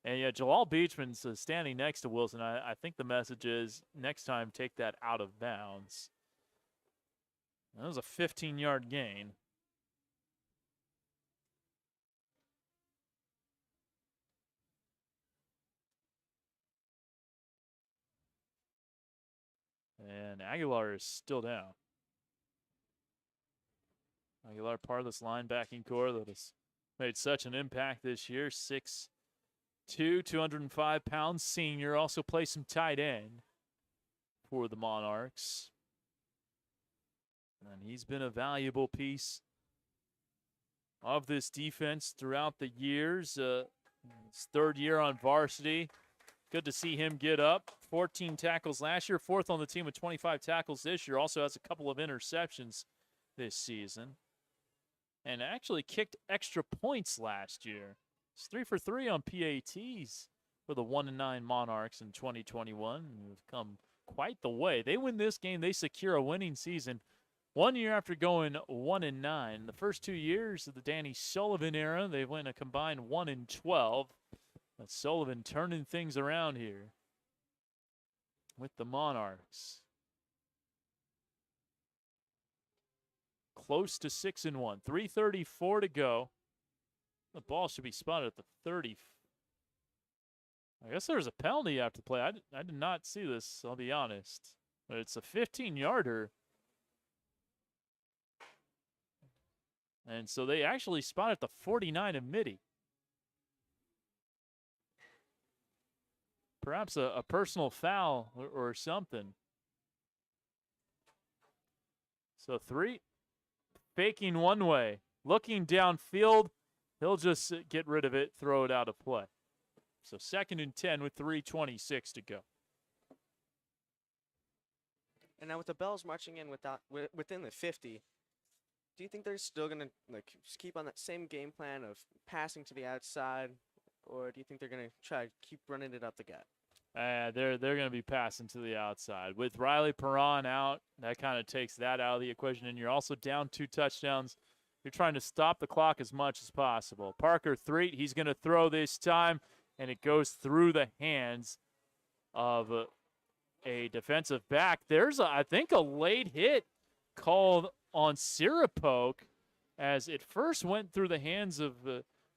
Speaker 1: And yeah, Jalal Beachman's standing next to Wilson. I think the message is next time take that out of bounds. That was a 15-yard gain. And Aguilar is still down. Aguilar, part of this linebacking core that has made such an impact this year. 6'2", 205 pounds senior. Also plays some tight end for the Monarchs. And he's been a valuable piece of this defense throughout the years. His third year on varsity. Good to see him get up. 14 tackles last year, fourth on the team with 25 tackles this year. Also has a couple of interceptions this season. And actually kicked extra points last year. He's 3 for 3 on PATs for the 1-9 Monarchs in 2021. They've come quite the way. They win this game, they secure a winning season 1 year after going 1-9. The first 2 years of the Danny Sullivan era, they went a combined 1-12. But Sullivan turning things around here with the Monarchs. Close to 6-1. 3:34 to go. The ball should be spotted at the 30. I guess there's a penalty after the play. I did not see this, I'll be honest. But it's a 15-yarder. And so they actually spotted the 49 of Mitty. Perhaps a personal foul or something. So 3, faking one way, looking downfield. He'll just get rid of it, throw it out of play. So 2nd and 10 with 3:26 to go.
Speaker 2: And now with the Bells marching in within the 50, do you think they're still going to just keep on that same game plan of passing to the outside? Or do you think they're going to try to keep running it up the gut?
Speaker 1: They're going to be passing to the outside. With Riley Perron out, that kind of takes that out of the equation. And you're also down 2 touchdowns. You're trying to stop the clock as much as possible. Parker Threet, he's going to throw this time, and it goes through the hands of a defensive back. There's, I think, a late hit called on Sirapoke as it first went through the hands of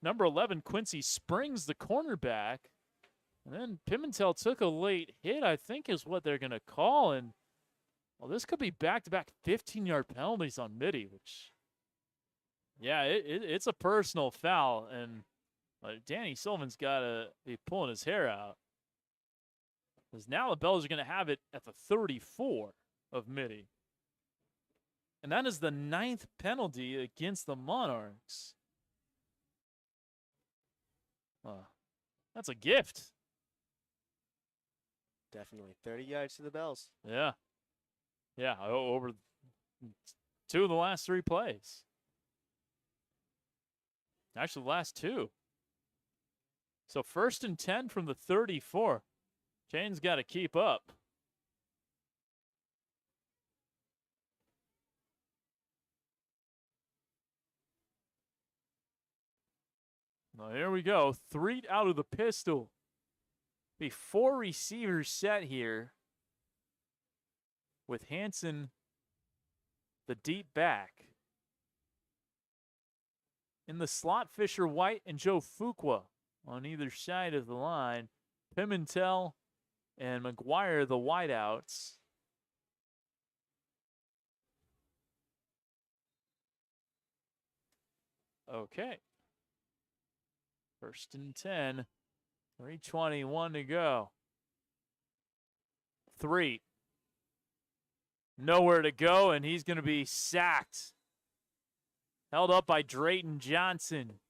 Speaker 1: number 11, Quincy Springs, the cornerback. And then Pimentel took a late hit, I think is what they're going to call. And, well, this could be back-to-back 15-yard penalties on Mitty, which, yeah, it's a personal foul. And Danny Sullivan's got to be pulling his hair out. Because now the Bells are going to have it at the 34 of Mitty. And that is the 9th penalty against the Monarchs. That's a gift.
Speaker 2: Definitely. 30 yards to the Bells.
Speaker 1: Yeah. Yeah, over 2 of the last 3 plays. Actually, the last 2. So 1st and 10 from the 34. Chain's got to keep up. Now here we go. 3 out of the pistol. Be 4 receivers set here with Hanson, the deep back. In the slot, Fisher White and Joe Fuqua on either side of the line. Pimentel and McGuire, the wideouts. Okay. 1st and 10. 3:21 to go. 3. Nowhere to go, and he's going to be sacked. Held up by Drayton Johnson.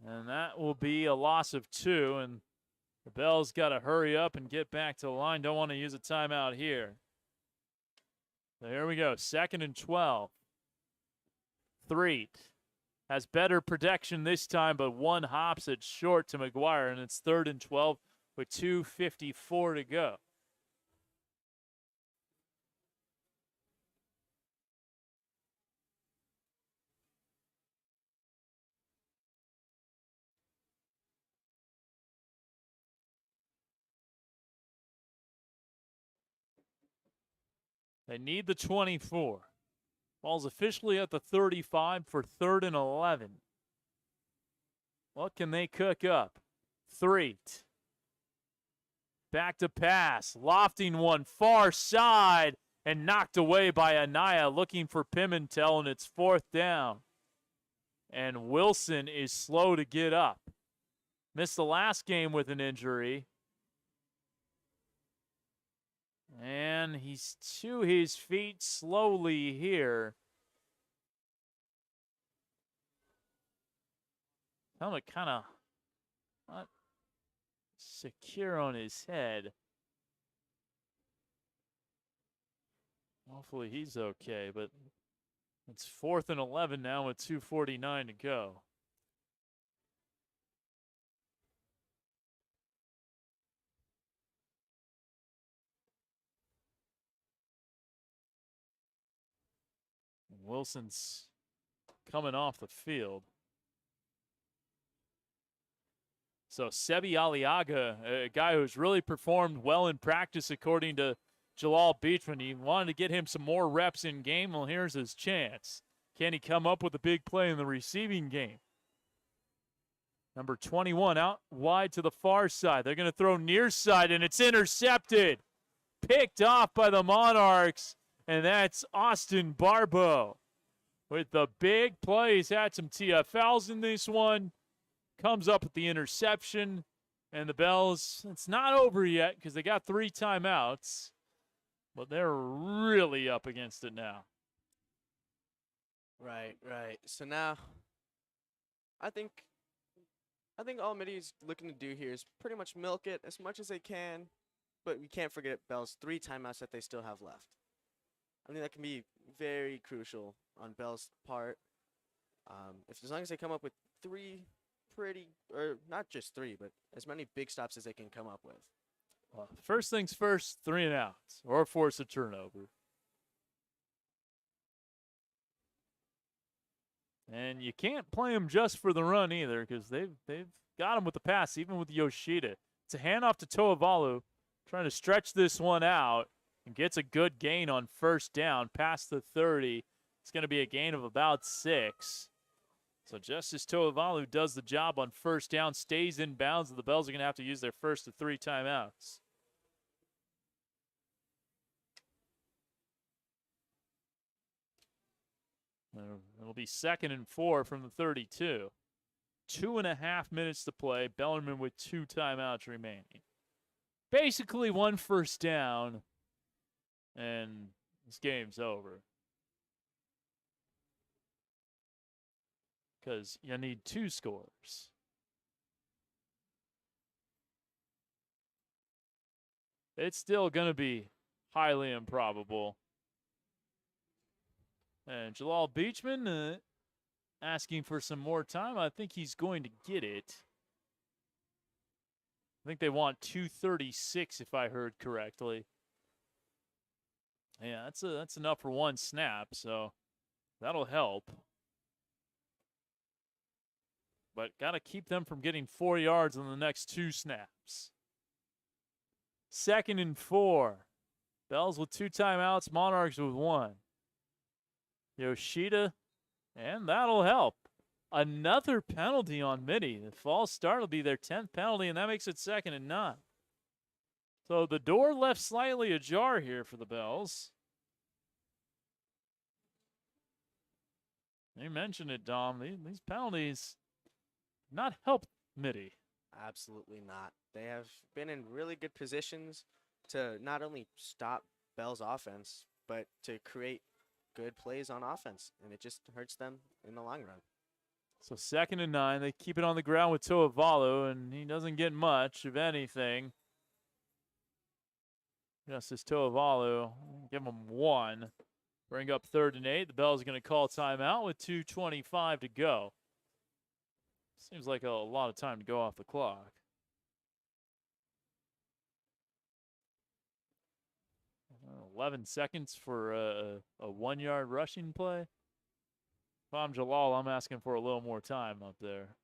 Speaker 1: And that will be a loss of 2, and the Bells got to hurry up and get back to the line. Don't want to use a timeout here. So here we go. 2nd and 12. 3. Has better protection this time, but 1 hops it short to McGuire, and it's 3rd and 12 with 2:54 to go. They need the 24. Ball's officially at the 35 for 3rd and 11. What can they cook up? 3. Back to pass. Lofting one far side and knocked away by Anaya looking for Pimentel, and it's 4th down. And Wilson is slow to get up. Missed the last game with an injury. And he's to his feet slowly here. Helmet kind of not secure on his head. Hopefully he's okay, but it's 4th and 11 now with 2:49 to go. Wilson's coming off the field. So Sebi Aliaga, a guy who's really performed well in practice according to Jalal Beachman. He wanted to get him some more reps in game. Well, here's his chance. Can he come up with a big play in the receiving game? Number 21 out wide to the far side. They're going to throw near side, and it's intercepted. Picked off by the Monarchs, and that's Austin Barbeau. With the big play, he's had some TFLs in this one. Comes up with the interception, and the Bells, it's not over yet because they got 3 timeouts, but they're really up against it now.
Speaker 2: Right. So now, I think all Mitty's looking to do here is pretty much milk it as much as they can, but we can't forget Bell's 3 timeouts that they still have left. I think that can be very crucial on Bell's part. As long as they come up with 3 or not just 3, but as many big stops as they can come up with.
Speaker 1: Well, first things first, 3 and outs, or force a turnover. And you can't play them just for the run either, because they've got him with the pass, even with Yoshida. It's a handoff to Toavalu, trying to stretch this one out, and gets a good gain on 1st down, past the 30. It's going to be a gain of about 6. So Justice Toavalu does the job on 1st down, stays in bounds, and the Bells are going to have to use their first of 3 timeouts. It'll be 2nd and 4 from the 32. 2.5 minutes to play. Bellarmine with 2 timeouts remaining. Basically 1 1st down, and this game's over. Because you need 2 scores. It's still going to be highly improbable. And Jalal Beachman asking for some more time. I think he's going to get it. I think they want 2:36 if I heard correctly. Yeah, that's enough for 1 snap, so that'll help. But got to keep them from getting 4 yards on the next 2 snaps. 2nd and 4. Bells with 2 timeouts, Monarchs with 1. Yoshida, and that'll help. Another penalty on Mitty. The false start will be their 10th penalty, and that makes it 2nd and 9. So the door left slightly ajar here for the Bells. You mentioned it, Dom. These penalties not help Mitty.
Speaker 2: Absolutely not. They have been in really good positions to not only stop Bell's offense, but to create good plays on offense, and it just hurts them in the long run.
Speaker 1: So 2nd and 9. They keep it on the ground with Toavalu, and he doesn't get much of anything. Justice Toavalu, give him 1. Bring up 3rd and 8. The Bells are going to call timeout with 2:25 to go. Seems like a lot of time to go off the clock. 11 seconds for a 1-yard rushing play. If I'm Jalal, I'm asking for a little more time up there.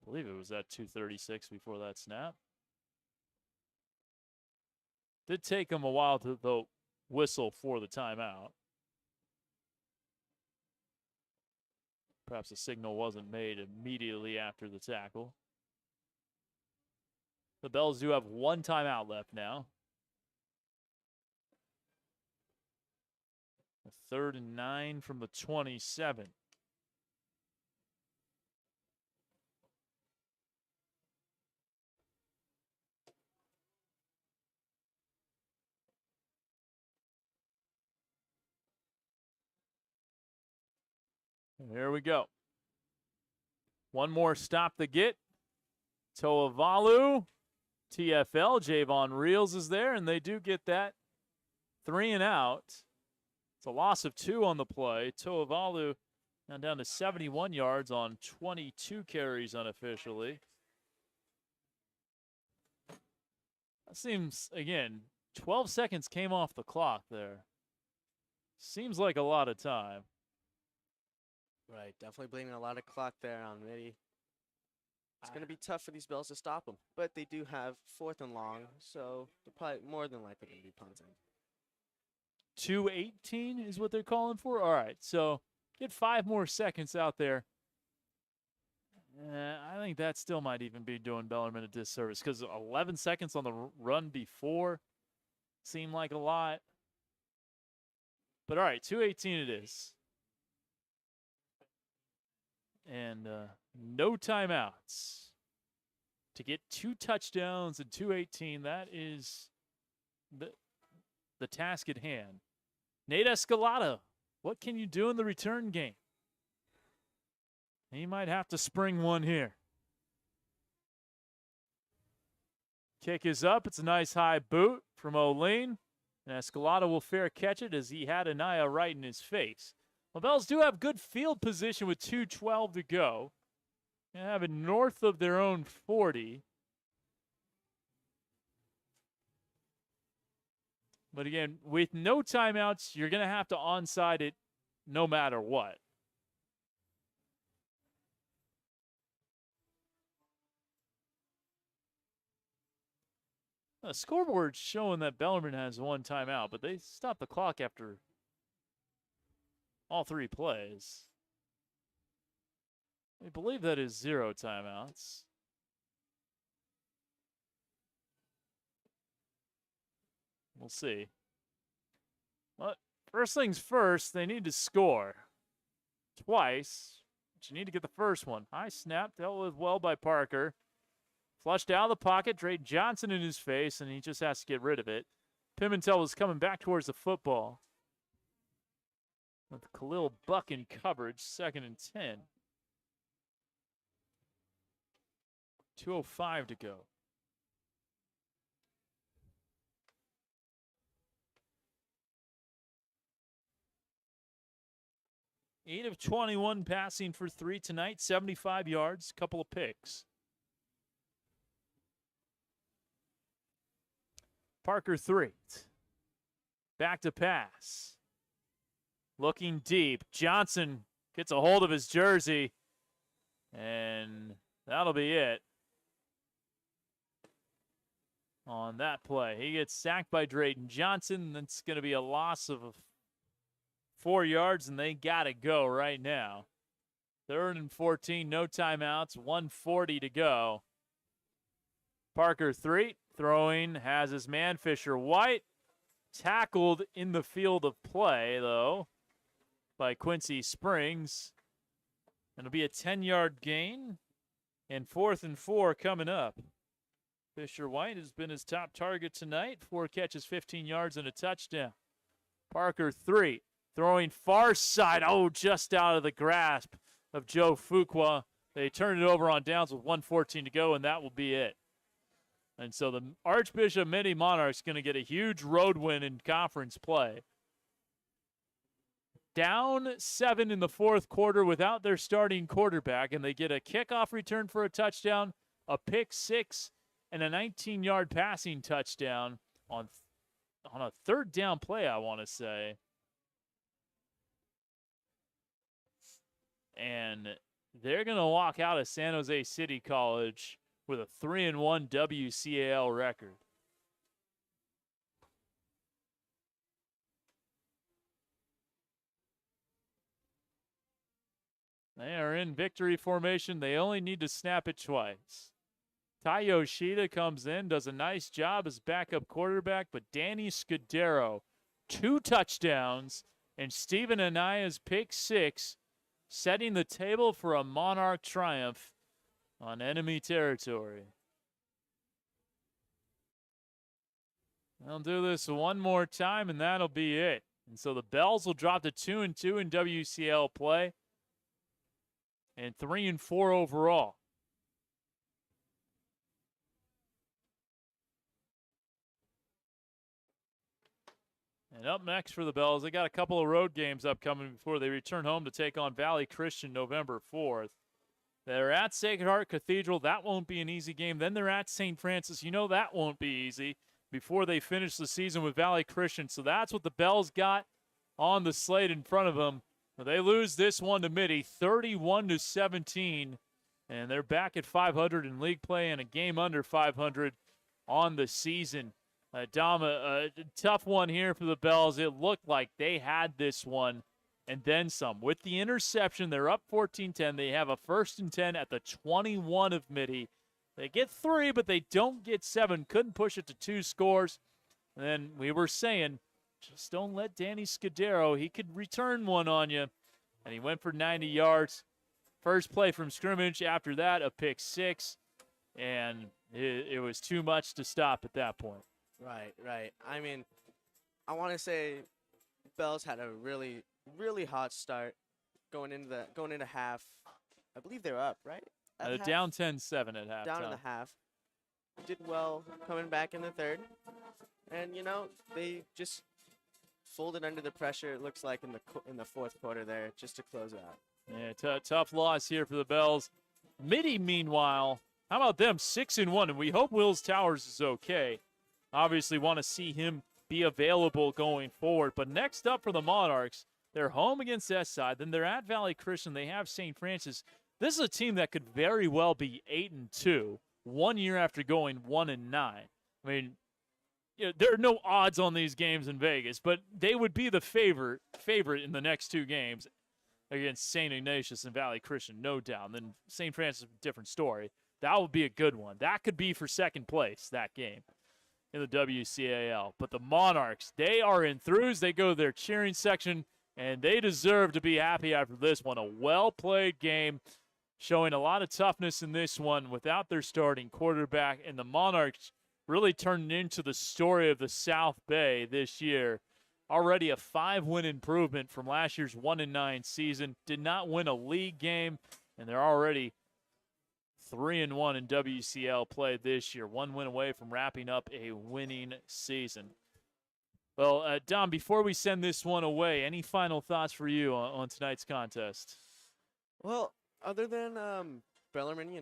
Speaker 1: I believe it was at 2:36 before that snap. Did take them a while to the whistle for the timeout. Perhaps the signal wasn't made immediately after the tackle. The Bells do have one timeout left now. A 3rd and 9 from the 27. Here we go. One more stop to get. Toavalu, TFL, Javon Reels is there, and they do get that 3 and out. It's a loss of 2 on the play. Toavalu now down to 71 yards on 22 carries unofficially. That seems, again, 12 seconds came off the clock there. Seems like a lot of time.
Speaker 2: Right, definitely blaming a lot of clock there on Mitty. It's going to be tough for these Bells to stop them, but they do have 4th and long, so they're probably more than likely going to be punting.
Speaker 1: 2:18 is what they're calling for? All right, so get 5 more seconds out there. I think that still might even be doing Bellarmine a disservice because 11 seconds on the run before seemed like a lot. But all right, 2:18 it is. And no timeouts. To get 2 touchdowns in 2:18, that is the task at hand. Nate Escalada, what can you do in the return game? He might have to spring one here. Kick is up. It's a nice high boot from O'Lean. And Escalada will fair catch it as he had Anaya right in his face. The Bells do have good field position with 2:12 to go. They have it north of their own 40. But again, with no timeouts, you're going to have to onside it no matter what. The scoreboard's showing that Bellarmine has 1 timeout, but they stopped the clock after all 3 plays. I believe that is 0 timeouts. We'll see. But first things first, they need to score twice. But you need to get the first one. High snap, dealt with well by Parker. Flushed out of the pocket, Drayton Johnson in his face, and he just has to get rid of it. Pimentel was coming back towards the football. With Khalil Buck in coverage, 2nd and 10. 2:05 to go. Eight of 21 passing for 3 tonight, 75 yards, couple of picks. Parker 3. Back to pass. Looking deep. Johnson gets a hold of his jersey. And that'll be it on that play. He gets sacked by Drayton Johnson. That's going to be a loss of 4 yards, and they got to go right now. 3rd and 14, no timeouts, 1:40 to go. Parker 3, throwing, has his man, Fisher White. Tackled in the field of play, though, by Quincy Springs. It'll be a 10-yard gain, and 4th and 4 coming up. Fisher White has been his top target tonight. 4 catches, 15 yards, and a touchdown. Parker 3, throwing far side. Oh, just out of the grasp of Joe Fuqua. They turn it over on downs with 1:14 to go, and that will be it. And so the Archbishop Mitty Monarchs going to get a huge road win in conference play. Down 7 in the 4th quarter without their starting quarterback, and they get a kickoff return for a touchdown, a pick 6, and a 19-yard passing touchdown on a 3rd down play, I want to say. And they're going to walk out of San Jose City College with a 3-1 WCAL record. They are in victory formation. They only need to snap it twice. Tai Yoshida comes in, does a nice job as backup quarterback, but Danny Scudero, 2 touchdowns, and Steven Anaya's pick 6, setting the table for a Monarch triumph on enemy territory. They'll do this one more time, and that'll be it. And so the Bells will drop to 2-2 in WCL play and 3-4 overall. And up next for the Bells, they got a couple of road games upcoming before they return home to take on Valley Christian November 4th. They're at Sacred Heart Cathedral. That won't be an easy game. Then they're at St. Francis. You know that won't be easy before they finish the season with Valley Christian. So that's what the Bells got on the slate in front of them. They lose this one to Mitty, 31-17, and they're back at 500 in league play and a game under 500 on the season. Dom, a tough one here for the Bells. It looked like they had this one and then some. With the interception, they're up 14-10. They have a 1st and 10 at the 21 of Mitty. They get 3, but they don't get 7. Couldn't push it to 2 scores. And then we were saying, just don't let Danny Scudero. He could return one on you. And he went for 90 yards. First play from scrimmage. After that, a pick 6. And it was too much to stop at that point.
Speaker 2: Right. I mean, I want to say Bells had a really, really hot start going into half. I believe they were up, right?
Speaker 1: Down 10-7 at halftime.
Speaker 2: Down in the half. Did well coming back in the third. And, they just folded under the pressure, it looks like, in the fourth quarter there, just to close out.
Speaker 1: Yeah, tough loss here for the Bells. Mitty, meanwhile, how about them? 6-1, and we hope Wills Towers is okay. Obviously want to see him be available going forward. But next up for the Monarchs, they're home against S-Side. Then they're at Valley Christian. They have St. Francis. This is a team that could very well be 8-2, 1 year after going 1-9. I mean, there are no odds on these games in Vegas, but they would be the favorite in the next 2 games against St. Ignatius and Valley Christian, no doubt. And then St. Francis, different story. That would be a good one. That could be for second place, that game in the WCAL. But the Monarchs, they are enthused. They go to their cheering section, and they deserve to be happy after this one. A well-played game, showing a lot of toughness in this one without their starting quarterback. And the Monarchs really turned into the story of the South Bay this year. Already a 5-win improvement from last year's 1-9 season. Did not win a league game, and they're already 3-1 in WCL play this year. 1 win away from wrapping up a winning season. Well, Dom, before we send this one away, any final thoughts for you on tonight's contest?
Speaker 2: Well, other than Bellarmine,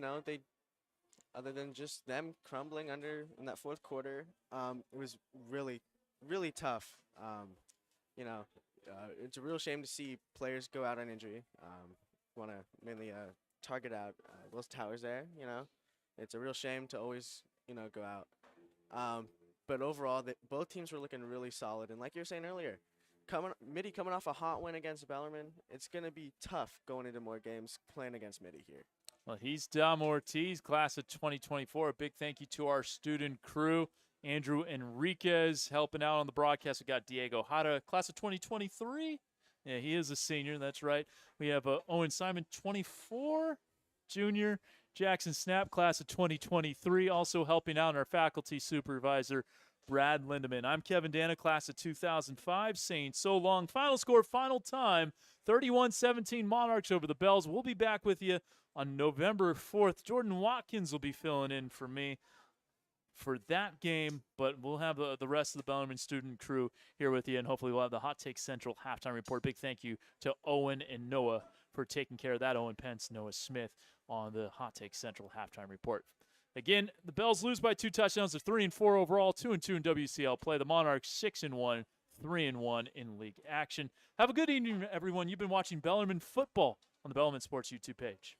Speaker 2: other than just them crumbling under in that fourth quarter, it was really, really tough. It's a real shame to see players go out on injury. Want to mainly target out Wills Towers there. It's a real shame to always go out. But overall, both teams were looking really solid. And like you were saying earlier, Mitty coming off a hot win against Bellarmine, it's going to be tough going into more games playing against Mitty here.
Speaker 1: Well, he's Dom Ortiz, class of 2024. A big thank you to our student crew. Andrew Enriquez helping out on the broadcast. We got Diego Hara, class of 2023. Yeah, he is a senior. That's right. We have Owen Simon, 24, junior. Jackson Snap, class of 2023, also helping out our faculty supervisor, Brad Lindeman. I'm Kevin Dana, class of 2005, saying so long. Final score, final time, 31-17 Monarchs over the Bells. We'll be back with you on November 4th. Jordan Watkins will be filling in for me for that game, but we'll have the rest of the Bellarmine student crew here with you, and hopefully we'll have the Hot Take Central halftime report. Big thank you to Owen and Noah for taking care of that. Owen Pence, Noah Smith on the Hot Take Central halftime report. Again, the Bells lose by 2 touchdowns. They're 3-4 overall, 2-2 in WCL play. The Monarchs 6-1, 3-1 in league action. Have a good evening, everyone. You've been watching Bellarmine football on the Bellarmine Sports YouTube page.